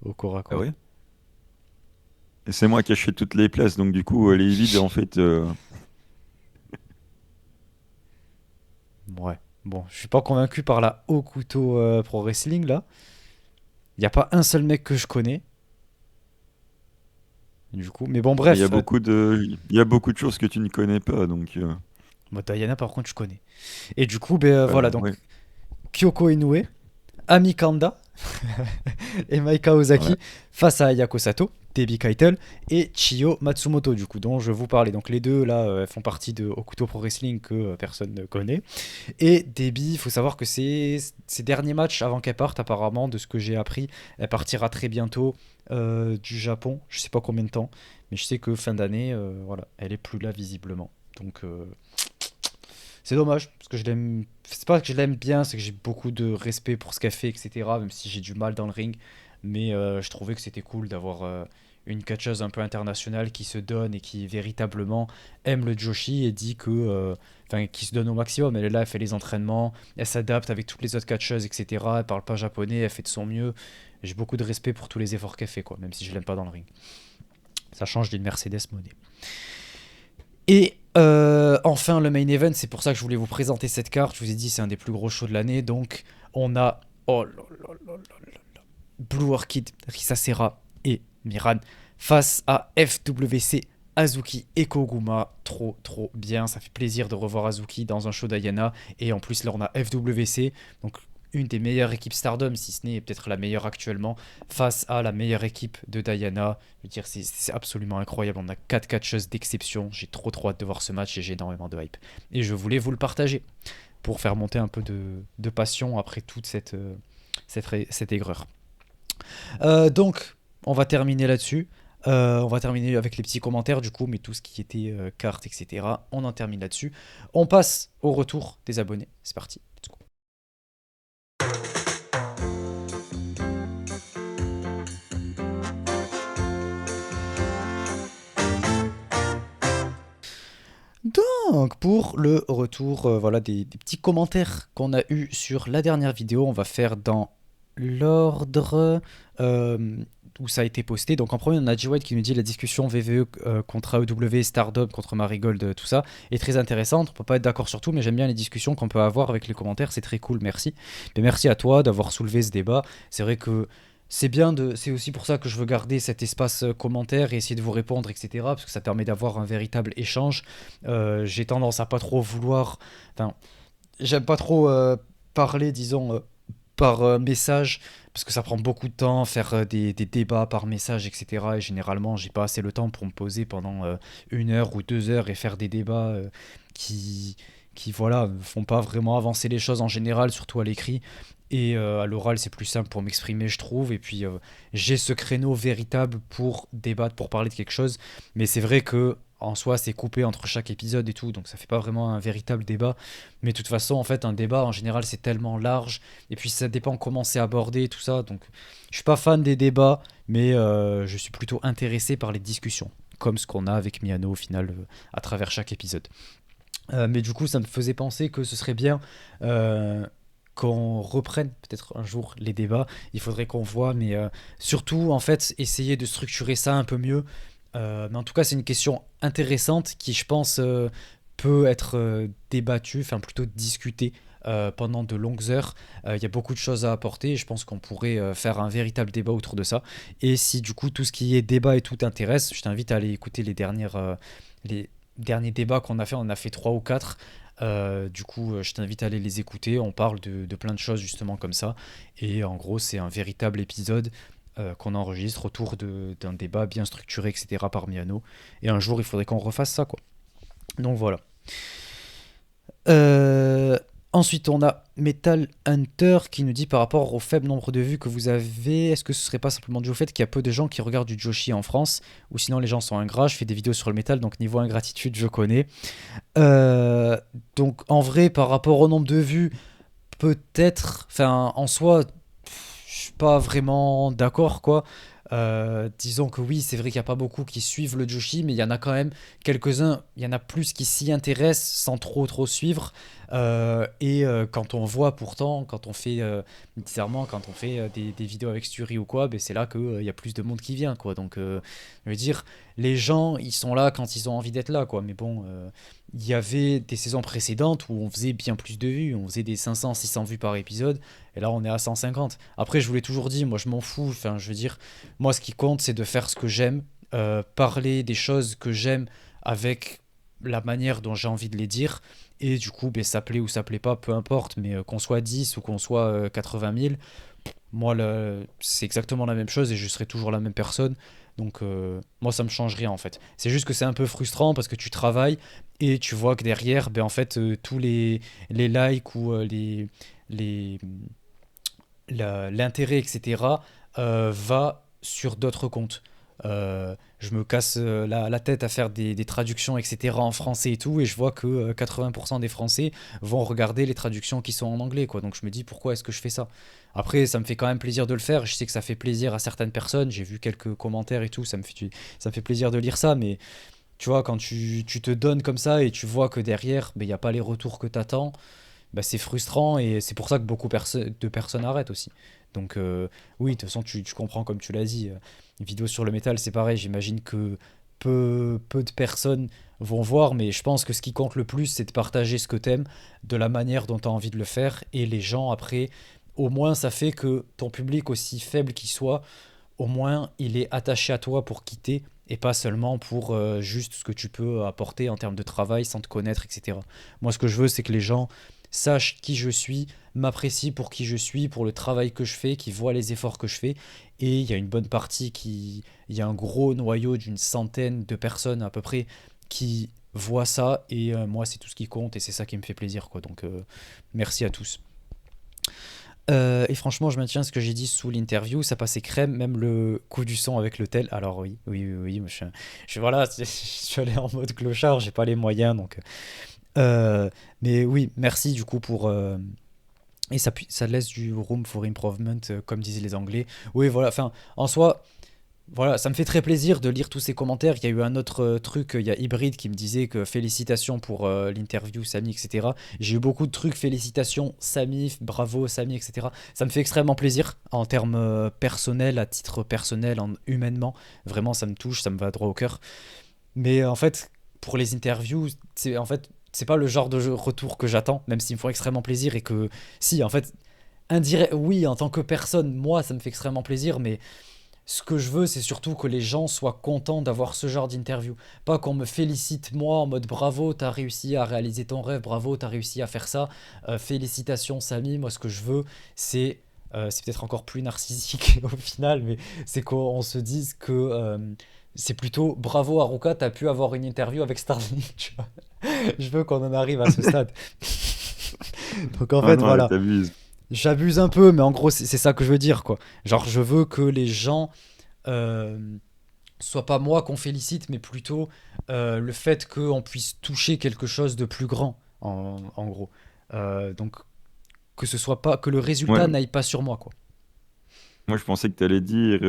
S1: au
S2: Ah
S1: Korakua.
S2: ouais? Et c'est moi qui achète toutes les places, donc du coup, elle est vide en fait.
S1: Ouais. Bon, je suis pas convaincu par la Okuto Pro Wrestling, là. Il y a pas un seul mec que je connais, du coup. Mais bon,
S2: Il y a
S1: bref.
S2: beaucoup de choses que tu ne connais pas, donc
S1: Moi, Diana, par contre, je connais. Et du coup, ben, voilà, donc
S2: ouais,
S1: Kyoko Inoue, Ami Kanda et Maika
S2: ouais.
S1: Ozaki face à Ayako Sato, Debbie Keitel et Chiyo Matsumoto, du coup, dont je vous parlais. Donc les deux, là, elles font partie de Okuto Pro Wrestling que personne ne connaît. Et Debbie, il faut savoir que c'est ses derniers matchs avant qu'elle parte, apparemment, de ce que j'ai appris, elle partira très bientôt du Japon. Je sais pas combien de temps, mais je sais que fin d'année, voilà, elle est plus là visiblement. Donc c'est dommage, parce que je l'aime. C'est pas que je l'aime bien, c'est que j'ai beaucoup de respect pour ce qu'elle fait, etc. Même si j'ai du mal dans le ring. Mais je trouvais que c'était cool d'avoir une catcheuse un peu internationale qui se donne et qui véritablement aime le Joshi et dit que. Enfin, qui se donne au maximum. Elle est là, elle fait les entraînements, elle s'adapte avec toutes les autres catcheuses, etc. Elle parle pas japonais, elle fait de son mieux. J'ai beaucoup de respect pour tous les efforts qu'elle fait, quoi, même si je l'aime pas dans le ring. Ça change d'une Mercedes Moné. Et enfin, le main event, c'est pour ça que je voulais vous présenter cette carte. Je vous ai dit, c'est un des plus gros shows de l'année. Donc, on a oh là là là là là là, Blue Orchid, Risa Serra et Miran face à FWC, Azuki et Koguma. Trop, trop bien. Ça fait plaisir de revoir Azuki dans un show d'Ayana. Et en plus, là, on a FWC. Donc, une des meilleures équipes Stardom, si ce n'est peut-être la meilleure actuellement, face à la meilleure équipe de Diana. Je veux dire, c'est absolument incroyable. On a 4 catcheuses d'exception. J'ai trop trop hâte de voir ce match et j'ai énormément de hype. Et je voulais vous le partager pour faire monter un peu de passion après toute cette aigreur. Donc, on va terminer là-dessus. On va terminer avec les petits commentaires du coup, mais tout ce qui était cartes, etc. On en termine là-dessus. On passe au retour des abonnés. C'est parti. Let's go. Donc, pour le retour voilà, des petits commentaires qu'on a eu sur la dernière vidéo, on va faire dans l'ordre où ça a été posté. Donc, en premier, on a G. White qui nous dit la discussion VVE contre AEW, Stardom, contre Marigold, tout ça est très intéressante. On peut pas être d'accord sur tout, mais j'aime bien les discussions qu'on peut avoir avec les commentaires. C'est très cool, merci. Et merci à toi d'avoir soulevé ce débat. C'est vrai que c'est bien c'est aussi pour ça que je veux garder cet espace commentaire et essayer de vous répondre, etc. Parce que ça permet d'avoir un véritable échange. J'ai tendance à pas trop vouloir, enfin, j'aime pas trop parler, disons, par message, parce que ça prend beaucoup de temps, faire des débats par message, etc. Et généralement, j'ai pas assez le temps pour me poser pendant 1 heure ou 2 heures et faire des débats qui, voilà, font pas vraiment avancer les choses en général, surtout à l'écrit. Et à l'oral, c'est plus simple pour m'exprimer, je trouve. Et puis, j'ai ce créneau véritable pour débattre, pour parler de quelque chose. Mais c'est vrai que en soi, c'est coupé entre chaque épisode et tout, donc ça fait pas vraiment un véritable débat. Mais de toute façon, en fait, un débat, en général, c'est tellement large. Et puis, ça dépend comment c'est abordé, tout ça. Donc, je suis pas fan des débats, mais je suis plutôt intéressé par les discussions, comme ce qu'on a avec Miano au final, à travers chaque épisode. Mais du coup, ça me faisait penser que ce serait bien euh, qu'on reprenne peut-être un jour les débats. Il faudrait qu'on voit, mais surtout, en fait, essayer de structurer ça un peu mieux. Mais en tout cas, c'est une question intéressante qui, je pense, peut être débattue, enfin plutôt discutée pendant de longues heures. Il y a beaucoup de choses à apporter et je pense qu'on pourrait faire un véritable débat autour de ça. Et si du coup tout ce qui est débat et tout t'intéresse, je t'invite à aller écouter les derniers débats qu'on a fait. On en a fait trois ou quatre. Du coup, je t'invite à aller les écouter. On parle de plein de choses justement comme ça. Et en gros, c'est un véritable épisode qu'on enregistre autour d'un débat bien structuré, etc. par Miano. Et un jour, il faudrait qu'on refasse ça, quoi. Donc voilà. Euh, Ensuite, on a Metal Hunter qui nous dit par rapport au faible nombre de vues que vous avez, est-ce que ce serait pas simplement dû au fait qu'il y a peu de gens qui regardent du Joshi en France, ou sinon les gens sont ingrats. Je fais des vidéos sur le métal, donc niveau ingratitude, je connais. Euh, donc en vrai, par rapport au nombre de vues, peut-être, enfin en soi, je suis pas vraiment d'accord, quoi. Disons que oui, c'est vrai qu'il n'y a pas beaucoup qui suivent le Joshi, mais il y en a quand même quelques-uns, il y en a plus qui s'y intéressent sans trop suivre. Quand on voit pourtant, quand on fait, bizarrement, quand on fait des vidéos avec Sturi ou quoi, ben c'est là qu'il y a plus de monde qui vient, quoi. Donc, je veux dire, les gens, ils sont là quand ils ont envie d'être là, quoi. Mais bon, il y avait des saisons précédentes où on faisait bien plus de vues, on faisait des 500, 600 vues par épisode, et là on est à 150. Après, je vous l'ai toujours dit, moi je m'en fous, enfin je veux dire, moi ce qui compte c'est de faire ce que j'aime, parler des choses que j'aime avec la manière dont j'ai envie de les dire, et du coup, ben, ça plaît ou ça plaît pas, peu importe, mais qu'on soit 10 ou qu'on soit 80 000, moi c'est exactement la même chose et je serai toujours la même personne. Donc moi ça me change rien en fait. C'est juste que c'est un peu frustrant parce que tu travailles et tu vois que derrière, ben, en fait, tous les likes ou les, l'intérêt, etc., va sur d'autres comptes. Je me casse la tête à faire des traductions, etc., en français et tout, et je vois que 80% des Français vont regarder les traductions qui sont en anglais, quoi. Donc je me dis pourquoi est-ce que je fais ça? Après, ça me fait quand même plaisir de le faire. Je sais que ça fait plaisir à certaines personnes. J'ai vu quelques commentaires et tout. Ça me fait plaisir de lire ça, mais tu vois, quand tu te donnes comme ça et tu vois que derrière, il n'y a pas les retours que tu attends, bah, c'est frustrant et c'est pour ça que de personnes arrêtent aussi. Donc oui, de toute façon, tu comprends comme tu l'as dit. Une vidéo sur le métal, c'est pareil. J'imagine que peu de personnes vont voir, mais je pense que ce qui compte le plus, c'est de partager ce que t'aimes, de la manière dont tu as envie de le faire. Et les gens, après, au moins, ça fait que ton public, aussi faible qu'il soit, au moins, il est attaché à toi pour quitter et pas seulement pour juste ce que tu peux apporter en termes de travail sans te connaître, etc. Moi, ce que je veux, c'est que les gens sachent qui je suis, m'apprécient pour qui je suis, pour le travail que je fais, qui voient les efforts que je fais. Et il y a une bonne partie qui... Il y a un gros noyau d'une centaine de personnes à peu près qui voient ça. Et moi, c'est tout ce qui compte et c'est ça qui me fait plaisir, quoi. Donc, merci à tous. Et franchement, je maintiens ce que j'ai dit sous l'interview, ça passait crème, même le coup du son avec le tel. Alors oui, moi, voilà, je suis allé en mode clochard, j'ai pas les moyens, donc. Mais oui, merci du coup pour. Et ça laisse du room for improvement, comme disaient les Anglais. Oui, voilà, enfin, en soi, voilà, ça me fait très plaisir de lire tous ces commentaires. Il y a eu un autre truc, il y a Hybrid qui me disait que félicitations pour l'interview, Samy, etc. J'ai eu beaucoup de trucs, félicitations, Samy, bravo, Samy, etc. Ça me fait extrêmement plaisir en termes personnels, à titre personnel, humainement. Vraiment, ça me touche, ça me va droit au cœur. Mais en fait, pour les interviews, c'est pas le genre de retour que j'attends, même s'ils me font extrêmement plaisir et que, si, en fait, indirect, oui, en tant que personne, moi, ça me fait extrêmement plaisir, mais ce que je veux, c'est surtout que les gens soient contents d'avoir ce genre d'interview. Pas qu'on me félicite moi en mode bravo, t'as réussi à réaliser ton rêve, bravo, t'as réussi à faire ça. Félicitations Samy, moi ce que je veux, c'est c'est peut-être encore plus narcissique au final, mais c'est qu'on se dise que c'est plutôt bravo Haruka, t'as pu avoir une interview avec Starlink, tu vois. Je veux qu'on en arrive à ce stade. Donc en
S2: Ah
S1: fait,
S2: non, là,
S1: voilà.
S2: t'abuses.
S1: J'abuse un peu, mais en gros, c'est ça que je veux dire, quoi. Genre, je veux que les gens euh, soit pas moi qu'on félicite, mais plutôt le fait qu'on puisse toucher quelque chose de plus grand, en gros. Donc que ce soit pas que le résultat
S2: Ouais,
S1: n'aille pas sur moi, quoi.
S2: moi, je pensais que tu allais dire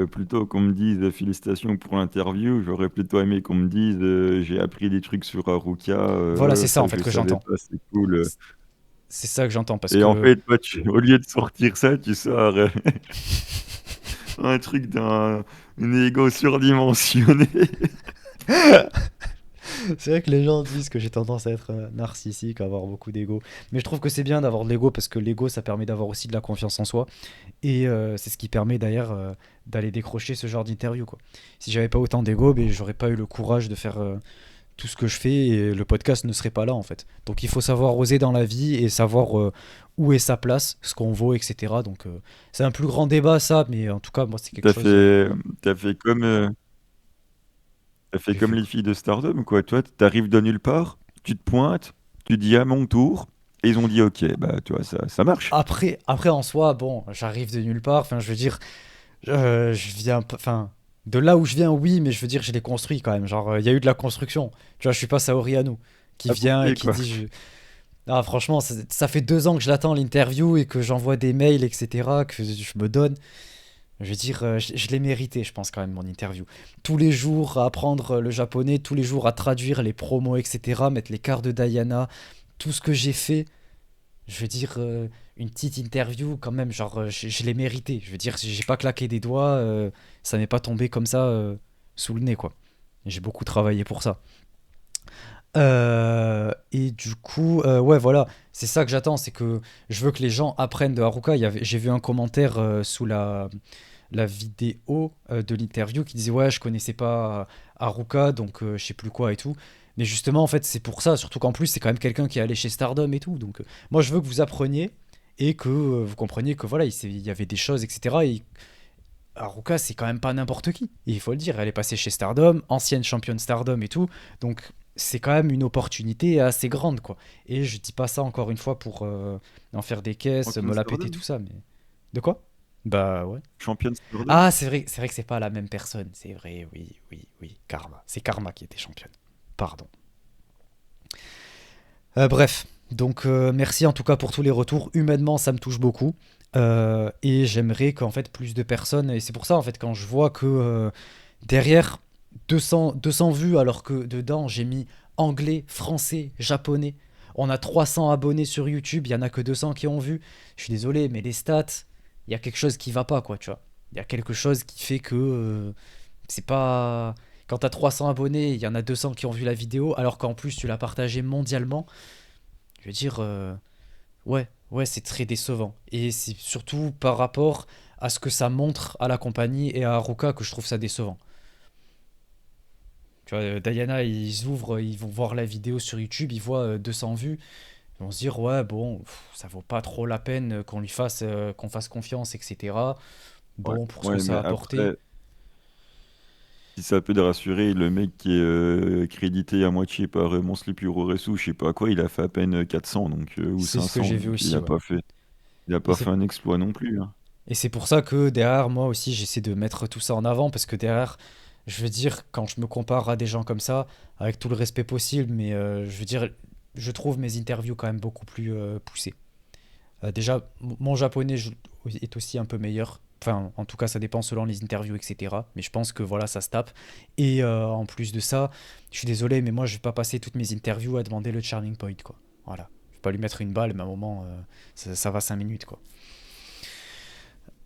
S2: plutôt qu'on me dise félicitations pour l'interview. J'aurais plutôt aimé qu'on me dise j'ai appris des trucs sur Haruka,
S1: Voilà, c'est ça
S2: ça
S1: en fait
S2: je
S1: que
S2: savais
S1: j'entends.
S2: pas, c'est cool.
S1: C'est ça que j'entends parce
S2: Et en
S1: que
S2: fait, toi, au lieu de sortir ça, tu sors un truc d'un ego surdimensionné.
S1: c'est vrai que les gens disent que j'ai tendance à être narcissique, à avoir beaucoup d'ego. Mais je trouve que c'est bien d'avoir de l'ego parce que l'ego ça permet d'avoir aussi de la confiance en soi. Et c'est ce qui permet d'ailleurs d'aller décrocher ce genre d'interview, quoi. Si j'avais pas autant d'ego, ben, j'aurais pas eu le courage de faire tout ce que je fais et le podcast ne serait pas là en fait. Donc il faut savoir oser dans la vie et savoir où est sa place, ce qu'on vaut, etc. Donc c'est un plus grand débat ça, mais en tout cas moi c'est quelque
S2: T'as
S1: chose.
S2: fait, t'as fait comme, t'as fait
S1: J'ai
S2: comme
S1: fait
S2: les
S1: quoi.
S2: filles de Stardom, quoi. Toi, t'arrives de nulle part, tu te pointes, tu dis à mon tour, et ils ont dit ok, bah tu vois, ça marche.
S1: Après en soi, bon, j'arrive de nulle part. Enfin je veux dire, je viens, enfin de là où je viens, oui, mais je veux dire je l'ai construit quand même. Genre il y a eu de la construction. Tu vois, je suis pas Saori Anou qui vient et
S2: Apporté,
S1: qui
S2: quoi.
S1: dit ah, franchement, ça fait 2 ans que je l'attends l'interview et que j'envoie des mails, etc., que je me donne. Je veux dire, je l'ai mérité, je pense quand même, mon interview. Tous les jours à apprendre le japonais, tous les jours à traduire les promos, etc., mettre les cartes de Diana, tout ce que j'ai fait. Je veux dire, une petite interview quand même, genre, je l'ai mérité. Je veux dire, j'ai pas claqué des doigts, ça m'est pas tombé comme ça sous le nez, quoi. J'ai beaucoup travaillé pour ça. Et du coup, ouais, voilà, c'est ça que j'attends, c'est que je veux que les gens apprennent de Haruka. J'ai vu un commentaire sous la vidéo de l'interview qui disait ouais, je connaissais pas Haruka, donc je sais plus quoi et tout. Mais justement, en fait, c'est pour ça, surtout qu'en plus, c'est quand même quelqu'un qui est allé chez Stardom et tout. Donc, moi, je veux que vous appreniez et que vous compreniez que voilà, il y avait des choses, etc. Et Haruka, c'est quand même pas n'importe qui. Et il faut le dire, elle est passée chez Stardom, ancienne championne Stardom et tout. Donc, c'est quand même une opportunité assez grande, quoi. Et je dis pas ça encore une fois pour en faire des caisses,
S2: Champion
S1: me la péter,
S2: Stardom?
S1: tout ça, mais. De quoi? Bah ouais.
S2: Champion Stardom?
S1: Ah, c'est vrai que c'est pas la même personne. C'est vrai, oui, oui, oui. Karma. C'est Karma qui était championne. Pardon. Bref, donc merci en tout cas pour tous les retours. Humainement, ça me touche beaucoup. Et j'aimerais qu'en fait plus de personnes, et c'est pour ça en fait quand je vois que derrière 200 vues alors que dedans j'ai mis anglais, français, japonais, on a 300 abonnés sur YouTube, il y en a que 200 qui ont vu. Je suis désolé, mais les stats, il y a quelque chose qui va pas quoi, tu vois. Il y a quelque chose qui fait que c'est pas. Quand t'as 300 abonnés, il y en a 200 qui ont vu la vidéo, alors qu'en plus tu l'as partagé mondialement. Je veux dire, ouais, ouais, c'est très décevant. Et c'est surtout par rapport à ce que ça montre à la compagnie et à Haruka que je trouve ça décevant. Tu vois, Diana, ils ouvrent, ils vont voir la vidéo sur YouTube, ils voient 200 vues, ils vont se dire, ouais, bon, ça vaut pas trop la peine qu'on fasse confiance, etc.
S2: Ouais.
S1: Bon, pour ce que
S2: Ouais, mais
S1: ça a apporté.
S2: après, si ça peut te rassurer, le mec qui est crédité à moitié par Mon Slip Hero Resu, je sais pas quoi, il a fait à peine 400 donc, ou
S1: C'est ce que
S2: 500,
S1: j'ai vu
S2: donc
S1: aussi, ouais.
S2: il a
S1: Et
S2: pas
S1: c'est
S2: fait un exploit non plus, hein.
S1: Et c'est pour ça que derrière, moi aussi, j'essaie de mettre tout ça en avant, parce que derrière, je veux dire, quand je me compare à des gens comme ça, avec tout le respect possible, mais je veux dire, je trouve mes interviews quand même beaucoup plus poussées. Déjà, mon japonais est aussi un peu meilleur. Enfin, en tout cas, ça dépend selon les interviews, etc. Mais je pense que voilà, ça se tape. Et en plus de ça, je suis désolé, mais moi, je vais pas passer toutes mes interviews à demander le charming point, quoi. Voilà. Je vais pas lui mettre une balle, mais à un moment, ça va 5 minutes, quoi.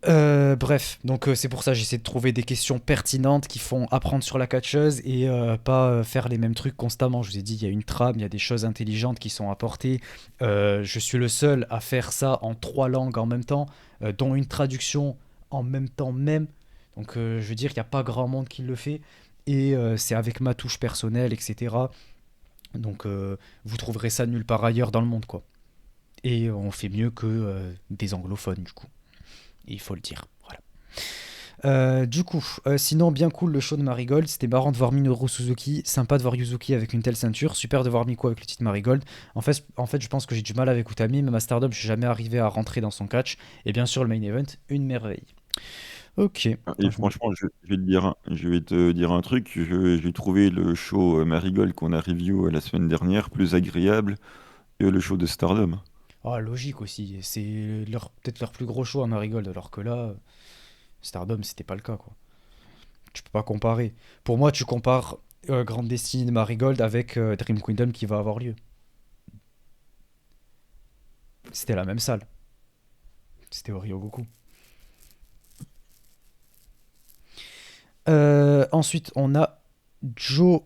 S1: Bref, donc c'est pour ça que j'essaie de trouver des questions pertinentes qui font apprendre sur la catcheuse et pas faire les mêmes trucs constamment. Je vous ai dit, il y a une trame, il y a des choses intelligentes qui sont apportées. Je suis le seul à faire ça en trois langues en même temps, dont une traduction en même temps même. Donc je veux dire, il n'y a pas grand monde qui le fait et c'est avec ma touche personnelle, etc. Donc vous trouverez ça nulle part ailleurs dans le monde, quoi. Et on fait mieux que des anglophones, du coup. Il faut le dire. Voilà. Sinon, bien cool le show de Marigold. C'était marrant de voir Minoru Suzuki. Sympa de voir Yuzuki avec une telle ceinture. Super de voir Miko avec le titre Marigold. En fait, je pense que j'ai du mal avec Utami. Même à Stardom, je suis jamais arrivé à rentrer dans son catch. Et bien sûr, le main event, une merveille. Ok.
S2: Et
S1: Attends,
S2: franchement, je vais te dire un truc. J'ai trouvé le show Marigold qu'on a review la semaine dernière plus agréable que le show de Stardom.
S1: Ah, logique aussi. C'est peut-être leur plus gros show à Marigold. Alors que là, Stardom, c'était pas le cas, quoi. Tu peux pas comparer. Pour moi, tu compares Grand Destiny de Marigold avec Dream Kingdom qui va avoir lieu. C'était la même salle. C'était au Ryogoku. Ensuite, on a Joe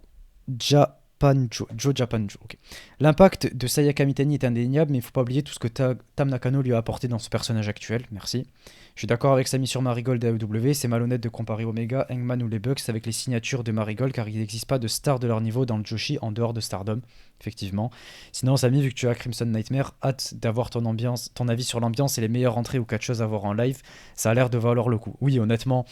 S1: Japanjo. Joe Japanjo, ok. L'impact de Sayaka Mitani est indéniable, mais il ne faut pas oublier tout ce que Tam Nakano lui a apporté dans ce personnage actuel. Merci. Je suis d'accord avec Samy sur Marigold et AEW. C'est malhonnête de comparer Omega, Hangman ou les Bucks avec les signatures de Marigold, car il n'existe pas de star de leur niveau dans le Joshi en dehors de Stardom. Effectivement. Sinon, Samy, vu que tu as Crimson Nightmare, hâte d'avoir ton avis sur l'ambiance et les meilleures entrées ou quatre choses à voir en live. Ça a l'air de valoir le coup. Oui, honnêtement.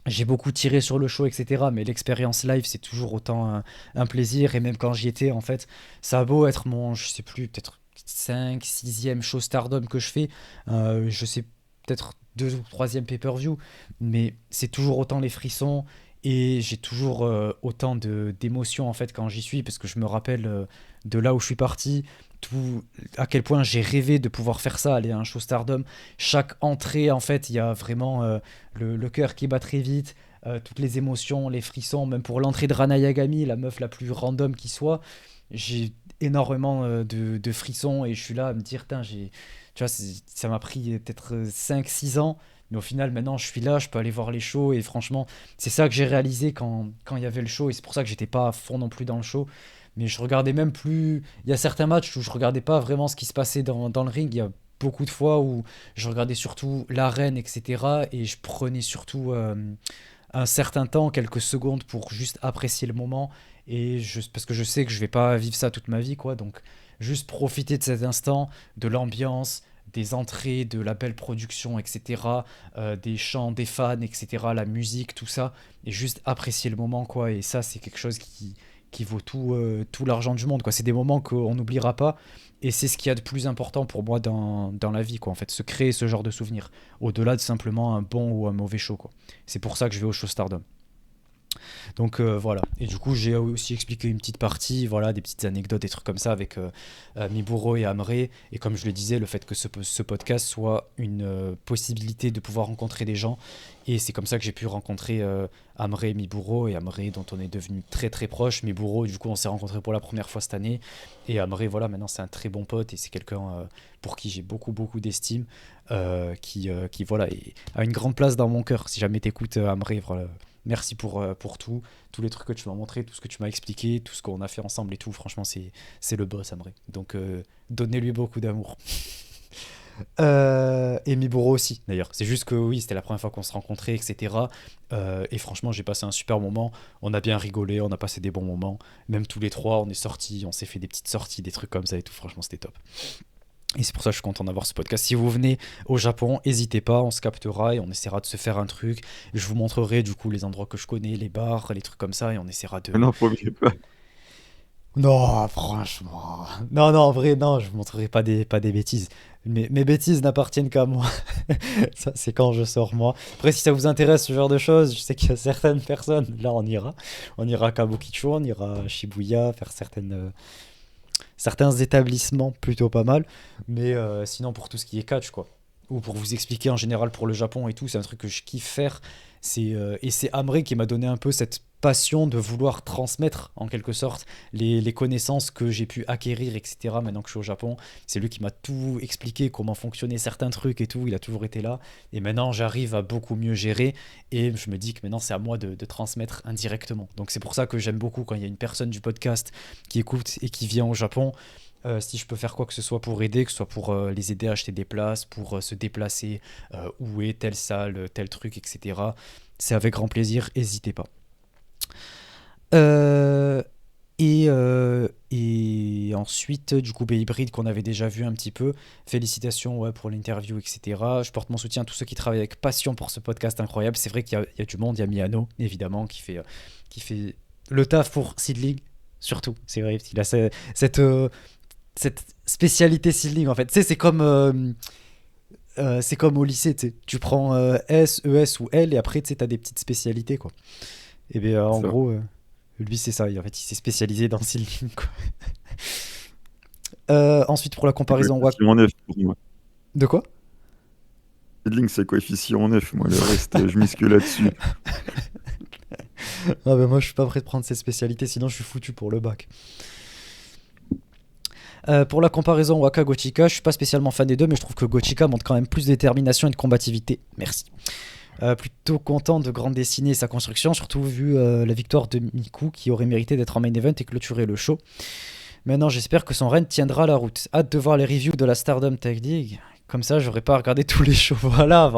S1: J'ai beaucoup tiré sur le show, etc. Mais l'expérience live, c'est toujours autant un plaisir. Et même quand j'y étais, en fait, ça a beau être mon, je sais plus, peut-être 5 sixième show Stardom que je fais. Je sais peut-être 2 ou troisième pay-per-view. Mais c'est toujours autant les frissons. Et j'ai toujours autant d'émotions, en fait, quand j'y suis. Parce que je me rappelle de là où je suis parti. Tout, à quel point j'ai rêvé de pouvoir faire ça, aller à un show Stardom. Chaque entrée, en fait, il y a vraiment le cœur qui bat très vite, toutes les émotions, les frissons, même pour l'entrée de Rana Yagami, la meuf la plus random qui soit, j'ai énormément de frissons et je suis là à me dire, tu vois, ça m'a pris peut-être 5 6 ans, mais au final, maintenant, je suis là, je peux aller voir les shows et franchement, c'est ça que j'ai réalisé quand il y avait le show et c'est pour ça que j'étais pas à fond non plus dans le show. Mais je regardais même plus. Il y a certains matchs où je regardais pas vraiment ce qui se passait dans le ring. Il y a beaucoup de fois où je regardais surtout l'arène, etc. Et je prenais surtout un certain temps, quelques secondes pour juste apprécier le moment. Parce que je sais que je vais pas vivre ça toute ma vie, quoi. Donc, juste profiter de cet instant, de l'ambiance, des entrées, de la belle production, etc. Des chants, des fans, etc. La musique, tout ça. Et juste apprécier le moment, quoi. Et ça, c'est quelque chose qui vaut tout l'argent du monde, quoi. C'est des moments qu'on n'oubliera pas. Et c'est ce qu'il y a de plus important pour moi dans la vie, quoi, en fait, se créer ce genre de souvenirs, au-delà de simplement un bon ou un mauvais show, quoi. C'est pour ça que je vais au show Stardom. Donc voilà. Et du coup, j'ai aussi expliqué une petite partie, voilà, des petites anecdotes, des trucs comme ça avec Miburo et Amré. Et comme je le disais, le fait que ce podcast soit une possibilité de pouvoir rencontrer des gens. Et c'est comme ça que j'ai pu rencontrer Amré et Miburo. Et Amré, dont on est devenu très très proche. Miburo, du coup, on s'est rencontrés pour la première fois cette année. Et Amré, voilà, maintenant c'est un très bon pote. Et c'est quelqu'un pour qui j'ai beaucoup beaucoup d'estime. Qui voilà, a une grande place dans mon cœur. Si jamais t'écoutes Amré, voilà. Merci pour tout, tous les trucs que tu m'as montré, tout ce que tu m'as expliqué, tout ce qu'on a fait ensemble et tout. Franchement, c'est le boss, Amré. Donc, donnez-lui beaucoup d'amour. Et Miburo aussi, d'ailleurs. C'est juste que oui, c'était la première fois qu'on se rencontrait, etc. Et franchement, j'ai passé un super moment. On a bien rigolé, on a passé des bons moments. Même tous les trois, on est sortis, on s'est fait des petites sorties, des trucs comme ça et tout. Franchement, c'était top. Et c'est pour ça que je suis content d'avoir ce podcast. Si vous venez au Japon, n'hésitez pas, on se captera et on essaiera de se faire un truc. Je vous montrerai du coup les endroits que je connais, les bars, les trucs comme ça, et on essaiera de...
S2: Non, promis pas.
S1: Non, franchement. Non, non, en vrai, non, je vous montrerai pas des bêtises. Mes bêtises n'appartiennent qu'à moi. Ça, c'est quand je sors moi. Après, si ça vous intéresse ce genre de choses, je sais qu'il y a certaines personnes, là on ira. On ira à Kabukicho, on ira à Shibuya, faire certains établissements plutôt pas mal. Mais sinon, pour tout ce qui est catch, quoi. Ou pour vous expliquer en général pour le Japon et tout, c'est un truc que je kiffe faire. Et c'est Amré qui m'a donné un peu cette passion de vouloir transmettre en quelque sorte les connaissances que j'ai pu acquérir, etc. Maintenant que je suis au Japon, c'est lui qui m'a tout expliqué, comment fonctionnaient certains trucs et tout, il a toujours été là. Et maintenant j'arrive à beaucoup mieux gérer et je me dis que maintenant c'est à moi de transmettre indirectement. Donc c'est pour ça que j'aime beaucoup quand il y a une personne du podcast qui écoute et qui vient au Japon. Si je peux faire quoi que ce soit pour aider, que ce soit pour les aider à acheter des places, pour se déplacer, où est telle salle, tel truc, etc. C'est avec grand plaisir, n'hésitez pas. Euh, et ensuite, du coup, Hybride qu'on avait déjà vu un petit peu. Félicitations ouais, pour l'interview, etc. Je porte mon soutien à tous ceux qui travaillent avec passion pour ce podcast incroyable. C'est vrai qu'il y a du monde, il y a Miano, évidemment, qui fait le taf pour Seedling, surtout. C'est vrai, il a cette spécialité Seedling, en fait. Tu sais, c'est comme au lycée, tu sais. Tu prends S, ES ou L, et après, tu sais, t'as des petites spécialités, quoi. Et bien, en
S2: Ça.
S1: gros, lui, c'est ça. En fait, il s'est spécialisé dans Seedling, quoi. Ensuite, pour la
S2: C'est
S1: comparaison
S2: coefficient 9 pour moi.
S1: De quoi?
S2: Seedling, c'est coefficient 9. Moi, le reste, je mise que là-dessus.
S1: Ah ben moi, je suis pas prêt de prendre cette spécialité, sinon je suis foutu pour le bac. Pour la comparaison Waka-Gochika, je suis pas spécialement fan des deux, mais je trouve que Gochika montre quand même plus de détermination et de combativité. Merci. Plutôt content de Grande Dessinée et sa construction, surtout vu la victoire de Miku qui aurait mérité d'être en main event et clôturer le show. Maintenant, j'espère que son règne tiendra la route. Hâte de voir les reviews de la Stardom Tag League. Comme ça, j'aurais pas à regarder tous les shows. Voilà.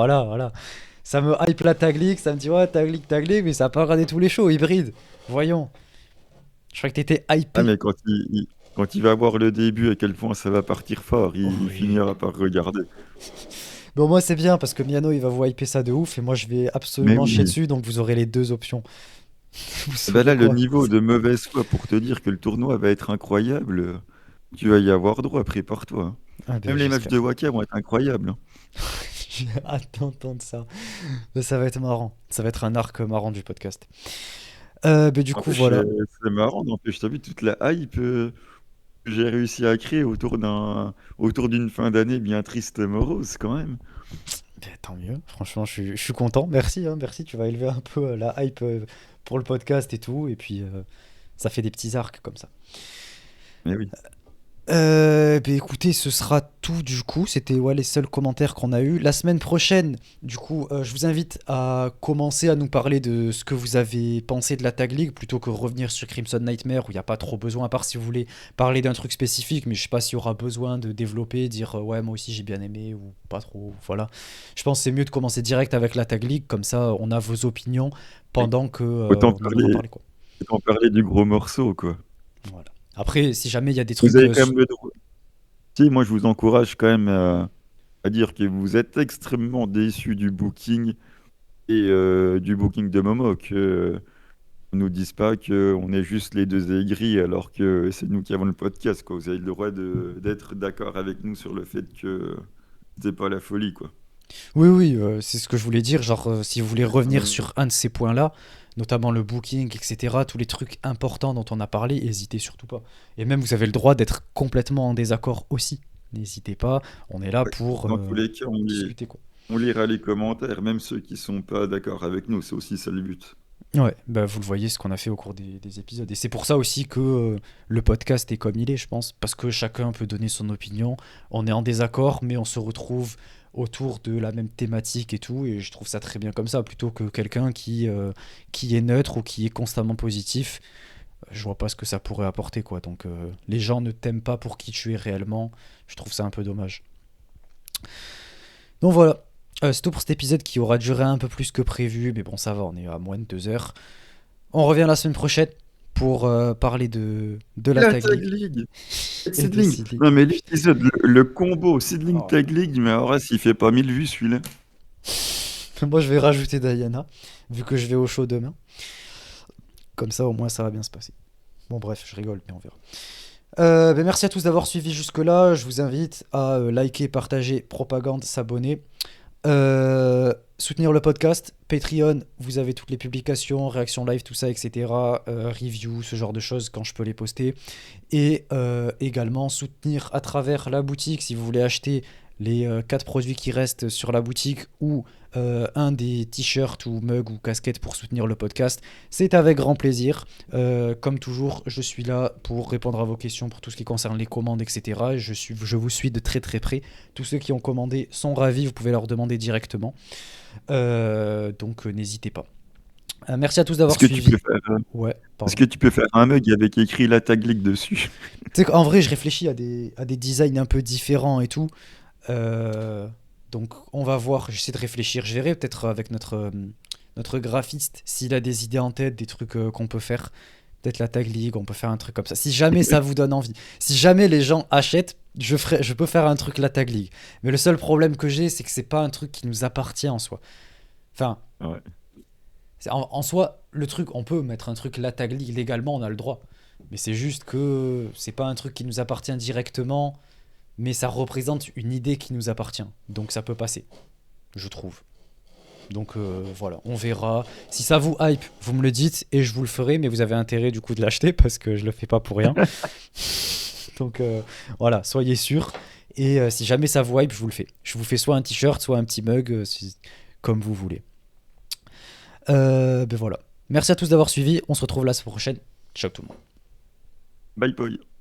S1: Ça me hype la Tag League, ça me dit ouais, Tag League, mais ça a pas regardé tous les shows. Hybride. Voyons. Je crois que t'étais
S2: Ah,
S1: hypé.
S2: mais quand il va voir le début, à quel point ça va partir fort, il
S1: Oui.
S2: finira par regarder.
S1: Bon, moi, c'est bien parce que Miano, il va vous hyper ça de ouf et moi, je vais
S2: Mais
S1: absolument chier
S2: oui.
S1: dessus, donc vous aurez les deux options. Vous
S2: Eh ben
S1: saurez
S2: là, le
S1: quoi.
S2: niveau de mauvaise foi pour te dire que le tournoi va être incroyable, tu vas y avoir droit, prépare-toi, hein.
S1: Ah ben,
S2: Même les matchs de
S1: j'espère.
S2: Waka vont être incroyables, hein.
S1: J'ai hâte d'entendre ça. Mais ça va être marrant. Ça va être un arc marrant du podcast. Du coup,
S2: N'empêche,
S1: voilà.
S2: c'est marrant, n'empêche, t'as vu toute la hype que j'ai réussi à créer autour d'une fin d'année bien triste et morose quand même.
S1: Ben, tant mieux. Franchement, je suis content. Merci, hein, merci. Tu vas élever un peu la hype pour le podcast et tout. Et puis, ça fait des petits arcs comme ça.
S2: Mais oui.
S1: Écoutez, ce sera tout du coup. C'était ouais, les seuls commentaires qu'on a eu. La semaine prochaine, du coup, je vous invite à commencer à nous parler de ce que vous avez pensé de la Tag League plutôt que revenir sur Crimson Nightmare où il n'y a pas trop besoin, à part si vous voulez parler d'un truc spécifique, mais je sais pas s'il y aura besoin de développer, dire ouais, moi aussi j'ai bien aimé ou pas trop. Voilà. Je pense que c'est mieux de commencer direct avec la Tag League, comme ça on a vos opinions
S2: Oui.
S1: pendant que
S2: Autant
S1: on en aura
S2: parler,
S1: parlé quoi.
S2: autant parler du gros morceau, quoi.
S1: Voilà. Après, si jamais il y a des
S2: Vous
S1: trucs.
S2: avez quand même le droit. Si, moi je vous encourage quand même à dire que vous êtes extrêmement déçu du booking et du booking de Momo, que on nous dise pas qu'on est juste les deux aigris alors que c'est nous qui avons le podcast, quoi. Vous avez le droit d'être d'accord avec nous sur le fait que c'est pas la folie, quoi.
S1: Oui, oui, c'est ce que je voulais dire. Genre, si vous voulez revenir
S2: Euh,
S1: sur un de ces points-là, notamment le booking, etc., tous les trucs importants dont on a parlé, n'hésitez surtout pas. Et même, vous avez le droit d'être complètement en désaccord aussi. N'hésitez pas, on est là
S2: ouais.
S1: pour
S2: Dans tous les cas,
S1: discuter, quoi.
S2: on lira les commentaires, même ceux qui sont pas d'accord avec nous, c'est aussi ça le but.
S1: Ouais, bah vous le voyez ce qu'on a fait au cours des épisodes. Et c'est pour ça aussi que le podcast est comme il est, je pense. Parce que chacun peut donner son opinion. On est en désaccord, mais on se retrouve autour de la même thématique et tout. Et je trouve ça très bien comme ça, plutôt que quelqu'un qui est neutre ou qui est constamment positif. Je vois pas ce que ça pourrait apporter, quoi. Donc les gens ne t'aiment pas pour qui tu es réellement. Je trouve ça un peu dommage. Donc voilà. C'est tout pour cet épisode qui aura duré un peu plus que prévu. Mais bon, ça va, on est à moins de 2 heures. On revient la semaine prochaine pour parler de la
S2: La
S1: Tag
S2: Tag
S1: League
S2: League
S1: et de
S2: Seedling.
S1: Seed League.
S2: Non mais l'épisode, le combo Seedling
S1: Oh
S2: Tag League, mais alors là, s'il fait pas 1000 vues celui-là.
S1: là. Moi, je vais rajouter Diana, vu que je vais au show demain. Comme ça, au moins, ça va bien se passer. Bon, bref, je rigole, mais on verra. Merci à tous d'avoir suivi jusque-là. Je vous invite à liker, partager, propagande, s'abonner. Soutenir le podcast, Patreon, vous avez toutes les publications, réactions live, tout ça, etc. Review, ce genre de choses quand je peux les poster. Et également soutenir à travers la boutique si vous voulez acheter les 4 produits qui restent sur la boutique ou un des t-shirts ou mugs ou casquettes pour soutenir le podcast, c'est avec grand plaisir. Comme toujours, je suis là pour répondre à vos questions pour tout ce qui concerne les commandes, etc. Je vous suis de très très près. Tous ceux qui ont commandé sont ravis, vous pouvez leur demander directement. Donc n'hésitez pas. Merci à tous
S2: Est-ce
S1: d'avoir
S2: que tu
S1: suivi.
S2: peux faire,
S1: Ouais,
S2: est-ce
S1: pardon.
S2: que tu peux faire un mug avec écrit la tag league dessus?
S1: Tu sais qu'en vrai, je réfléchis à des designs un peu différents et tout. Euh, donc, on va voir. J'essaie de réfléchir. Je verrai peut-être avec notre graphiste s'il a des idées en tête, des trucs qu'on peut faire. Peut-être la Tag League, on peut faire un truc comme ça. Si jamais ça vous donne envie. Si jamais les gens achètent, je peux faire un truc la Tag League. Mais le seul problème que j'ai, c'est que c'est pas un truc qui nous appartient en soi. Enfin,
S2: Ouais.
S1: en soi, le truc, on peut mettre un truc la Tag League légalement, on a le droit. Mais c'est juste que c'est pas un truc qui nous appartient directement, mais ça représente une idée qui nous appartient. Donc ça peut passer, je trouve. Donc voilà, on verra. Si ça vous hype, vous me le dites et je vous le ferai, mais vous avez intérêt du coup de l'acheter parce que je le fais pas pour rien. Donc voilà, soyez sûrs. Et si jamais ça vous hype, je vous le fais. Je vous fais soit un t-shirt, soit un petit mug, comme vous voulez. Ben voilà. Merci à tous d'avoir suivi. On se retrouve la semaine prochaine. Ciao tout le monde.
S2: Bye bye.